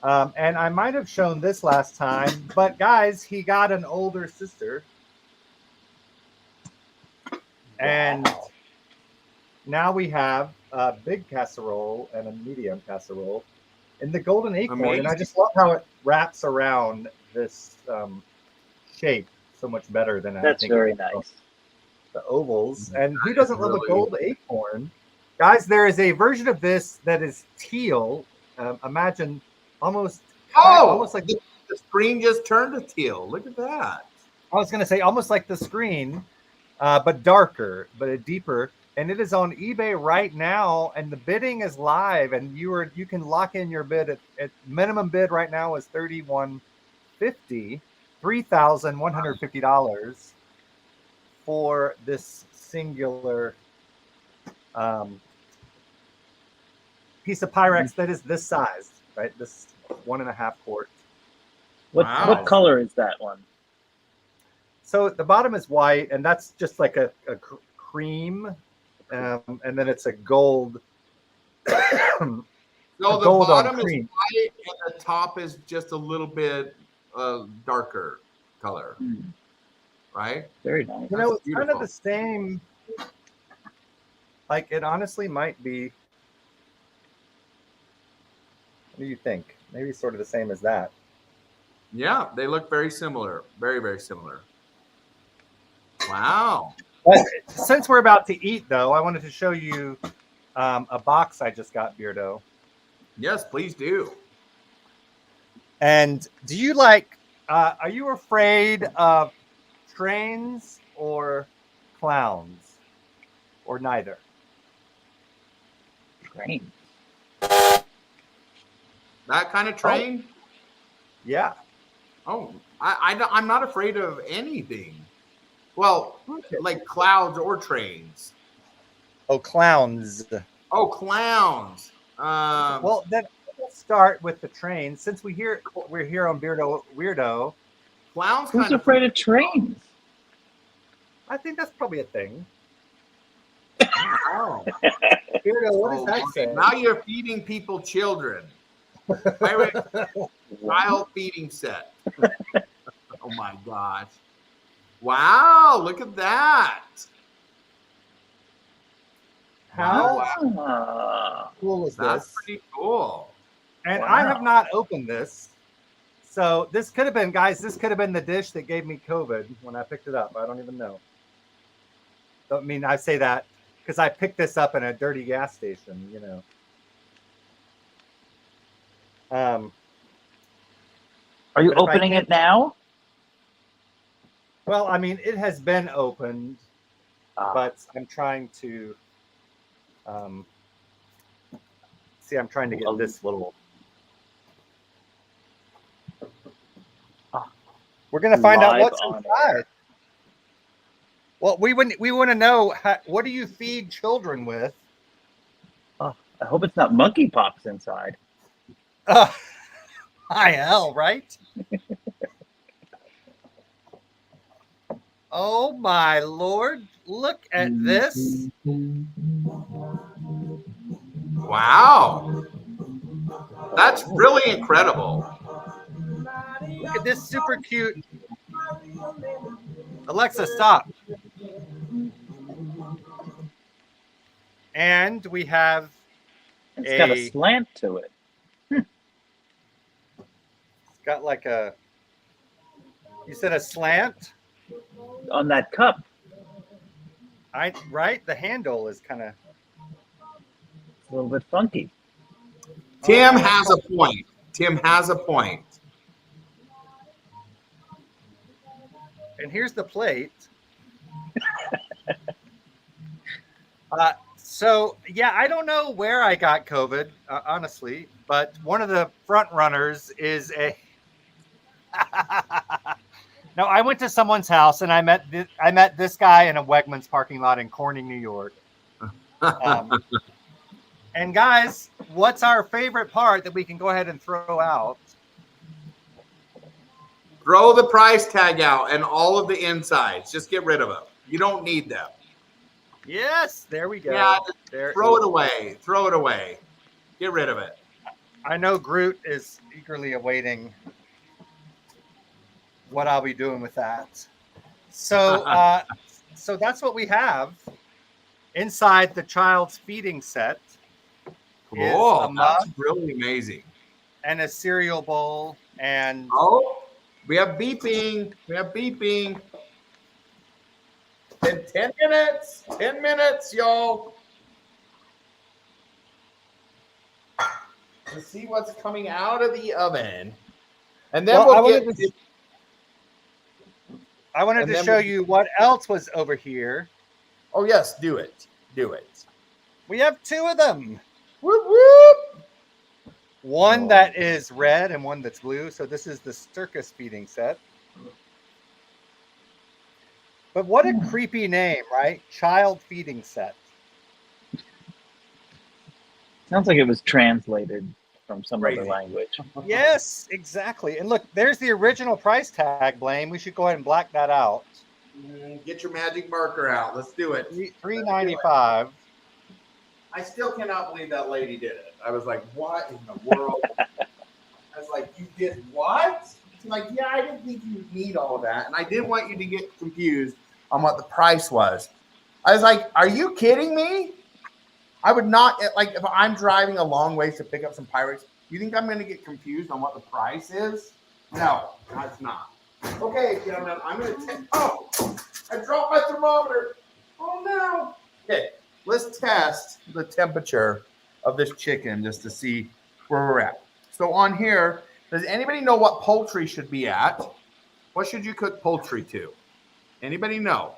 And I might have shown this last time, but guys, he got an older sister. And now we have a big casserole and a medium casserole in the golden acorn. Amazing. And I just love how it wraps around this shape so much better than I think. That's very nice. The ovals. And who doesn't love a gold acorn? Guys, there is a version of this that is teal. Imagine almost like the screen just turned to teal. Look at that. I was going to say almost like the screen, but darker, but a deeper. And it is on eBay right now, and the bidding is live. And you can lock in your bid at minimum bid right now is $3,150, $3,150 for this singular piece of Pyrex that is this size, right? This 1.5 quart. What color is that one? So the bottom is white, and that's just like a cream, and then it's a gold. So the gold bottom on is cream. white, and the top is just a little bit darker color, right? Very nice. You know, it's kind of the same. Like it honestly might be. What do you think? Maybe sort of the same as that. Yeah, they look very similar. Very, very similar. Wow. But since we're about to eat, though, I wanted to show you a box I just got, Beardo. Yes, please do. And do you like? Are you afraid of trains or clowns, or neither? Train. That kind of train? Yeah. Oh, I'm not afraid of anything. Well, like clouds or trains. Oh, clowns. Oh, clowns. Well, then let's start with the train. Since we're here on Beardo Weirdo, Clowns Who's kind of afraid of trains? I think that's probably a thing. Wow. Beardo, what does Oh, that boy. say? Now you're feeding people children. Pirate child feeding set. Oh my gosh. Wow, look at that. How Ah, cool is That's this? pretty cool. And Wow. I have not opened this. So this could have been, guys, this could have been the dish that gave me COVID when I picked it up. I don't even know. I mean, I say that because I picked this up in a dirty gas station, you know. Are you But if I opening can't- it now? Well, I mean, it has been opened, but I'm trying to see. I'm trying to get this little. We're gonna find out Live what's on inside. air. Well, we want to know what do you feed children with? Oh, I hope it's not monkeypox inside. IL, right? Oh my lord! Look at this. Wow. That's really incredible. Look at this super cute. Alexa, stop. And we have It's got a slant to it. It's got like a. You said a slant On that cup. Right. The handle is kind of It's a little bit funky. Tim has a point. Tim has a point. And here's the plate. So yeah, I don't know where I got COVID, honestly, but one of the front runners is a. No, I went to someone's house and I met this guy in a Wegmans parking lot in Corning, New York. And guys, what's our favorite part that we can go ahead and throw out? Throw the price tag out and all of the insides. Just get rid of them. You don't need them. Yes, there we go. Yeah, There throw it away. Throw it away. Get rid of it. I know Groot is eagerly awaiting what I'll be doing with that. So, so that's what we have inside the child's feeding set. Cool. That's really amazing. And a cereal bowl. And we have beeping. We have beeping. In 10 minutes. 10 minutes, y'all. Let's see what's coming out of the oven. And then I wanted to show you what else was over here. Oh, yes. Do it. Do it. We have two of them. Whoop, whoop. One that is red and one that's blue. So this is the circus feeding set. But what a creepy name, right? Child feeding set. Sounds like it was translated from some other language. Yes, exactly. And look, there's the original price tag, Blaine. We should go ahead and black that out. Get your magic marker out. Let's do it. $3.95. I still cannot believe that lady did it. I was like, what in the world? I was like, you did what? She's like, yeah, I didn't think you need all of that. And I didn't want you to get confused on what the price was. I was like, are you kidding me? I would not, like, if I'm driving a long ways to pick up some Pyrex, you think I'm going to get confused on what the price is? No, that's not. Okay, gentlemen, I'm going to take, oh, I dropped my thermometer. Oh, no. Okay, let's test the temperature of this chicken just to see where we're at. So on here, does anybody know what poultry should be at? What should you cook poultry to? Anybody know?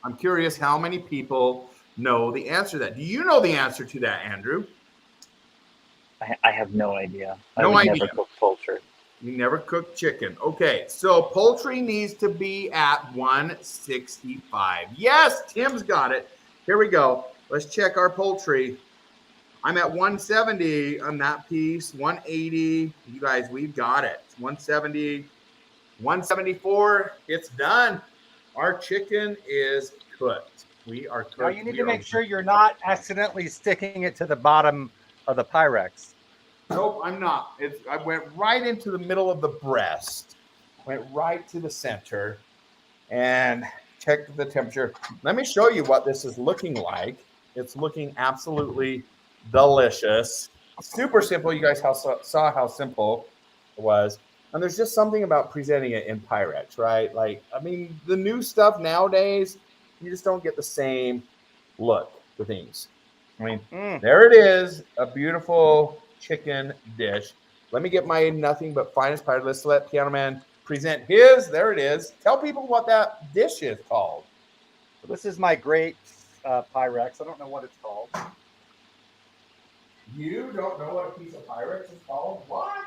I'm curious how many people know the answer to that. Do you know the answer to that, Andrew? I have no idea. I No would idea. never cook poultry. You never cook chicken. Okay, so poultry needs to be at 165. Yes, Tim's got it. Here we go. Let's check our poultry. I'm at 170 on that piece, 180. You guys, we've got it. 170, 174. It's done. Our chicken is cooked. We are cooked. Now you need to make sure you're not accidentally sticking it to the bottom of the Pyrex. Nope, I'm not. I went right into the middle of the breast. Went right to the center and checked the temperature. Let me show you what this is looking like. It's looking absolutely delicious. Super simple. You guys saw how simple it was. And there's just something about presenting it in Pyrex, right? Like, I mean, the new stuff nowadays, you just don't get the same look to things. I mean, there it is, a beautiful chicken dish. Let me get my nothing but finest Pyrex. Let's let Piano Man present his. There it is. Tell people what that dish is called. This is my great Pyrex. I don't know what it's called. You don't know what a piece of Pyrex is called? What?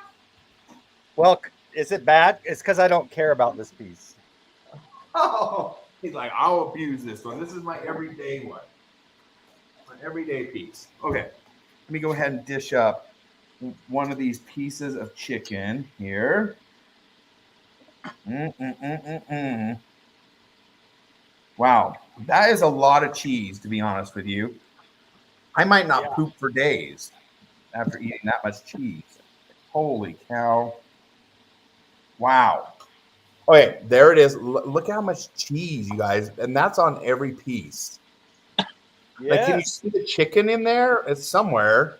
Well, is it bad? It's because I don't care about this piece. Oh, he's like, I'll abuse this one. This is my everyday one. My everyday piece. Okay, let me go ahead and dish up one of these pieces of chicken here. Wow, that is a lot of cheese, to be honest with you. I might not poop for days after eating that much cheese. Holy cow. Wow. Okay, there it is. Look how much cheese, you guys. And that's on every piece. Like, can you see the chicken in there? It's somewhere.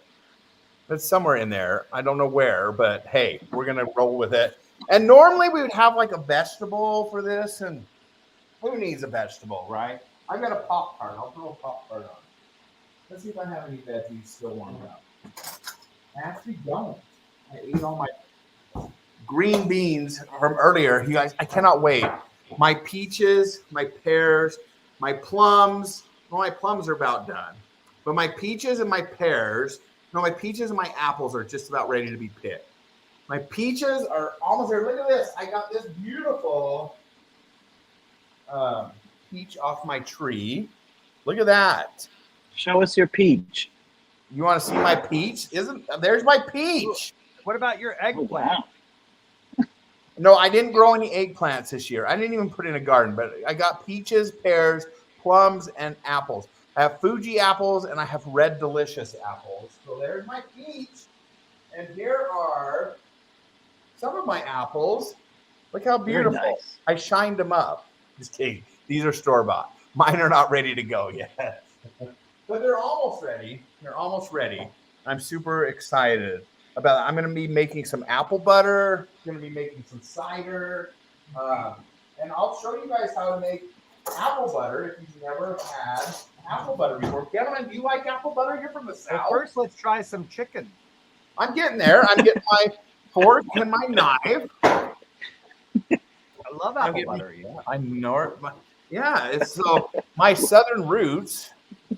It's somewhere in there. I don't know where, but hey, we're going to roll with it. And normally we would have like a vegetable for this. And who needs a vegetable, right? I've got a Pop-Tart. I'll throw a Pop-Tart on. Let's see if I have any veggies still warmed up. I actually don't. I ate all my green beans from earlier. You guys, I cannot wait. My peaches, my pears, my plums. Well, my plums are about done. But my peaches and my pears, no, my peaches and my apples are just about ready to be picked. My peaches are almost there. Look at this. I got this beautiful peach off my tree. Look at that. Show us your peach. You want to see my peach? There's my peach. What about your eggplant? Wow. No, I didn't grow any eggplants this year. I didn't even put in a garden, but I got peaches, pears, plums, and apples. I have Fuji apples and I have Red Delicious apples. So there's my peach. And here are some of my apples. Look how beautiful. Nice. I shined them up. Just kidding. These are store-bought. Mine are not ready to go yet. But they're almost ready. They're almost ready. I'm super excited about it. I'm going to be making some apple butter. I'm going to be making some cider. And I'll show you guys how to make apple butter if you've never had apple butter before. Kevin, do you like apple butter? You're from the South. Well, first, let's try some chicken. I'm getting there. I'm getting my fork and my knife. I love apple butter. Yeah, I'm north. Yeah, it's so my southern roots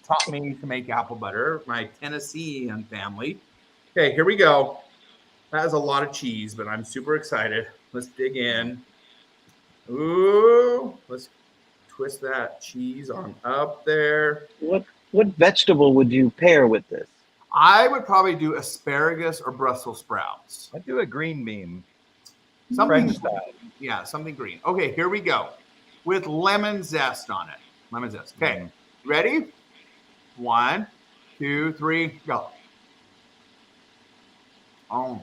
taught me to make apple butter. My Tennessean family. Okay, here we go. That is a lot of cheese, but I'm super excited. Let's dig in. Ooh, let's twist that cheese on up there. What vegetable would you pair with this? I would probably do asparagus or Brussels sprouts. I'd do a green bean. Something French style. Yeah, something green. Okay, here we go. With lemon zest on it. Lemon zest. Okay, ready? 1, 2, 3, go. Oh.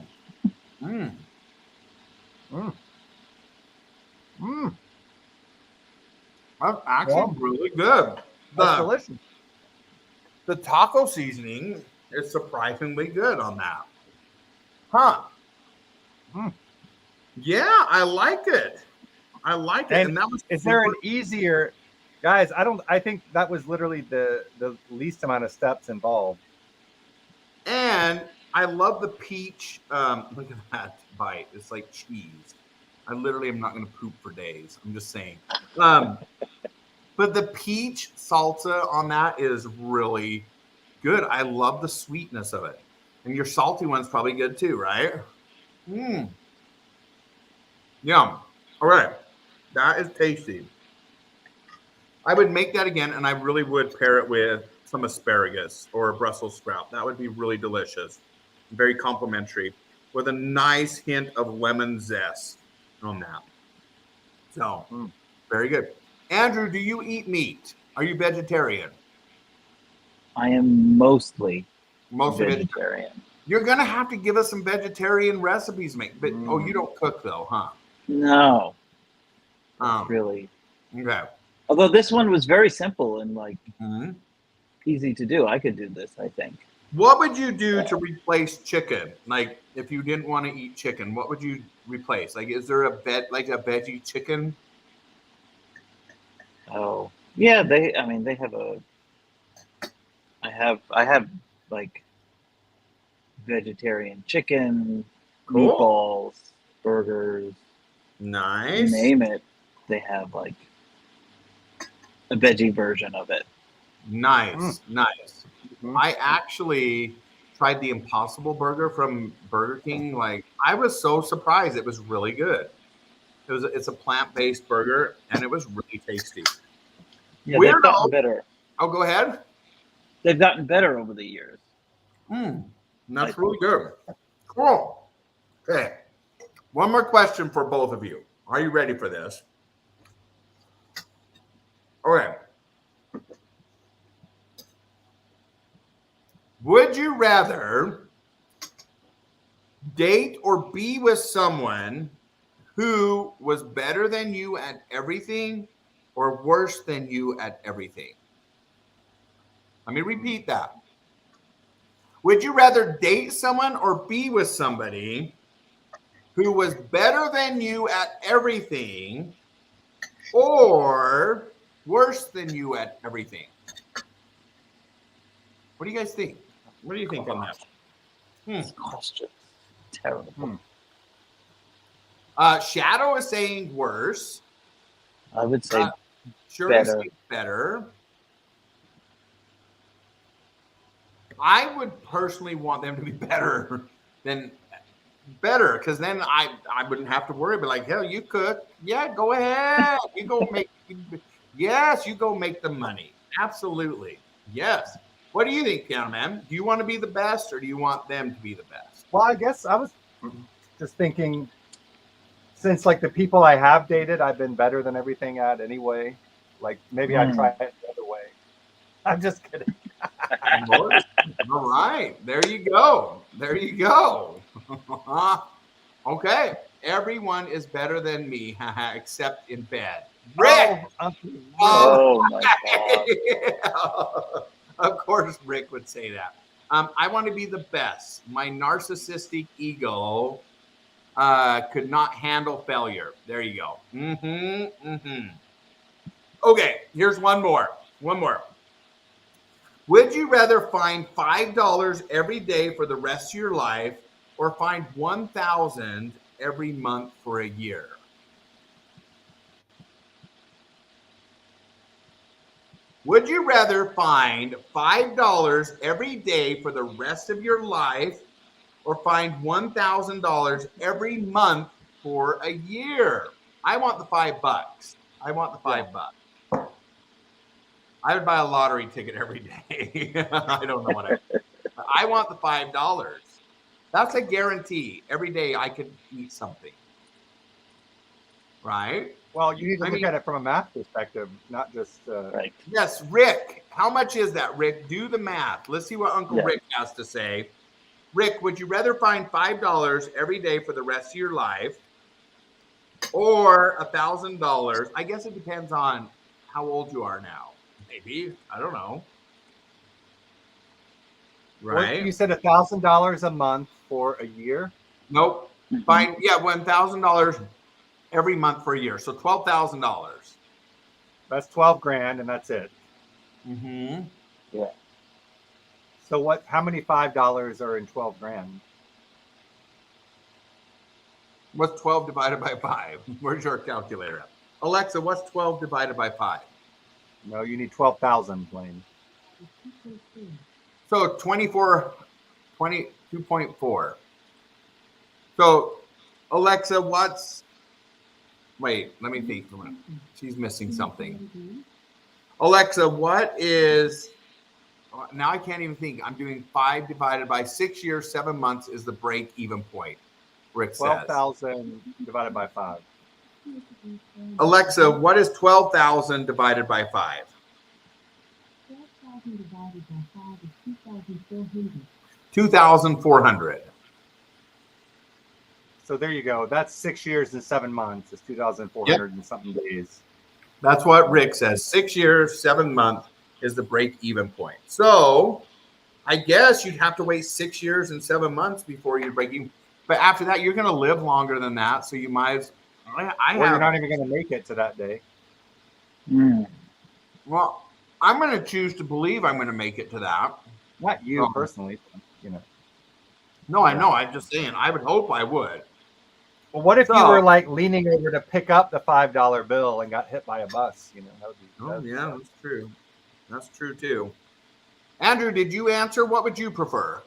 That's actually really good. That's delicious. The taco seasoning is surprisingly good on that. Huh. Yeah, I like it. I like it. And that was is there an easier guys? I think that was literally the least amount of steps involved. And I love the peach. Look at that bite. It's like cheese. I literally am not going to poop for days. I'm just saying. But the peach salsa on that is really good. I love the sweetness of it. And your salty one's probably good too, right? Yum. All right. That is tasty. I would make that again, and I really would pair it with some asparagus or a Brussels sprout. That would be really delicious. Very complimentary with a nice hint of lemon zest on that. So, very good. Andrew, do you eat meat? Are you vegetarian? I am mostly Mostly vegetarian. You're gonna have to give us some vegetarian recipes, mate. But you don't cook though, huh? No, that's really. Okay. Although this one was very simple and like easy to do, I could do this. I think. What would you do to replace chicken? Like, if you didn't want to eat chicken, what would you replace? Like, is there a veggie chicken? Oh, yeah. I mean, they have a. I have like vegetarian chicken, meatballs, burgers. Nice. You name it, they have like a veggie version of it. Nice. I actually tried the Impossible Burger from Burger King. Like, I was so surprised. It was really good. It's a plant-based burger, and it was really tasty. Yeah, they've gotten better. Oh, go ahead. They've gotten better over the years. That's really good. Cool. Okay. One more question for both of you. Are you ready for this? Okay. Would you rather date or be with someone who was better than you at everything or worse than you at everything? Let me repeat that. Would you rather date someone or be with somebody who was better than you at everything or worse than you at everything? What do you guys think? What do you think on that? This question is terrible. Shadow is saying worse. I would say Shirley better. I would personally want them to be better, because then I wouldn't have to worry. But like, hell, you cook. Yeah, go ahead. You go make. Yes, you go make the money. Absolutely. Yes. What do you think, Piano Man? Do you want to be the best, or do you want them to be the best? Well, I guess I was just thinking, since like the people I have dated, I've been better than everything at anyway. Like maybe I'd try it the other way. I'm just kidding. All right. There you go. Okay. Everyone is better than me, except in bed. Rick! Oh my God. Of course, Rick would say that. I want to be the best. My narcissistic ego could not handle failure. There you go. Okay, here's one more. Would you rather find $5 every day for the rest of your life or find $1,000 every month for a year? Would you rather find $5 every day for the rest of your life or find $1,000 every month for a year? I want the $5. I want the $5. I would buy a lottery ticket every day. I don't know what I want the $5. That's a guarantee. Every day I could eat something. Right? Well, you need to look at it from a math perspective, not just right. Yes, Rick. How much is that, Rick? Do the math. Let's see what Uncle Rick has to say. Rick, would you rather find $5 every day for the rest of your life or $1,000? I guess it depends on how old you are now. Maybe. I don't know. Right? You said $1,000 a month for a year? Nope. Fine. Yeah, $1,000 every month for a year. So $12,000. That's 12 grand, and that's it. Yeah. So how many $5 are in 12 grand? What's 12 divided by 5? Where's your calculator at? Alexa, what's 12 divided by 5? No, you need 12,000, Blaine. So 22.4. So Alexa, wait, let me think for a minute. She's missing something. Alexa, what is, now I can't even think. I'm doing 5 divided by 6 years, 7 months is the break even point. Rick says. 12,000 divided by 5. Alexa, what is 12,000 divided by 5? 12,000 divided by 5 is 2,400. 2,400. So there you go. That's 6 years and 7 months. It's 2,400 and something days. That's what Rick says. 6 years, 7 months is the break-even point. So I guess you'd have to wait 6 years and 7 months before you break even. But after that, you're going to live longer than that. So you might as you're not even going to make it to that day. Well, I'm going to choose to believe I'm going to make it to that. Not you personally, you know. No, I know. I'm just saying. I would hope I would. Well, what if you were like leaning over to pick up the $5 bill and got hit by a bus? You know, that would be. Yeah, that's true. That's true too. Andrew, did you answer? What would you prefer?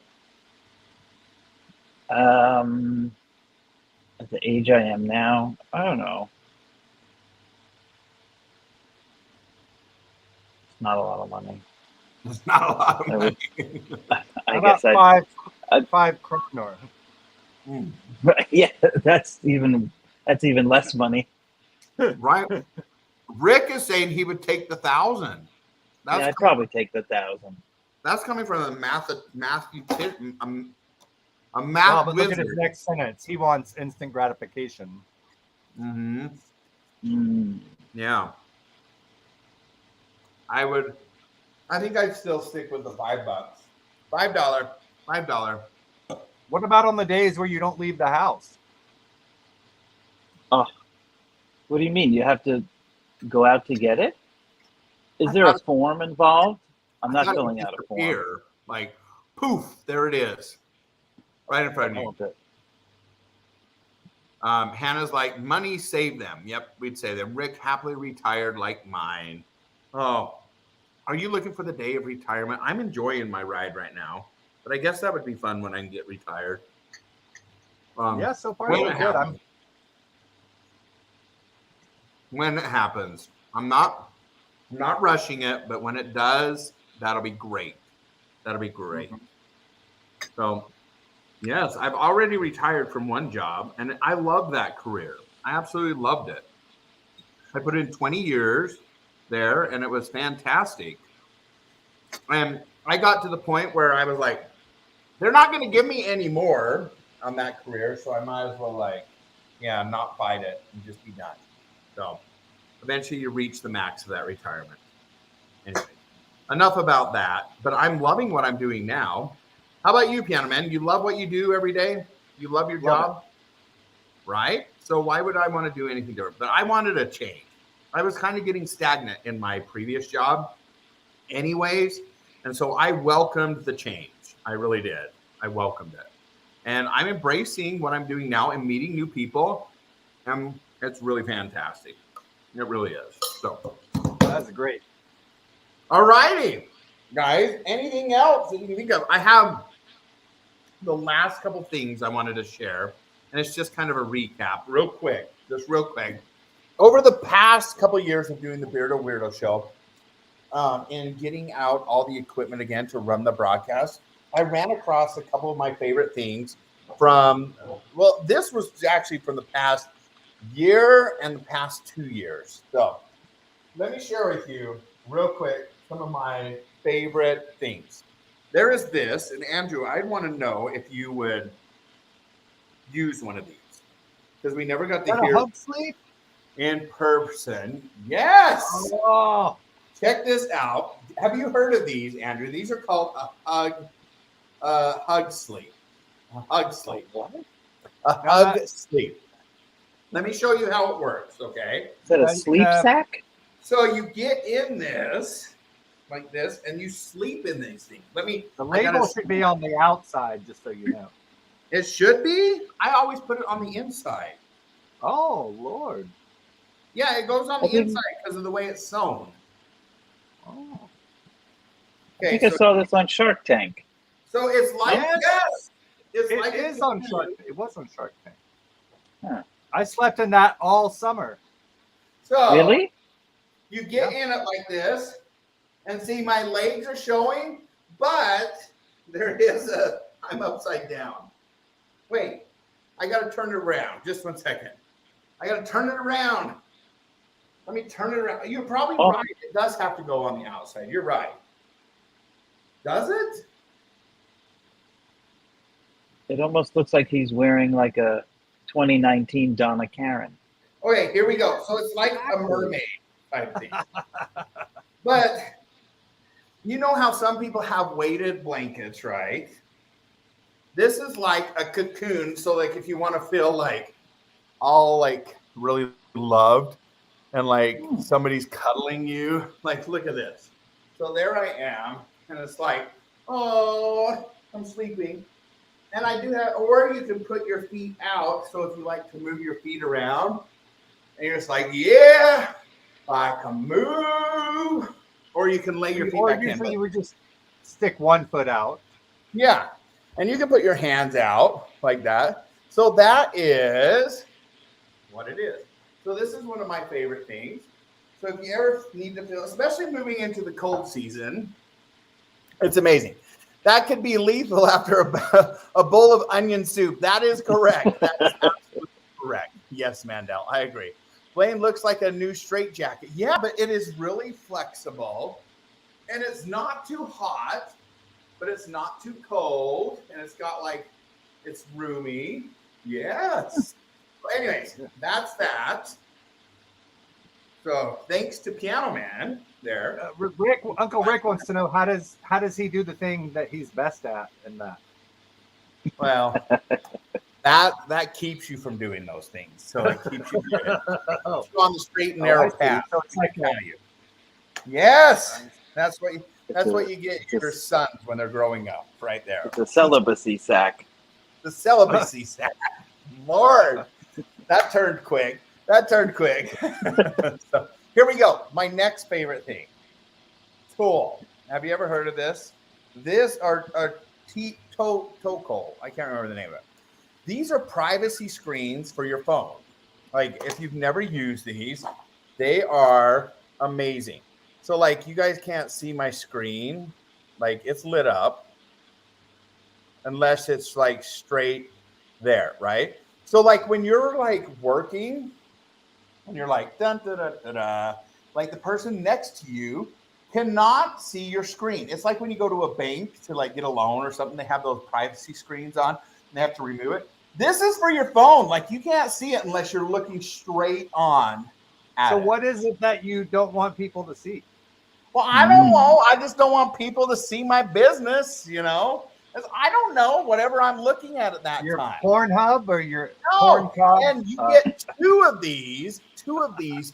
At the age I am now, I don't know. It's not a lot of money. It's not a lot of money. I guess five kroner. Yeah, that's even less money. Right. Rick is saying he would take the 1,000. I'd probably take the 1,000. That's coming from a math But wizard. look at his next sentence. He wants instant gratification. Yeah. I think I'd still stick with the $5. $5. What about on the days where you don't leave the house? Oh, what do you mean? You have to go out to get it? Is there a form involved? I'm not filling out a form. Here, like, poof, there it is, right in front of you. Okay. Hannah's like, money saved them. Yep, we'd say them. Rick happily retired like mine. Oh, are you looking for the day of retirement? I'm enjoying my ride right now, but I guess that would be fun when I can get retired. Yeah, so far so good. When it happens, I'm not rushing it, but when it does, that'll be great. That'll be great. So, yes, I've already retired from one job, and I love that career. I absolutely loved it. I put in 20 years there, and it was fantastic. And I got to the point where I was like, they're not going to give me any more on that career, so I might as well, not fight it and just be done. So eventually you reach the max of that retirement. Anyway, enough about that, but I'm loving what I'm doing now. How about you, Piano Man? You love what you do every day? You love your job? Right? So why would I want to do anything different? But I wanted a change. I was kind of getting stagnant in my previous job anyways, and so I welcomed the change. I really did. I welcomed it. And I'm embracing what I'm doing now and meeting new people, and it's really fantastic. It really is. So that's great. All righty, guys. Anything else that you can think of? I have the last couple things I wanted to share, and it's just kind of a recap, real quick. Over the past couple of years of doing the Beardo Weirdo show, and getting out all the equipment again to run the broadcast, I ran across a couple of my favorite things this was actually from the past year and the past 2 years. So let me share with you real quick some of my favorite things. There is this, and Andrew, I'd want to know if you would use one of these, because we never got to hear Hug Sleep in person. Yes. Oh. Check this out. Have you heard of these, Andrew? These are called a hug sleep. A hug sleep. What? A hug sleep. Let me show you how it works, okay? Is that a sleep sack? So you get in this, like this, and you sleep in these things. The label should be on the outside, just so you know. It should be? I always put it on the inside. Oh, Lord. Yeah, it goes on the inside because of the way it's sewn. Oh. Okay, I think I saw this on Shark Tank. So it's like this. It was on Shark Tank. Huh. I slept in that all summer. So really? You get in it like this, and see my legs are showing, but there is I'm upside down. Wait, I got to turn it around. Just 1 second. I got to turn it around. Let me turn it around. You're probably Oh. right. It does have to go on the outside. You're right. Does it? It almost looks like he's wearing like a 2019 Donna Karen. Okay, here we go. So it's like a mermaid type thing. But you know how some people have weighted blankets, right? This is like a cocoon. So like if you want to feel like all like really loved and like somebody's cuddling you, like look at this. So there I am. And it's like, oh, I'm sleeping. And I do that, or you can put your feet out. So if you like to move your feet around, and you're just like, yeah, I can move. Or you can lay your feet back in. Usually you would just stick one foot out. Yeah. And you can put your hands out like that. So that is what it is. So this is one of my favorite things. So if you ever need to feel, especially moving into the cold season, it's amazing. That could be lethal after a bowl of onion soup. That is correct. That is absolutely correct. Yes, Mandel, I agree. Blaine looks like a new straitjacket. Yeah, but it is really flexible, and it's not too hot, but it's not too cold, and it's got like, it's roomy. Yes. Anyways, that's that. So thanks to Piano Man there. Uncle Rick wants to know how does he do the thing that he's best at in that? Well, that keeps you from doing those things. So it keeps you on the straight and narrow path. So it's like yes, that's what you get your sons when they're growing up, right there. It's a celibacy sack. The celibacy sack. Lord, that turned quick. So here we go. My next favorite thing. Tool. Have you ever heard of this? This are Toco. I can't remember the name of it. These are privacy screens for your phone. Like if you've never used these, they are amazing. So like you guys can't see my screen. Like it's lit up unless it's like straight there, right? So like when you're like working, and you're like, dun, da, da, da, da, like the person next to you cannot see your screen. It's like when you go to a bank to like get a loan or something, they have those privacy screens on and they have to remove it. This is for your phone. Like you can't see it unless you're looking straight on at So it. what is it that you don't want people to see? Well, I don't know. I just don't want people to see my business, you know? I don't know, whatever I'm looking at that Your time. Pornhub or your No, Pornhub? and you get two of these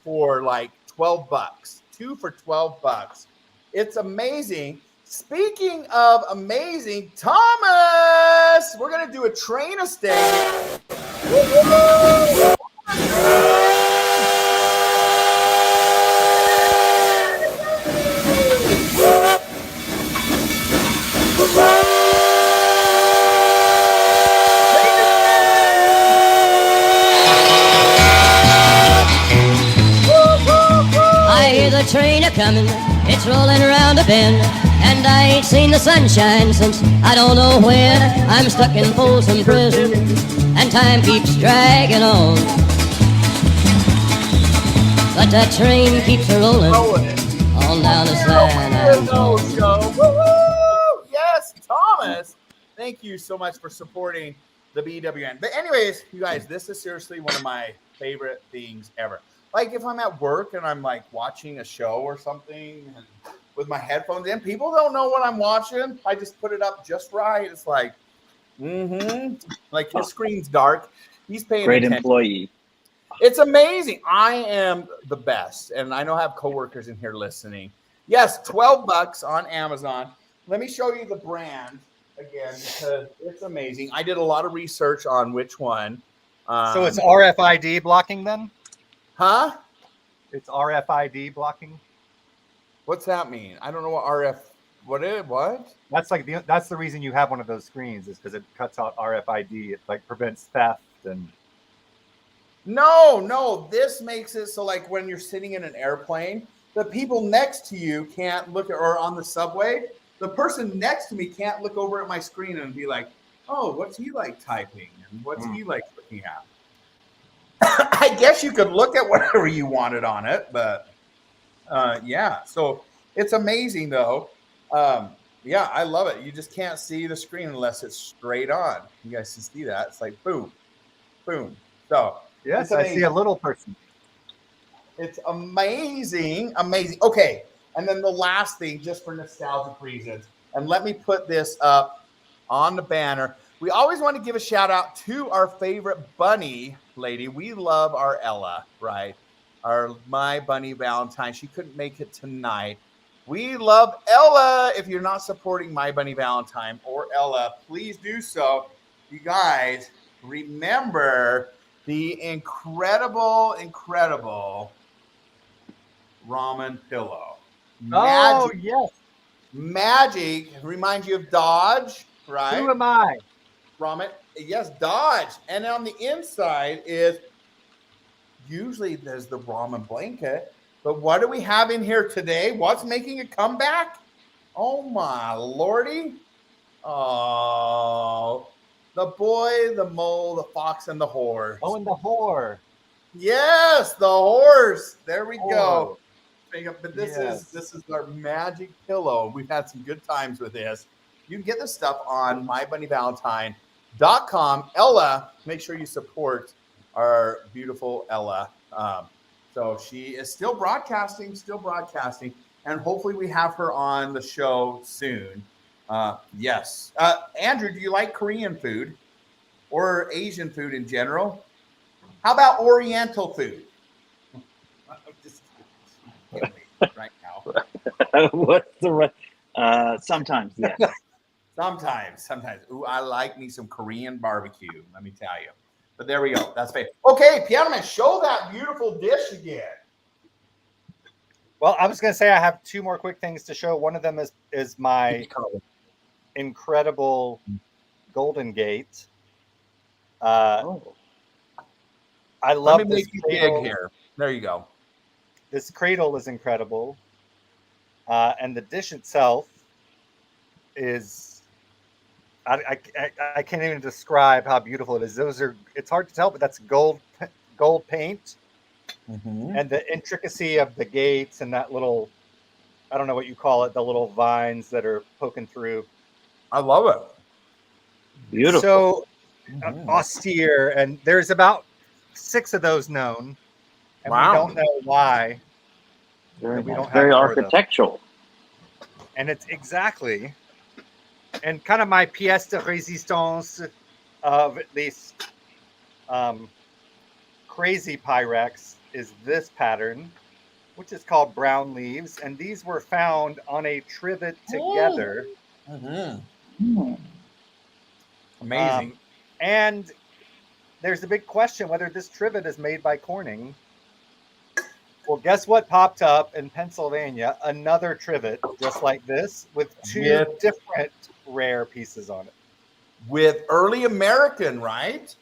for like $12. 2 for $12. It's amazing. Speaking of amazing, Thomas, we're gonna do a train of stay. I hear the train a-comin', it's rolling around a bend, and I ain't seen the sunshine since I don't know when. I'm stuck in Folsom Prison, and time keeps dragging on. But that train keeps a-rolling on down to San Antonio. Yes, Thomas. Thank you so much for supporting the BWN. But anyways, you guys, this is seriously one of my favorite things ever. Like if I'm at work and I'm like watching a show or something and with my headphones in, people don't know what I'm watching. I just put it up just right. It's like, like his screen's dark. He's paying Great attention. employee. It's amazing. I am the best. And I know I have coworkers in here listening. Yes, $12 on Amazon. Let me show you the brand again because it's amazing. I did a lot of research on which one. So it's RFID blocking then? Huh? It's RFID blocking. What's that mean? I don't know what what? That's the reason you have one of those screens is because it cuts out RFID. It like prevents theft and. No, this makes it so like when you're sitting in an airplane, the people next to you can't look at, or on the subway, the person next to me can't look over at my screen and be like, oh, what's he like typing? And what's he like looking at? I guess you could look at whatever you wanted on it, but yeah. So it's amazing though. Yeah, I love it. You just can't see the screen unless it's straight on. You guys can see that. It's like boom, boom. So Yes, it's I see amazing. a little person. It's amazing, amazing. Okay, and then the last thing, just for nostalgic reasons, and let me put this up on the banner. We always want to give a shout out to our favorite bunny lady. We love our Ella, right? Our My Bunny Valentine. She couldn't make it tonight. We love Ella. If you're not supporting My Bunny Valentine or Ella, please do so. You guys, remember the incredible ramen pillow. Oh, Magic. yes. Magic reminds you of Dodge, right? Who am I? Ramen. Yes, Dodge. And on the inside is usually there's the ramen blanket. But what do we have in here today? What's making a comeback? Oh my lordy. Oh, the boy, the mole, the fox, and the horse. Oh, and the whore. Yes, the horse. There we go. Whore. But this Yes. is our magic pillow. We've had some good times with this. You can get this stuff on mybunnyvalentine.com. Ella, make sure you support our beautiful Ella. So she is still broadcasting, and hopefully we have her on the show soon. Yes. Andrew, do you like Korean food or Asian food in general? How about Oriental food? Right now. What's the right? Sometimes, yes. Sometimes. Ooh, I like me some Korean barbecue. Let me tell you. But there we go. That's fair. Okay, Piano Man, show that beautiful dish again. Well, I was going to say I have two more quick things to show. One of them is my incredible Golden Gate. I love Let me this make you cradle. big here. There you go. This cradle is incredible, and the dish itself is. I can't even describe how beautiful it is. It's hard to tell, but that's gold paint, and the intricacy of the gates and that little, I don't know what you call it, the little vines that are poking through. I love it. Beautiful. So austere, and there's about 6 of those known, and we don't know why. Very, we don't have very more of them. architectural. And it's exactly, and kind of my pièce de résistance of at least crazy Pyrex is this pattern, which is called Brown Leaves. And these were found on a trivet together. Amazing. And there's a big question whether this trivet is made by Corning. Well, guess what popped up in Pennsylvania? Another trivet just like this with 2 different rare pieces on it. With early American, right?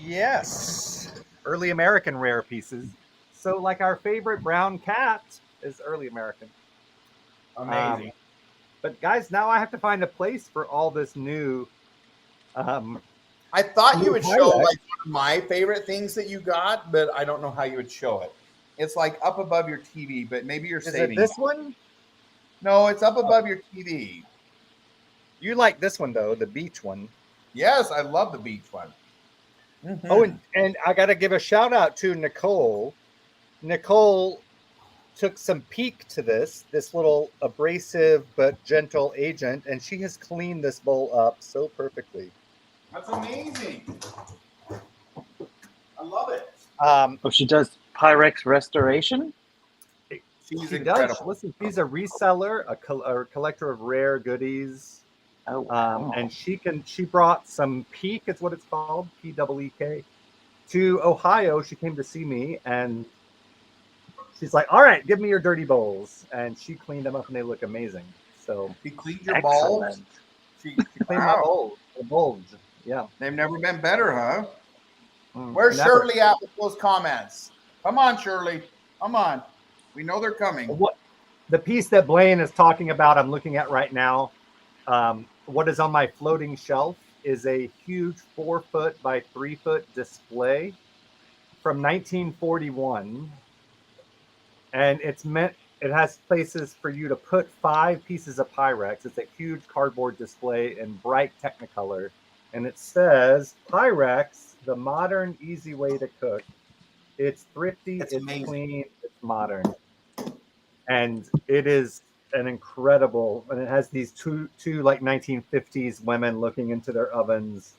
Yes. Early American rare pieces. So like our favorite brown cat is early American. Amazing. But guys, now I have to find a place for all this new I thought you would show Pyrex. like one of my favorite things that you got, but I don't know how you would show it. It's like up above your TV, but maybe you're Is saving it this one? No, it's up above your TV. You like this one though, the beach one. Yes, I love the beach one. Oh, and I got to give a shout out to Nicole. Nicole took some peek to this little abrasive but gentle agent, and she has cleaned this bowl up so perfectly. That's amazing. I love it. She does Pyrex restoration? She's She incredible. does. Listen, she's a reseller, a collector of rare goodies. And she brought some Peak, it's what it's called, P-E-E-K, to Ohio. She came to see me, and she's like, all right, give me your dirty bowls. And she cleaned them up, and they look amazing. So She cleaned your balls. She cleaned my bowls. The bulge. Yeah. They've never been better, huh? Where's Shirley at with those comments? Come on, Shirley. Come on. We know they're coming. What the piece that Blaine is talking about, I'm looking at right now. What is on my floating shelf is a huge 4-foot by 3-foot display from 1941, and it has places for you to put 5 pieces of Pyrex. It's a huge cardboard display in bright Technicolor, and it says Pyrex, the modern, easy way to cook. It's thrifty, it's amazing. clean, it's modern, and it is an incredible. And it has these two like 1950s women looking into their ovens,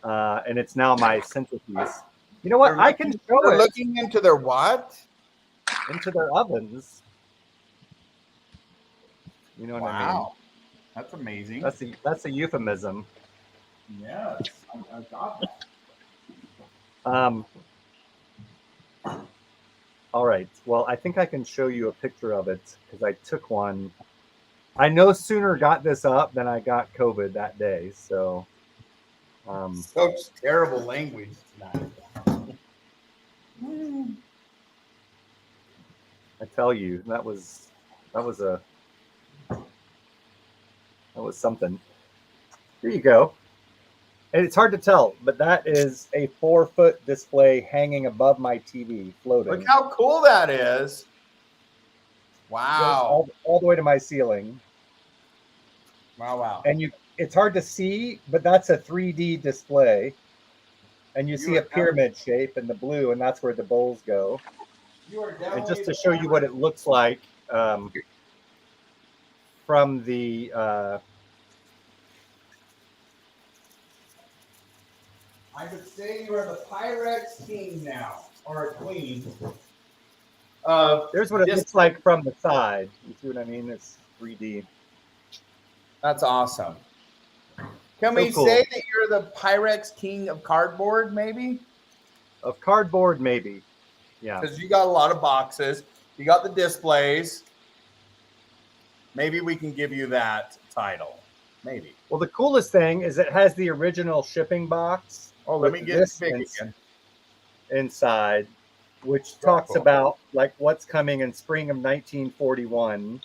and it's now my centerpiece. You know what? I can show They're it looking into their what? into their ovens. You know what I mean? Wow, that's amazing. That's a euphemism. Yes, I got that. All right. Well, I think I can show you a picture of it because I took one. I no sooner got this up than I got COVID that day. So, Such terrible language tonight. I tell you, that was something. Here you go. And it's hard to tell, but that is a 4-foot display hanging above my TV, floating. Look how cool that is. Goes Wow. all the way to my ceiling. Wow. And it's hard to see, but that's a 3D display. And you see a pyramid shape in the blue, and that's where the bowls go. And just to show you what it looks like from the I would say you are the Pyrex king now, or queen. There's what it looks like from the side. You see what I mean? It's 3D. That's awesome. Can So we cool. say that you're the Pyrex king of cardboard, maybe? Of cardboard, maybe. Yeah. Because you got a lot of boxes. You got the displays. Maybe we can give you that title. Maybe. Well, the coolest thing is it has the original shipping box. Oh, let with me get this big again. inside, which talks about like what's coming in spring of 1941.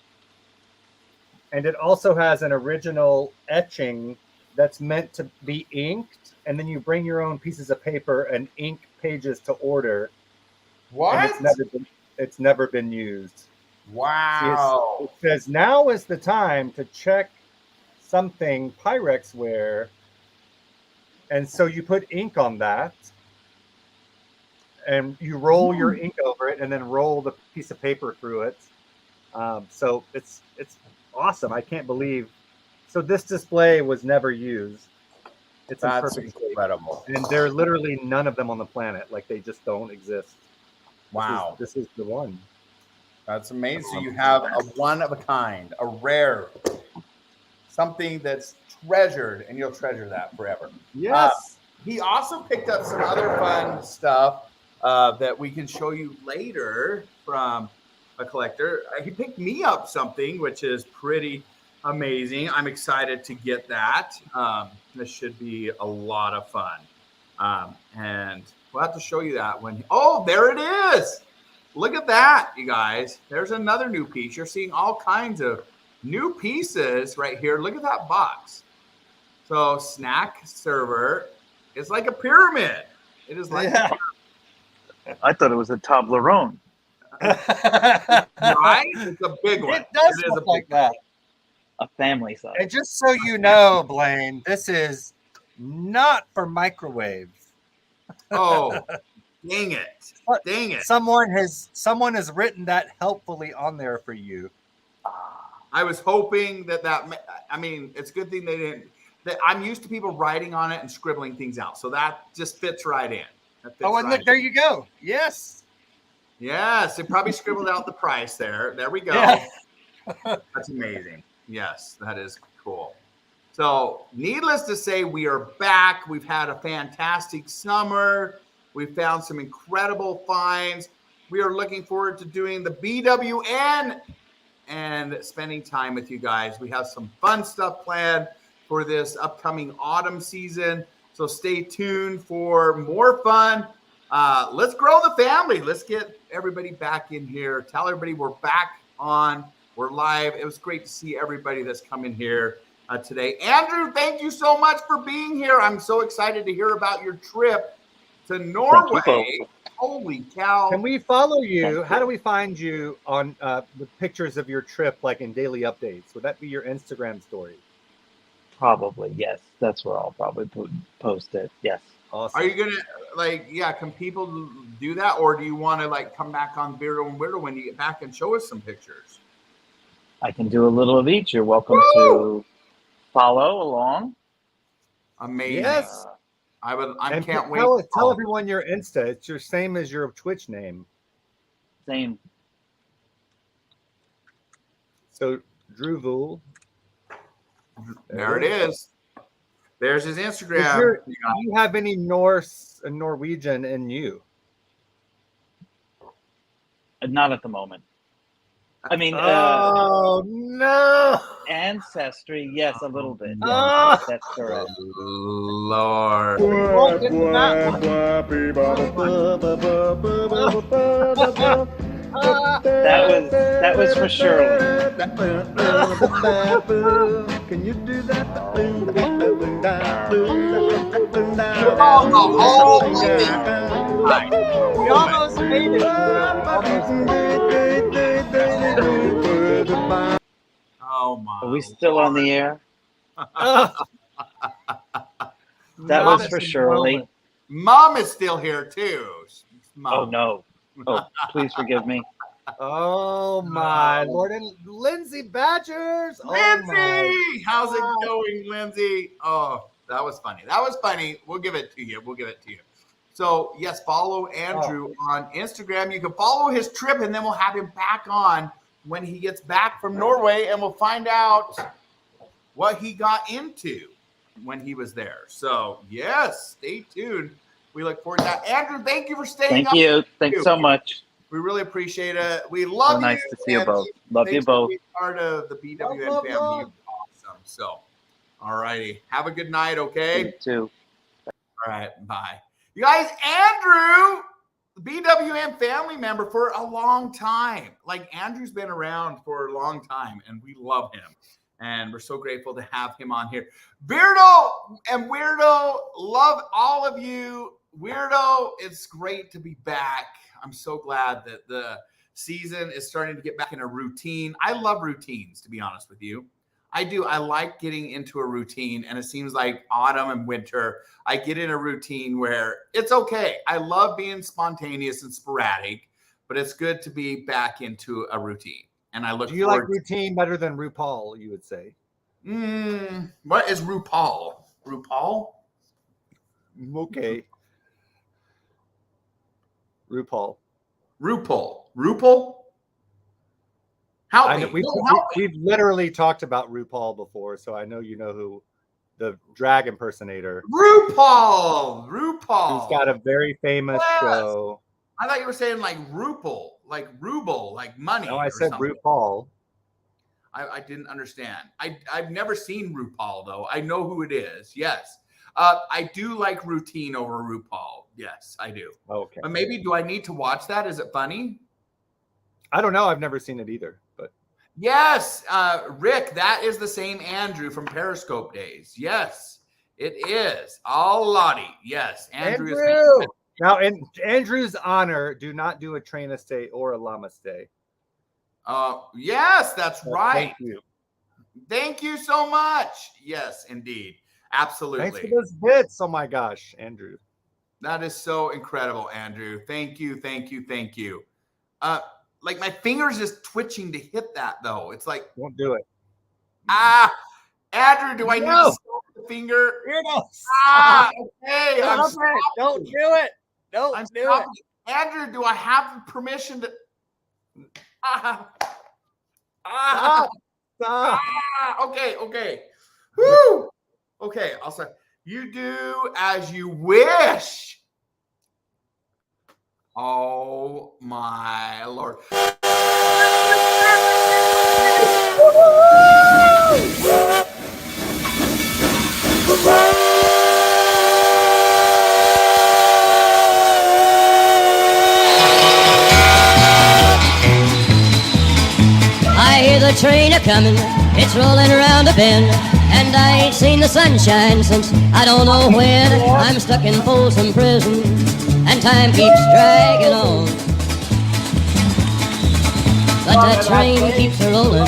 And it also has an original etching that's meant to be inked, and then you bring your own pieces of paper and ink pages to order. What? And it's never been used. Wow. See, it says now is the time to check something Pyrex wear. And so you put ink on that, and you roll your ink over it, and then roll the piece of paper through it. So it's awesome. I can't believe. So this display was never used. It's in That's perfect incredible. shape. And there are literally none of them on the planet. Like they just don't exist. Wow. This is the one. That's amazing. So you have a one of a kind, a rare, something that's treasured, and you'll treasure that forever. Yes. He also picked up some other fun stuff that we can show you later from a collector. He picked me up something, which is pretty amazing. I'm excited to get that. This should be a lot of fun. And we'll have to show you that when. Oh, there it is. Look at that, you guys. There's another new piece. You're seeing all kinds of new pieces right here. Look at that box. So snack server is like a pyramid. It is like I thought it was a Toblerone. right? It's a big one. It does look like that. A family size. And just so you know, Blaine, this is not for microwave. Oh, dang it. Dang it. Someone has written that helpfully on there for you. I was hoping that I mean, it's a good thing they didn't. I'm used to people writing on it and scribbling things out. So that just fits right in. Oh, and look, there you go. Yes. Yes, they probably scribbled out the price there. There we go. Yeah. That's amazing. Yes, that is cool. So needless to say, we are back. We've had a fantastic summer. We found some incredible finds. We are looking forward to doing the BWN and spending time with you guys. We have some fun stuff planned for this upcoming autumn season. So stay tuned for more fun. Let's grow the family. Let's get everybody back in here. Tell everybody we're back on. We're live. It was great to see everybody that's come in here today. Andrew, thank you so much for being here. I'm so excited to hear about your trip to Norway. Holy cow. Can we follow you? How do we find you on with pictures of your trip, like in daily updates? Would that be your Instagram story? Probably, yes. That's where I'll probably post it. Yes. Awesome. Are you going to, like, yeah, can people do that? Or do you want to, like, come back on Beardo and Weirdo when you get back and show us some pictures? I can do a little of each. You're welcome to follow along. Amazing. Yes. I And can't wait. Tell everyone your Insta. It's your same as your Twitch name. Same. So Drew Vool. There it is. There's his Instagram. Do you have any Norwegian in you? Not at the moment. I mean, oh no! Ancestry, yes, a little bit. Yes, that's correct. Lord. That was for Shirley. Can you do that? We almost made it. Oh my. Are we still on the air? That was for Shirley. Mom is still here too. Mom. Oh no. Oh, please forgive me. Oh my Lord. And Lindsay Badgers. Lindsay! How's it going, Lindsay? Oh, that was funny. That was funny. We'll give it to you. So, yes, follow Andrew on Instagram. You can follow his trip, and then we'll have him back on when he gets back from Norway, and we'll find out what he got into when he was there. So, yes, stay tuned. We look forward to that. Andrew, thank you for staying up. Thank you. Thanks so much. We really appreciate it. We love you. Nice to see you both. Love you both. Part of the BWN family. Love. Awesome. So, all righty. Have a good night, okay? You too. All right. Bye. You guys, Andrew, BWN family member for a long time. Like, Andrew's been around for a long time, and we love him. And we're so grateful to have him on here. Beardo and Weirdo, love all of you. Weirdo, it's great to be back. I'm so glad that the season is starting to get back in a routine. I love routines, to be honest with you. I do. I like getting into a routine, and it seems like autumn and winter, I get in a routine where it's okay. I love being spontaneous and sporadic, but it's good to be back into a routine. And I look. Do you like routine better than RuPaul? You would say. What is RuPaul? RuPaul? Okay. RuPaul. Help me. We've literally talked about RuPaul before, so I know you know who the drag impersonator. RuPaul. He's got a very famous show. I thought you were saying like RuPaul, like ruble, like money. No, I said RuPaul. I didn't understand. I've never seen RuPaul though. I know who it is. Yes. I do like routine over RuPaul. Yes, I do. Okay. But maybe do I need to watch that? Is it funny? I don't know. I've never seen it either. But yes, Rick, that is the same Andrew from Periscope days. Yes, it is. All Lottie. Yes, Andrew. Is now, in Andrew's honor, do not do a train a stay or a llama stay. Yes, that's right. Thank you. Thank you so much. Yes, indeed. Absolutely. Thanks for those bits. Oh my gosh, Andrew. That is so incredible, Andrew. Thank you. Like my fingers is twitching to hit that though. It's like don't do it. Andrew, do I need to stop the finger? Okay. Don't do it. Don't do it. Andrew, do I have permission to Stop. Okay. Woo. Okay, I'll say you do as you wish. Oh my Lord. I hear the train a-coming, it's rolling around a bend, and I ain't seen the sunshine since I don't know when. I'm stuck in Folsom Prison, and time keeps dragging on. But the train keeps rolling.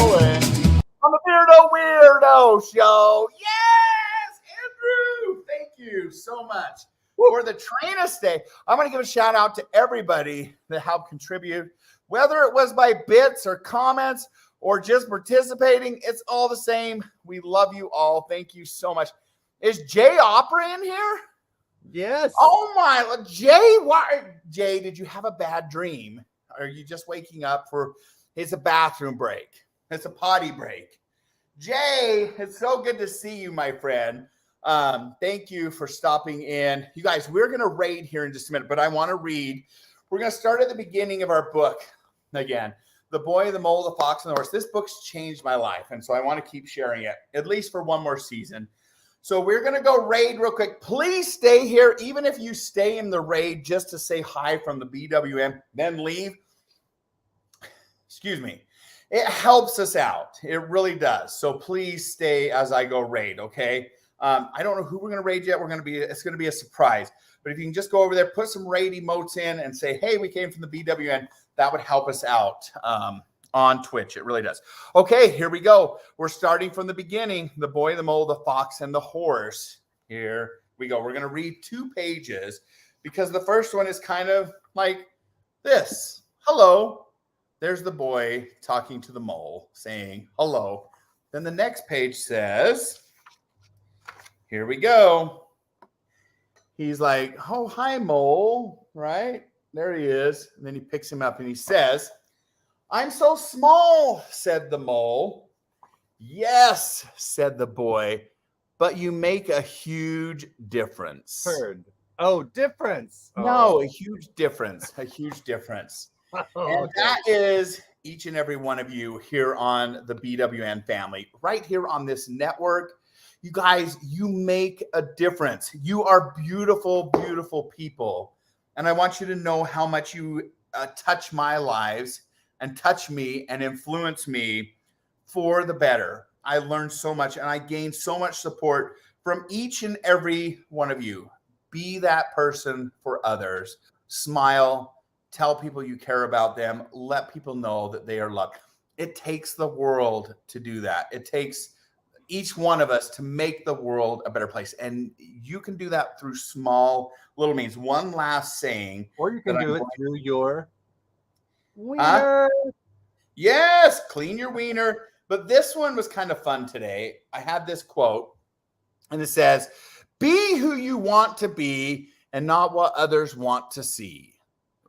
On the Beardo Weirdo Show. Yes, Andrew. Thank you so much for the train us day. I'm going to give a shout out to everybody that helped contribute, whether it was by bits or comments or just participating. It's all the same. We love you all. Thank you so much. Is Jay Opera in here? Yes. Oh my, Jay, Jay, did you have a bad dream? Are you just waking up for, it's a bathroom break. It's a potty break. Jay, it's so good to see you, my friend. Thank you for stopping in. You guys, we're going to raid here in just a minute, but I want to read. We're going to start at the beginning of our book again. The Boy, the Mole, the Fox, and the Horse. This book's changed my life, and so I want to keep sharing it, at least for one more season. So we're going to go raid real quick. Please stay here, even if you stay in the raid just to say hi from the BWM, then leave. Excuse me. It helps us out. It really does. So please stay as I go raid, okay? I don't know who we're going to raid yet. It's going to be a surprise. But if you can just go over there, put some raid emotes in and say, hey, we came from the BWN, that would help us out on Twitch. It really does. Okay, here we go. We're starting from the beginning. The Boy, the Mole, the Fox, and the Horse. Here we go. We're going to read 2 pages because the first one is kind of like this. Hello. There's the boy talking to the mole saying hello. Then the next page says, here we go. He's like, oh, hi, mole, right? There he is. And then he picks him up and he says, I'm so small, said the mole. Yes, said the boy, but you make a huge difference. Heard. Oh, difference. No, a huge difference. A huge difference. And Okay. that is each and every one of you here on the BWN family, right here on this network. You guys, you make a difference. You are beautiful, beautiful people. And I want you to know how much you touch my lives and touch me and influence me for the better. I learned so much and I gained so much support from each and every one of you. Be that person for others. Smile. Tell people you care about them. Let people know that they are loved. It takes the world to do that. It takes each one of us to make the world a better place. And you can do that through small little means. One last saying. Or you can do it through your wiener. Yes, clean your wiener. But this one was kind of fun today. I had this quote, and it says, be who you want to be and not what others want to see.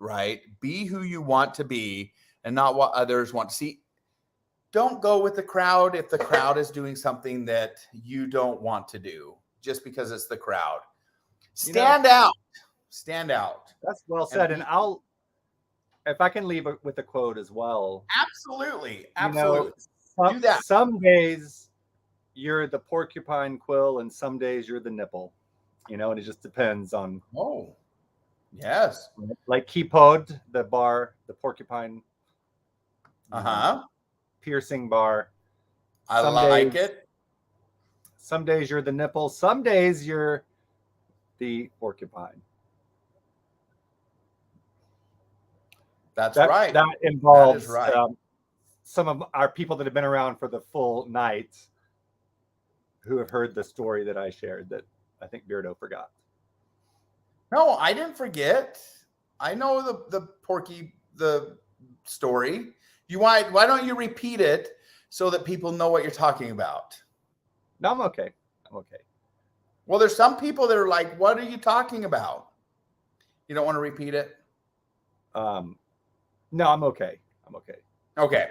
Right? Be who you want to be and not what others want to see. Don't go with the crowd if the crowd is doing something that you don't want to do just because it's the crowd. Stand out. Stand out. That's well said. And I'll, if I can leave with a quote as well. Absolutely. Absolutely. Do that. Some days you're the porcupine quill and some days you're the nipple, and it just depends on. Oh. Yes. Like Keypod, the bar, the porcupine piercing bar. I like it. Some days you're the nipple. Some days you're the porcupine. That's right. That involves that is right. Some of our people that have been around for the full night who have heard the story that I shared that I think Beardo forgot. No, I didn't forget. I know the story. Why don't you repeat it so that people know what you're talking about? No, I'm okay. Well, there's some people that are like, what are you talking about? You don't want to repeat it? No, I'm okay. Okay.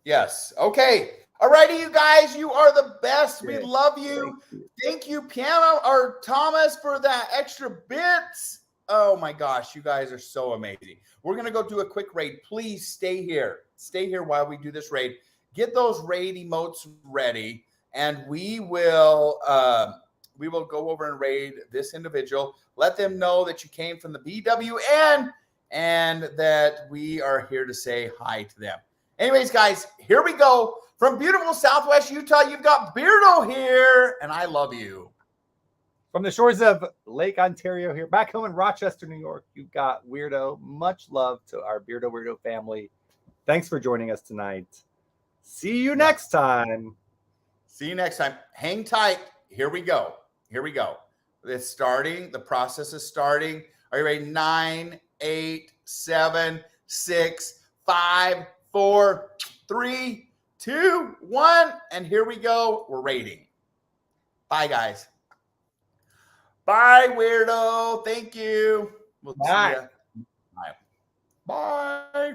Yes. Okay. All righty, you guys, you are the best. We love you. Thank you, Piano or Thomas, for that extra bits. Oh my gosh, you guys are so amazing. We're going to go do a quick raid. Please stay here. Stay here while we do this raid. Get those raid emotes ready, and we will go over and raid this individual. Let them know that you came from the BWN and that we are here to say hi to them. Anyways, guys, here we go. From beautiful Southwest Utah, you've got Beardo here, and I love you. From the shores of Lake Ontario here, back home in Rochester, New York, you've got Weirdo. Much love to our Beardo Weirdo family. Thanks for joining us tonight. See you next time. See you next time. Hang tight. Here we go. Here we go. It's starting. The process is starting. Are you ready? 9, 8, 7, 6, 5, 4, 3, 2, 1. And here we go. We're rating. Bye, guys. Bye, Weirdo. Thank you. We'll see ya. Bye. Bye.